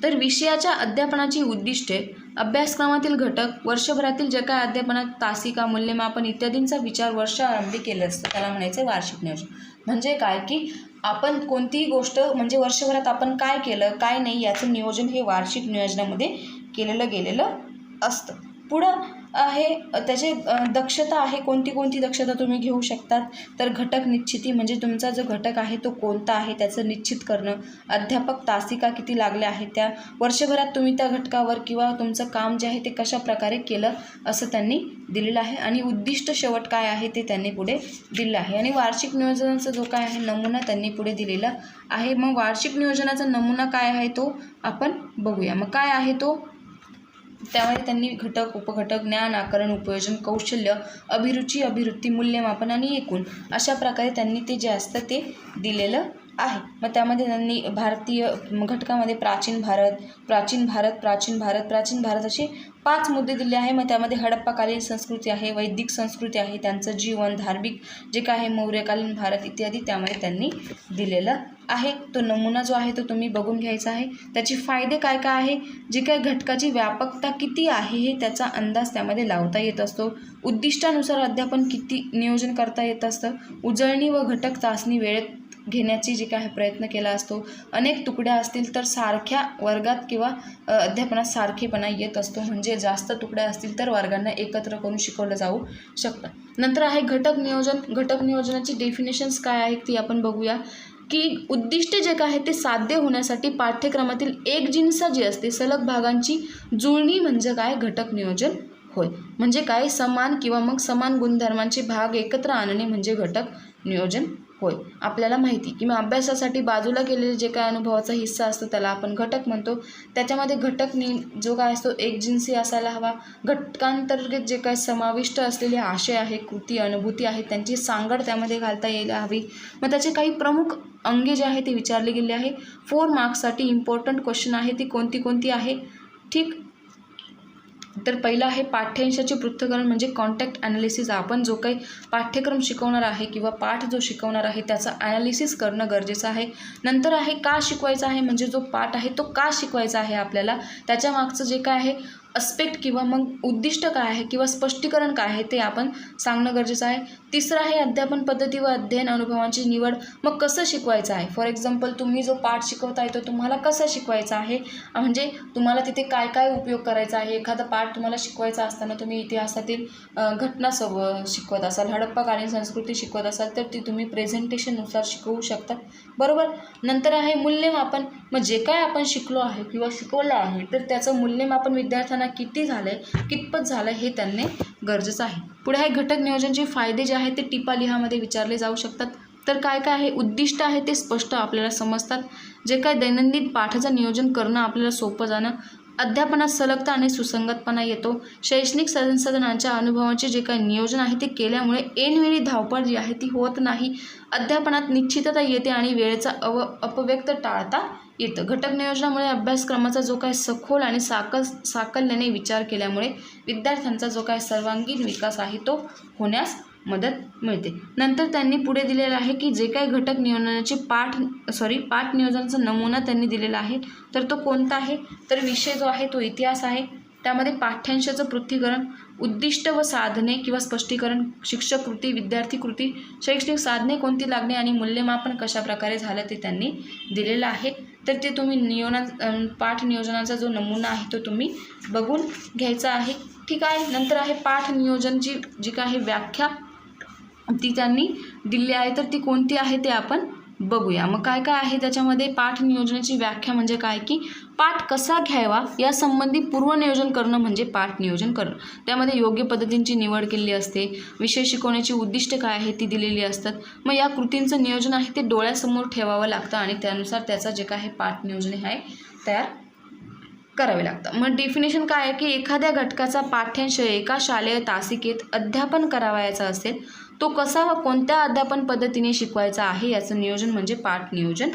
तर विषयाच्या अध्यापनाची उद्दिष्टे, अभ्यासक्रमातील घटक, वर्षभरातील जे काय अध्यापनात तासिका, मूल्यमापन इत्यादींचा विचार वर्षारंभी केला असतं त्याला म्हणायचं वार्षिक नियोजन. म्हणजे काय की आपण कोणतीही गोष्ट म्हणजे वर्षभरात आपण काय केलं काय नाही याचं नियोजन हे वार्षिक नियोजनामध्ये केलेलं गेलेलं असतं. पुढं आहे त्याचे दक्षता आहे. कोणती कोणती दक्षता तुम्ही घेऊ शकतात, तर घटक निश्चिती म्हणजे तुमचा जो घटक आहे तो कोणता आहे त्याचं निश्चित करणं. अध्यापक तासिका किती लागल्या आहेत, त्या वर्षभरात तुम्ही त्या घटकावर किंवा तुमचं काम जे आहे ते कशा प्रकारे केलं असं त्यांनी दिलेलं आहे. आणि उद्दिष्ट शेवट काय आहे ते त्यांनी पुढे दिलेलं आहे. आणि वार्षिक नियोजनाचा जो काय आहे नमुना त्यांनी पुढे दिलेला आहे. मग वार्षिक नियोजनाचा नमुना काय आहे तो आपण बघूया. मग काय आहे तो, त्यामध्ये त्यांनी घटक उपघटक ज्ञान आकरण उपयोजन कौशल्य अभिरुची अभिवृत्ती मूल्यमापन आणि एकूण अशा प्रकारे त्यांनी ते जे असतं ते दिलेलं आहे. मग त्यामध्ये त्यांनी भारतीय घटकामध्ये प्राचीन भारत असे 5 मुद्दे दिले आहे. मग त्यामध्ये हडप्पाकालीन संस्कृती आहे, वैदिक संस्कृती आहे, त्यांचं जीवन धार्मिक जे काय आहे मौर्यकालीन भारत इत्यादी त्यामध्ये त्यांनी दिलेलं आहे. तो नमुना जो आहे तो तुम्ही बघून घ्यायचा आहे. त्याचे फायदे काय काय आहे, जे काय घटकाची व्यापकता किती आहे हे त्याचा अंदाज त्यामध्ये लावता येत असतो. उद्दिष्टानुसार अध्यापन किती नियोजन करता येत असतं. उजळणी व घटक चाचणी वेळेत घेण्याची जे काय प्रयत्न केला असतो. अनेक तुकड्या असतील तर सारख्या वर्गात किंवा अध्यापनात सारखेपणा येत असतो. म्हणजे जास्त तुकड्या असतील तर वर्गांना एकत्र करून शिकवलं जाऊ शकतं. नंतर आहे घटक नियोजन. घटक नियोजनाची डेफिनेशन्स काय आहेत ती आपण बघूया. की उद्दिष्ट जे काय आहे ते साध्य होण्यासाठी पाठ्यक्रमातील एकजिनसा जी असते सलग भागांची जुळणी म्हणजे काय घटक नियोजन होय. म्हणजे काय समान किंवा मग समान गुणधर्मांचे भाग एकत्र आणणे म्हणजे घटक नियोजन होय. आपल्याला माहिती की मग अभ्यासासाठी बाजूला केलेले जे काय अनुभवाचा हिस्सा असतो त्याला आपण घटक म्हणतो. त्याच्यामध्ये घटक जो काय असतो एकजिन्सी असायला हवा. घटकांतर्गत जे काय समाविष्ट असलेले आशय आहे कृती अनुभूती आहे त्यांची सांगड त्यामध्ये घालता यायला हवी. मग त्याचे काही प्रमुख अंगे जे आहे ते विचारले गेले आहे. 4 मार्क्ससाठी इम्पॉर्टंट क्वेश्चन आहे ती कोणती आहे ठीक. तर पहिलं आहे पाठ्यांशाचे पृथक्करण म्हणजे कॉन्टॅक्ट ॲनालिसिस. आपण जो काही पाठ्यक्रम शिकवणार आहे किंवा पाठ जो शिकवणार आहे त्याचं ॲनालिसिस करणं गरजेचं आहे. नंतर आहे का शिकवायचा आहे म्हणजे जो पाठ आहे तो का शिकवायचा आहे आपल्याला त्याच्या मागचं जे काय आहे अस्पेक्ट किंवा मग उद्दिष्ट काय आहे किंवा स्पष्टीकरण काय आहे ते आपण सांगणं गरजेचं आहे. तिसरं आहे अध्यापन पद्धती व अध्ययन अनुभवांची निवड. मग कसं शिकवायचं आहे. फॉर एक्झाम्पल तुम्ही जो पाठ शिकवताय तो तुम्हाला कसा शिकवायचा आहे म्हणजे तुम्हाला तिथे काय काय उपयोग करायचा आहे. एखादा पाठ तुम्हाला शिकवायचा असताना तुम्ही इतिहासातील घटना शिकवत असाल, हडप्पाकालीन संस्कृती शिकवत असाल तर ती तुम्ही प्रेझेंटेशननुसार शिकवू शकता बरोबर. नंतर आहे मूल्यमापन. मग जे काय आपण शिकलो आहे किंवा शिकवलं आहे तर त्याचं मूल्यमापन विद्यार्थ्यांना किती झालंय कितपत झालंय हे त्यांनी गरजेचं आहे. पुढे आहे घटक नियोजनचे फायदे जे आहेत ते टिपा लिहामध्ये विचारले जाऊ शकतात. तर काय काय आहे उद्दिष्ट आहे ते स्पष्ट आपल्याला समजतात. जे काय दैनंदिन पाठाचं नियोजन करणं आपल्याला सोपं जाणं. अध्यापनात सलगता आणि सुसंगतपणा येतो. शैक्षणिक संसाधनांच्या अनुभवांचे जे काही नियोजन आहे ते केल्यामुळे ऐनवेळी धावपळ जी आहे ती होत नाही. अध्यापनात निश्चितता येते आणि वेळेचा अपव्यक्त टाळता येतं. घटक नियोजनामुळे अभ्यासक्रमाचा जो काय सखोल आणि साकल्याने विचार केल्यामुळे विद्यार्थ्यांचा जो काय सर्वांगीण विकास आहे तो होण्यास मदत मिळते. नंतर त्यांनी पुढे दिलेलं आहे की जे काही घटक नियोजनाचे पाठ नियोजनाचा नमुना त्यांनी दिलेला आहे तर तो कोणता आहे तर विषय जो आहे तो इतिहास आहे. त्यामध्ये पाठ्यांशाचं पृथक्करण, उद्दिष्ट व साधने किंवा स्पष्टीकरण, शिक्षक कृती, विद्यार्थी कृती, शैक्षणिक साधने कोणती लागणे आणि मूल्यमापन कशा प्रकारे झालं ते त्यांनी दिलेलं आहे. तर ते तुम्ही पाठ नियोजनाचा जो नमुना आहे तो तुम्ही बघून घ्यायचा आहे ठीक आहे. नंतर आहे पाठ नियोजनची जी काही व्याख्या ती त्यांनी दिली आहे तर ती कोणती आहे ते आपण बघूया. मग काय काय आहे त्याच्यामध्ये पाठ नियोजनाची व्याख्या म्हणजे काय की पाठ कसा घ्यावा यासंबंधी पूर्वनियोजन करणं म्हणजे पाठ नियोजन करणं. त्यामध्ये योग्य पद्धतींची निवड केलेली असते. विषय शिकवण्याची उद्दिष्ट काय आहे ती दिलेली असतात. मग या कृतींचं नियोजन आहे ते डोळ्यासमोर ठेवावं लागतं आणि त्यानुसार त्याचं जे काय पाठ नियोजन आहे तयार करावे लागतं. मग डेफिनेशन काय आहे की एखाद्या घटकाचा पाठ्यांश एका शालेय तासिकेत अध्यापन करावयाचा असेल तो कसा व कोणत्या अध्यापन पद्धतीने शिकवायचा आहे याचं नियोजन म्हणजे पाठ नियोजन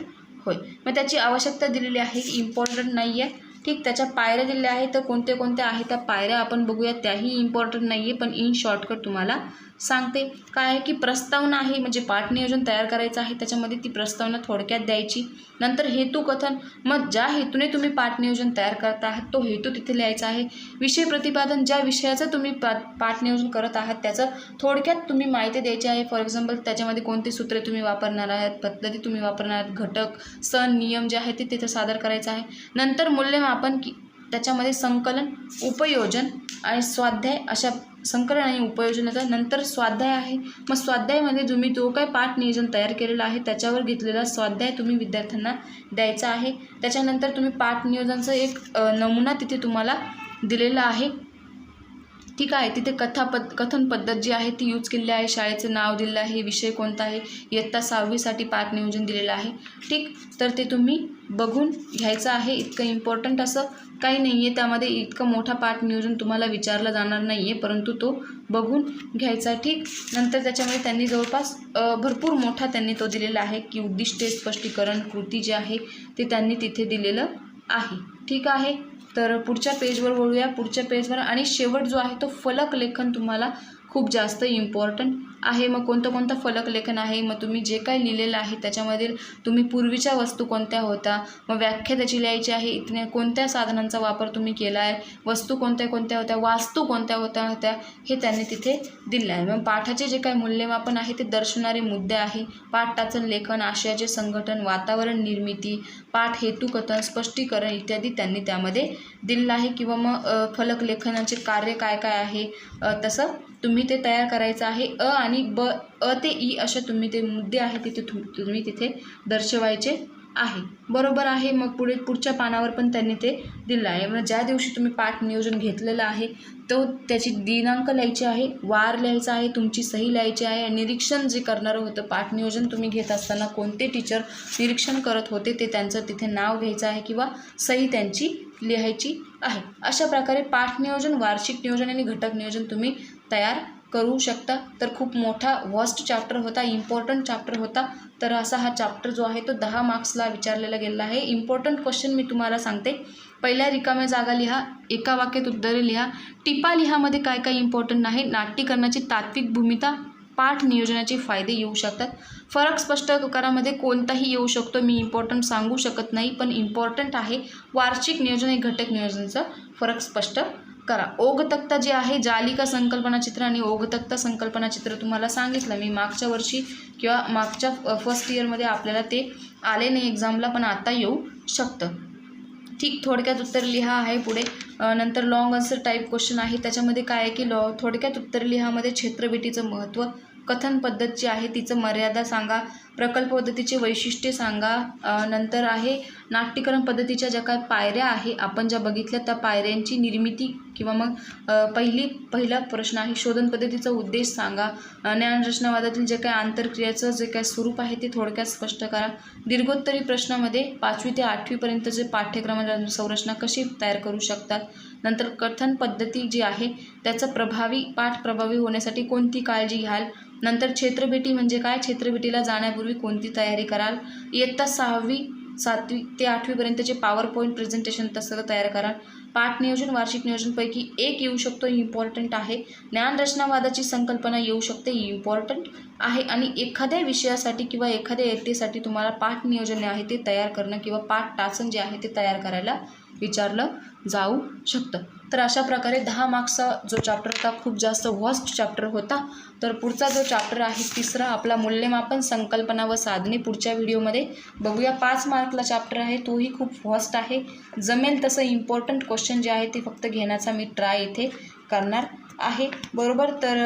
होय. मग त्याची आवश्यकता दिलेली आहे इम्पॉर्टंट नाही आहे ठीक, त्याच्या पायऱ्या दिलेल्या आहेत, तर कोणत्या कोणत्या आहेत त्या पायऱ्या आपण बघूया. त्याही इम्पॉर्टंट नाही आहे, पण इन शॉर्टकट तुम्हाला सांगते. काय आहे की प्रस्तावना आहे, म्हणजे पाठ नियोजन तयार करायचं आहे, त्याच्यामध्ये ती प्रस्तावना थोडक्यात द्यायची. नंतर हेतू कथन, मग ज्या हेतूने तुम्ही पाठ नियोजन तयार करत आहात तो हेतू तिथे लिहायचा आहे. विषय प्रतिपादन, ज्या विषयाचं तुम्ही पाठ नियोजन करत आहात त्याचं थोडक्यात तुम्ही माहिती द्यायची आहे. फॉर एक्झाम्पल त्याच्यामध्ये कोणती सूत्रे तुम्ही वापरणार आहात, पद्धती तुम्ही वापरणार आहात, घटक, सण, नियम जे आहे ते तिथे सादर करायचं आहे. नंतर मूल्यमापन, की त्याच्यामध्ये संकलन, उपयोजन आणि स्वाध्याय, अशा संकलन आणि उपयोजन होतं. नंतर स्वाध्याय आहे, मग स्वाध्यायामध्ये तुम्ही जो काय पाठ नियोजन तयार केलेला आहे त्याच्यावर घेतलेला स्वाध्याय तुम्ही विद्यार्थ्यांना द्यायचा आहे. त्याच्यानंतर तुम्ही पाठ नियोजनाचा एक नमुना तिथे तुम्हाला दिलेला आहे. ठीक आहे, तिथे कथन पद्धत जी आहे ती यूज केलेली आहे, शाळेचं नाव दिलेलं आहे, विषय कोणता आहे, इयत्ता 6वीसाठी पाठ नियोजन दिलेलं आहे. ठीक, तर ते तुम्ही बघून घ्यायचं आहे. इतकं इम्पॉर्टंट असं काही नाही आहे, त्यामध्ये इतकं मोठा पाठ नियोजन तुम्हाला विचारलं जाणार नाही आहे, परंतु तो बघून घ्यायचा. ठीक, नंतर त्याच्यामध्ये त्यांनी जवळपास भरपूर मोठा त्यांनी तो दिलेला आहे की उद्दिष्टे, स्पष्टीकरण, कृती जे आहे ते त्यांनी तिथे दिलेलं आहे. ठीक आहे, तर पुढच्या पेजवर वळूया. पुढच्या पेजवर आणि शेवट जो आहे तो फलक लेखन तुम्हाला खूप जास्त इम्पॉर्टंट आहे. मग कोणतं फलक लेखन आहे, मग तुम्ही जे काही लिहिलेलं आहे त्याच्यामध्ये तुम्ही पूर्वीच्या वस्तू कोणत्या होत्या, मग व्याख्या त्याची लिहायची आहे. इथल्या कोणत्या साधनांचा वापर तुम्ही केला आहे, वस्तू कोणत्या होत्या, वास्तू कोणत्या होत्या हे त्यांनी तिथे दिलं आहे. मग पाठाचे जे काही मूल्यमापन आहे ते दर्शवणारे मुद्दे आहे. पाठ टाचन लेखन, आशयाचे संघटन, वातावरण निर्मिती, पाठ हेतू कथन, स्पष्टीकरण इत्यादी त्यांनी त्यामध्ये दिलेलं आहे. किंवा मग फलक लेखनाचे कार्य काय काय आहे तसं तुम्ही ते तयार करायचं आहे. आणि अ ते ई असे तुम्ही ते मुद्दे आहे तिथे तुम्ही तिथे दर्शवायचे आहे. बरोबर आहे. मग पुढच्या पानावर पण त्यांनी ते दिलं आहे. मग ज्या दिवशी तुम्ही पाठ नियोजन घेतलेलं आहे तो त्याची दिनांक लिहायची आहे, वार लिहायचा आहे, तुमची सही लिहायची आहे. निरीक्षण जे करणारं होतं, पाठ नियोजन तुम्ही घेत असताना कोणते टीचर निरीक्षण करत होते ते त्यांचं तिथे नाव घ्यायचं आहे किंवा सही त्यांची लिहायची आहे. अशा प्रकारे पाठ नियोजन, वार्षिक नियोजन आणि घटक नियोजन तुम्ही तयार करू शकता. तर खूप मोठा व्हास्ट चॅप्टर होता, इम्पॉर्टंट चॅप्टर होता. तर असा हा चॅप्टर जो आहे तो 10 मार्क्सला विचारलेला गेलेला आहे. इम्पॉर्टंट क्वेश्चन मी तुम्हाला सांगते. पहिल्या रिकाम्या जागा लिहा, एका वाक्यात उत्तरे लिहा, टिपा लिहामध्ये काय काय इम्पॉर्टंट आहे, नाट्यीकरणाची तात्विक भूमिका, पाठ नियोजनाचे फायदे येऊ शकतात, फरक स्पष्ट करामध्ये कोणताही येऊ शकतो. मी इम्पॉर्टंट सांगू शकत नाही, पण इम्पॉर्टंट आहे. वार्षिक नियोजन आणि घटक नियोजनाचा फरक स्पष्ट करा. ओघतक्ता जे आहे, जालिका संकल्पना चित्र आणि ओघतक्ता संकल्पना चित्र तुम्हाला सांगितलं मी मागच्या वर्षी किंवा मागच्या फर्स्ट इयरमध्ये आपल्याला ते आले नाही एक्झामला, पण आता येऊ शकतं. ठीक, थोडक्यात उत्तर लिहा आहे पुढे. नंतर लॉंग आन्सर टाईप क्वेश्चन आहे. त्याच्यामध्ये काय आहे की थोडक्यात उत्तर लिहामध्ये क्षेत्रबेटीचं महत्त्व, कथन पद्धत जी आहे तिचं मर्यादा सांगा, प्रकल्प पद्धतीचे वैशिष्ट्ये सांगा. नंतर आहे नाट्यीकरण पद्धतीच्या ज्या काय पायऱ्या आहे आपण ज्या बघितल्या त्या पायऱ्यांची निर्मिती किंवा मग पहिला प्रश्न आहे शोधन पद्धतीचा उद्देश सांगा. ज्ञानरचनावादातील जे काय आंतरक्रियाचं जे काय स्वरूप आहे ते थोडक्यात स्पष्ट करा. दीर्घोत्तरी प्रश्नामध्ये 5वी ते 8वीपर्यंतचे पाठ्यक्रमाची संरचना कशी तयार करू शकतात. नंतर कथन पद्धती जी आहे त्याचं पाठ प्रभावी होण्यासाठी कोणती काळजी घ्याल. नंतर क्षेत्रभेटी म्हणजे काय, क्षेत्रभेटीला जाण्यापूर्वी कोणती तयारी कराल. इयत्ता 6वी 7वी ते 8वीपर्यंतचे पॉवर पॉईंट प्रेझेंटेशन तसं तयार कराल. पाठ नियोजन वार्षिक नियोजनपैकी एक येऊ शकतो, इम्पॉर्टंट आहे. ज्ञानरचनावादाची संकल्पना येऊ शकते, इम्पॉर्टंट आहे. आणि एखाद्या विषयासाठी किंवा एखाद्या इयत्तेसाठी तुम्हाला पाठ नियोजन आहे ते तयार करणं किंवा पाठ टाचन जे आहे ते तयार करायला विचारलं जाऊ शकतं. तर अशा प्रकारे 10 मार्क्सचा जो चॅप्टर होता खूप जास्त व्हास्ट चॅप्टर होता. तर पुढचा जो चॅप्टर आहे तिसरा आपला मूल्यमापन, संकल्पना व साधने पुढच्या व्हिडिओमध्ये बघूया. 5 मार्कला चॅप्टर आहे, तोही खूप व्हास्ट आहे. जमेल तसं इम्पॉर्टंट क्वेश्चन जे आहे ते फक्त घेण्याचा मी ट्राय इथे करणार आहे. बरोबर, तर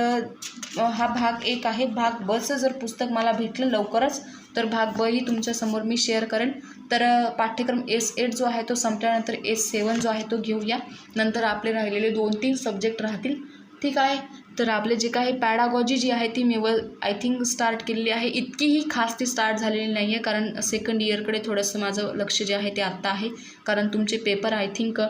हा भाग 1 आहे. भाग बचं जर पुस्तक मला भेटलं लवकरच तर भाग ब ही तुमच्यासमोर मी शेअर करेन. तर पाठ्यक्रम S8 जो आहे तो संपल्यानंतर S7 जो आहे तो घेऊया. नंतर आपले राहिलेले 2-3 सब्जेक्ट राहतील. ठीक आहे, तर आपले जे काही पॅडागॉजी जी आहे ती मी आय थिंक स्टार्ट केलेली आहे. इतकीही खास ती स्टार्ट झालेली नाही आहे, कारण सेकंड इयरकडे थोडंसं माझं लक्ष जे आहे ते आत्ता आहे. कारण तुमचे पेपर आय थिंक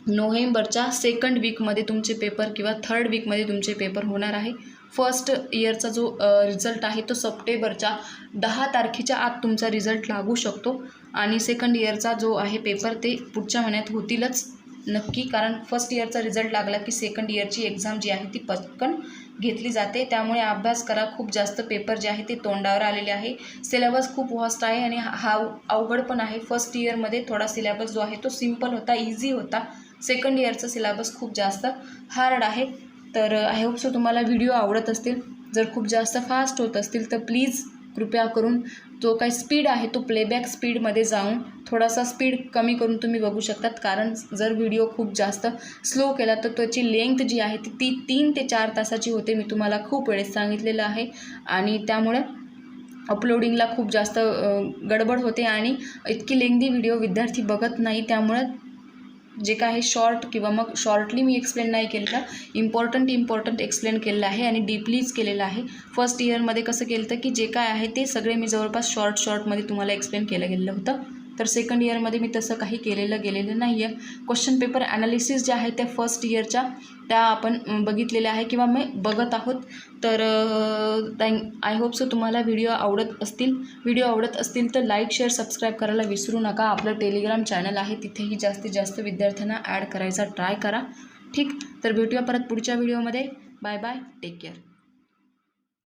नोव्हेंबरच्या 2nd वीकमध्ये तुमचे पेपर किंवा 3rd वीकमध्ये तुमचे पेपर होणार आहे. फर्स्ट इयरचा जो रिझल्ट आहे तो सप्टेंबरच्या 10 तारखेच्या आत तुमचा रिझल्ट लागू शकतो आणि सेकंड इयरचा जो आहे पेपर ते पुढच्या महिन्यात होतीलच नक्की, कारण फर्स्ट इयरचा रिझल्ट लागला की सेकंड इयरची एक्झाम जी आहे ती पटकन घेतली जाते. त्यामुळे अभ्यास करा. खूप जास्त पेपर जे आहे ते तोंडावर आलेले आहे. सिलेबस खूप व्हास्ट आहे आणि हा अवघड पण आहे. फर्स्ट इयरमध्ये थोडा सिलेबस जो आहे तो सिम्पल होता, इझी होता. सेकंड इयरचा सिलेबस खूप जास्त हार्ड आहे. तर आय होप सो तुम्हाला व्हिडिओ आवडत असतील. जर खूप जास्त फास्ट होत असतील तर प्लीज कृपया करून जो काही स्पीड आहे तो प्लेबॅक स्पीडमध्ये जाऊन थोडासा स्पीड कमी करून तुम्ही बघू शकतात, कारण जर व्हिडिओ खूप जास्त स्लो केला तर त्याची लेंथ जी आहे ती 3 ते 4 तासाची होते. मी तुम्हाला खूप वेळेस सांगितलेलं आहे आणि त्यामुळे अपलोडिंगला खूप जास्त गडबड होते आणि इतकी लेंदी व्हिडिओ विद्यार्थी बघत नाही. त्यामुळे जे काय आहे शॉर्ट किंवा मग शॉर्टली मी एक्सप्लेन नाही केलं का, इम्पॉर्टंट एक्सप्लेन केलेलं आहे आणि डीपलीच केलेलं आहे. फर्स्ट इयरमध्ये कसं केलं तर की जे काय आहे ते सगळे मी जवळपास शॉर्टमध्ये तुम्हाला एक्सप्लेन केलं गेलेलं होतं. तर सेकंड इयरमध्ये मी तसं काही गेलेलं नाही आहे. क्वेश्चन पेपर ॲनालिसिस ज्या आहेत त्या फर्स्ट इयरच्या त्या आपण बघितलेल्या आहे किंवा मी बघत आहोत. तर आय होप सो तुम्हाला व्हिडिओ आवडत असतील तर लाईक, शेअर, सबस्क्राईब करायला विसरू नका. आपलं टेलिग्राम चॅनल आहे, तिथेही जास्तीत जास्त विद्यार्थ्यांना ॲड करायचा ट्राय करा. ठीक, तर भेटूया परत पुढच्या व्हिडिओमध्ये. Bye bye, take care.